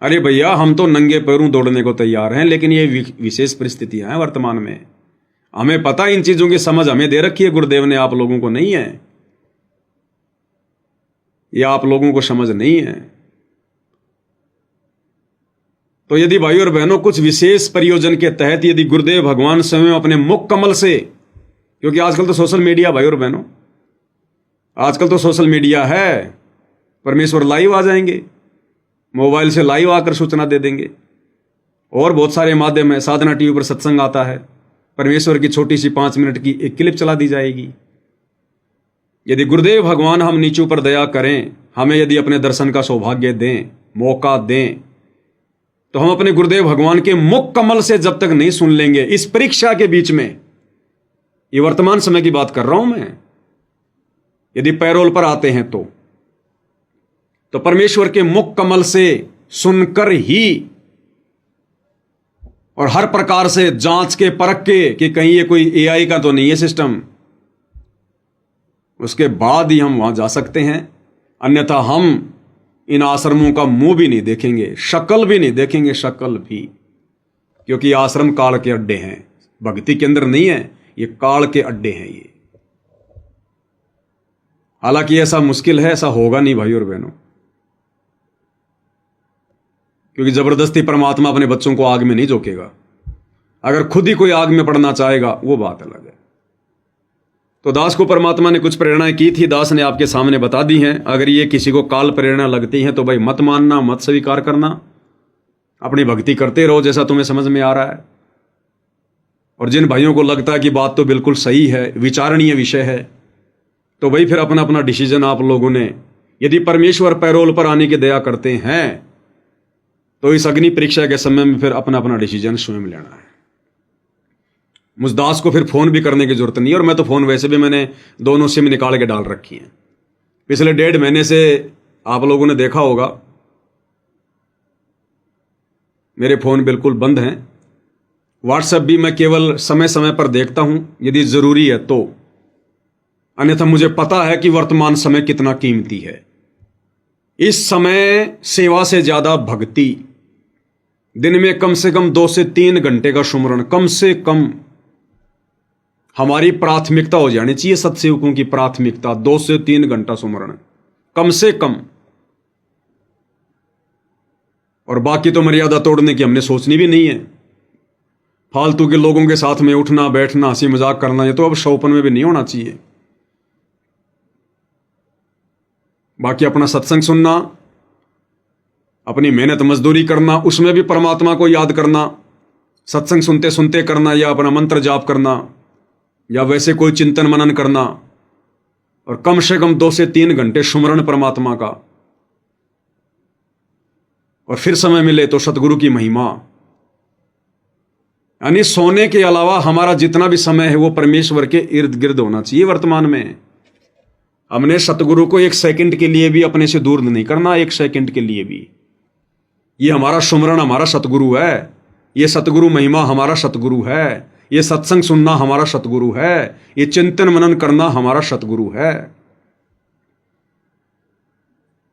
अरे भैया हम तो नंगे पैरों दौड़ने को तैयार हैं, लेकिन ये विशेष परिस्थितियां हैं वर्तमान में। हमें पता इन चीजों की समझ हमें दे रखी है गुरुदेव ने, आप लोगों को नहीं है, ये आप लोगों को समझ नहीं है। तो यदि भाई और बहनों कुछ विशेष प्रयोजन के तहत यदि गुरुदेव भगवान स्वयं अपने मुख कमल से, क्योंकि आजकल तो सोशल मीडिया भाई और बहनों, आजकल तो सोशल मीडिया है, परमेश्वर लाइव आ जाएंगे, मोबाइल से लाइव आकर सूचना दे देंगे, और बहुत सारे माध्यम है। साधना टीवी पर सत्संग आता है, परमेश्वर की छोटी सी 5 मिनट की एक क्लिप चला दी जाएगी। यदि गुरुदेव भगवान हम नीचों पर दया करें, हमें यदि अपने दर्शन का सौभाग्य दें, मौका दें, तो हम अपने गुरुदेव भगवान के मुख कमल से जब तक नहीं सुन लेंगे इस परीक्षा के बीच में, ये वर्तमान समय की बात कर रहा हूं मैं, यदि पैरोल पर आते हैं तो परमेश्वर के मुख कमल से सुनकर ही और हर प्रकार से जांच के परख के कि कहीं ये कोई एआई का तो नहीं है सिस्टम, उसके बाद ही हम वहां जा सकते हैं। अन्यथा हम इन आश्रमों का मुंह भी नहीं देखेंगे, शक्ल भी नहीं देखेंगे, शक्ल भी, क्योंकि आश्रम काल के अड्डे हैं, भक्ति के अंदर नहीं है, ये काल के अड्डे हैं ये। हालांकि ऐसा मुश्किल है, ऐसा होगा नहीं भाई और बहनों, क्योंकि जबरदस्ती परमात्मा अपने बच्चों को आग में नहीं झोंकेगा। अगर खुद ही कोई आग में पड़ना चाहेगा वो बात अलग है। तो दास को परमात्मा ने कुछ प्रेरणाएं की थी, दास ने आपके सामने बता दी हैं। अगर ये किसी को काल प्रेरणा लगती है तो भाई मत मानना, मत स्वीकार करना, अपनी भक्ति करते रहो जैसा तुम्हें समझ में आ रहा है। और जिन भाइयों को लगता है कि बात तो बिल्कुल सही है, विचारणीय विषय है, तो भाई फिर अपना अपना डिसीजन आप लोगों ने, यदि परमेश्वर पैरोल पर आने की दया करते हैं तो इस अग्नि परीक्षा के समय में फिर अपना अपना डिसीजन स्वयं लेना है। मुझदास को फिर फोन भी करने की जरूरत नहीं है, और मैं तो फोन वैसे भी मैंने दोनों सिम निकाल के डाल रखी हैं। पिछले 1.5 महीने से आप लोगों ने देखा होगा मेरे फोन बिल्कुल बंद हैं। व्हाट्सएप भी मैं केवल समय समय पर देखता हूं यदि जरूरी है तो, अन्यथा मुझे पता है कि वर्तमान समय कितना कीमती है। इस समय सेवा से ज्यादा भक्ति, दिन में कम से कम 2 से 3 घंटे का सुमरण कम से कम हमारी प्राथमिकता हो जानी चाहिए। सत्सेवकों की प्राथमिकता 2 से 3 घंटा सुमरण कम से कम, और बाकी तो मर्यादा तोड़ने की हमने सोचनी भी नहीं है। फालतू के लोगों के साथ में उठना बैठना हंसी मजाक करना, ये तो अब शौपन में भी नहीं होना चाहिए। बाकी अपना सत्संग सुनना, अपनी मेहनत मजदूरी करना, उसमें भी परमात्मा को याद करना, सत्संग सुनते सुनते करना, या अपना मंत्र जाप करना, या वैसे कोई चिंतन मनन करना, और कम से कम 2 से 3 घंटे सुमरण परमात्मा का। और फिर समय मिले तो सतगुरु की महिमा, यानी सोने के अलावा हमारा जितना भी समय है वो परमेश्वर के इर्द गिर्द होना चाहिए। वर्तमान में हमने सतगुरु को 1 सेकंड के लिए भी अपने से दूर नहीं करना, 1 सेकंड के लिए भी। ये हमारा सुमरण हमारा सतगुरु है, ये सतगुरु महिमा हमारा सतगुरु है, ये सत्संग सुनना हमारा सतगुरु है, ये चिंतन मनन करना हमारा सतगुरु है।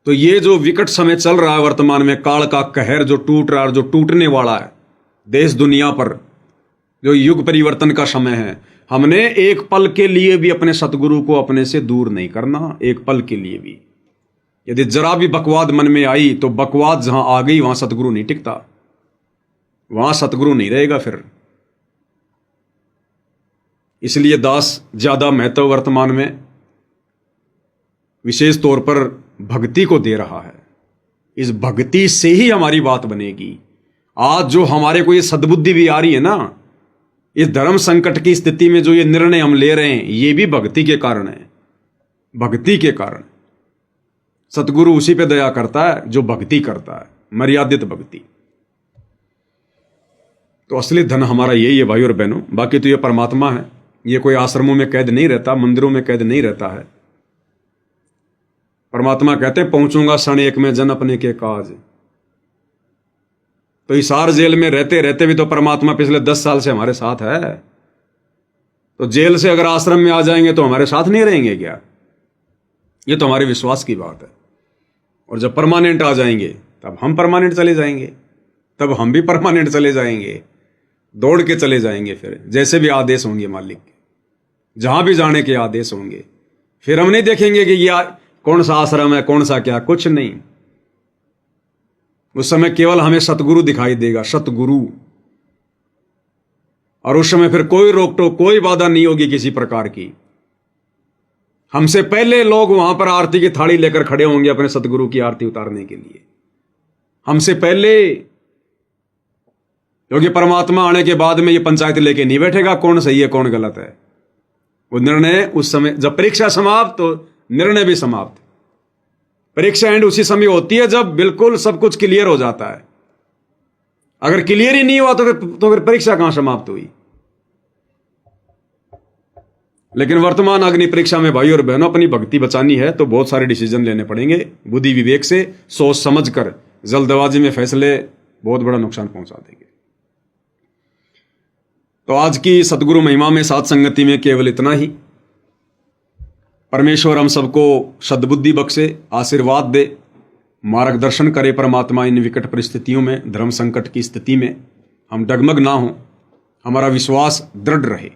तो ये जो विकट समय चल रहा है वर्तमान में, काल का कहर जो टूट रहा है, जो टूटने वाला है देश दुनिया पर, जो युग परिवर्तन का समय है, हमने एक पल के लिए भी अपने सतगुरु को अपने से दूर नहीं करना, एक पल के लिए भी। यदि जरा भी बकवाद मन में आई तो बकवाद जहां आ गई वहां सतगुरु नहीं टिकता, वहां सतगुरु नहीं रहेगा फिर। इसलिए दास ज्यादा महत्व वर्तमान में विशेष तौर पर भक्ति को दे रहा है। इस भक्ति से ही हमारी बात बनेगी। आज जो हमारे को ये सद्बुद्धि भी आ रही है ना, इस धर्म संकट की स्थिति में जो ये निर्णय हम ले रहे हैं, ये भी भक्ति के कारण है। भक्ति के कारण सतगुरु उसी पे दया करता है जो भक्ति करता है, मर्यादित भक्ति। तो असली धन हमारा यही है भाई और बहनों। बाकी तो ये परमात्मा है, ये कोई आश्रमों में कैद नहीं रहता, मंदिरों में कैद नहीं रहता है। परमात्मा कहते पहुंचूंगा क्षण एक में जन अपने के काज। तो हिसार जेल में रहते रहते भी तो परमात्मा पिछले 10 साल से हमारे साथ है। तो जेल से अगर आश्रम में आ जाएंगे तो हमारे साथ नहीं रहेंगे क्या? ये तो हमारे विश्वास की बात है। और जब परमानेंट आ जाएंगे तब हम परमानेंट चले जाएंगे, तब हम भी परमानेंट चले जाएंगे, दौड़ के चले जाएंगे। फिर जैसे भी आदेश होंगे मालिक के, जहां भी जाने के आदेश होंगे, फिर हम नहीं देखेंगे कि ये कौन सा आश्रम है, कौन सा क्या, कुछ नहीं। उस समय केवल हमें सतगुरु दिखाई देगा, सतगुरु। और उस समय फिर कोई रोक टोक, कोई बाधा नहीं होगी किसी प्रकार की। हमसे पहले लोग वहां पर आरती की थाली लेकर खड़े होंगे अपने सतगुरु की आरती उतारने के लिए, हमसे पहले। क्योंकि परमात्मा आने के बाद में ये पंचायत लेके नहीं बैठेगा कौन सही है कौन गलत है। वो निर्णय उस समय, जब परीक्षा समाप्त तो निर्णय भी समाप्त। परीक्षा एंड उसी समय होती है जब बिल्कुल सब कुछ क्लियर हो जाता है। अगर क्लियर ही नहीं हुआ तो फिर परीक्षा कहां समाप्त हुई। लेकिन वर्तमान अग्नि परीक्षा में भाई और बहनों अपनी भक्ति बचानी है तो बहुत सारे डिसीजन लेने पड़ेंगे बुद्धि विवेक से, सोच समझ कर। जल्दबाजी में फैसले बहुत बड़ा नुकसान पहुंचा देंगे। तो आज की सतगुरु महिमा में साथ संगति में केवल इतना ही। परमेश्वर हम सबको सद्बुद्धि बख्शे, आशीर्वाद दे, मार्गदर्शन करे परमात्मा। इन विकट परिस्थितियों में, धर्म संकट की स्थिति में हम डगमग ना हो, हमारा विश्वास दृढ़ रहे।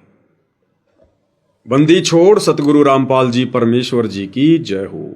बंदी छोड़ सतगुरु रामपाल जी परमेश्वर जी की जय हो।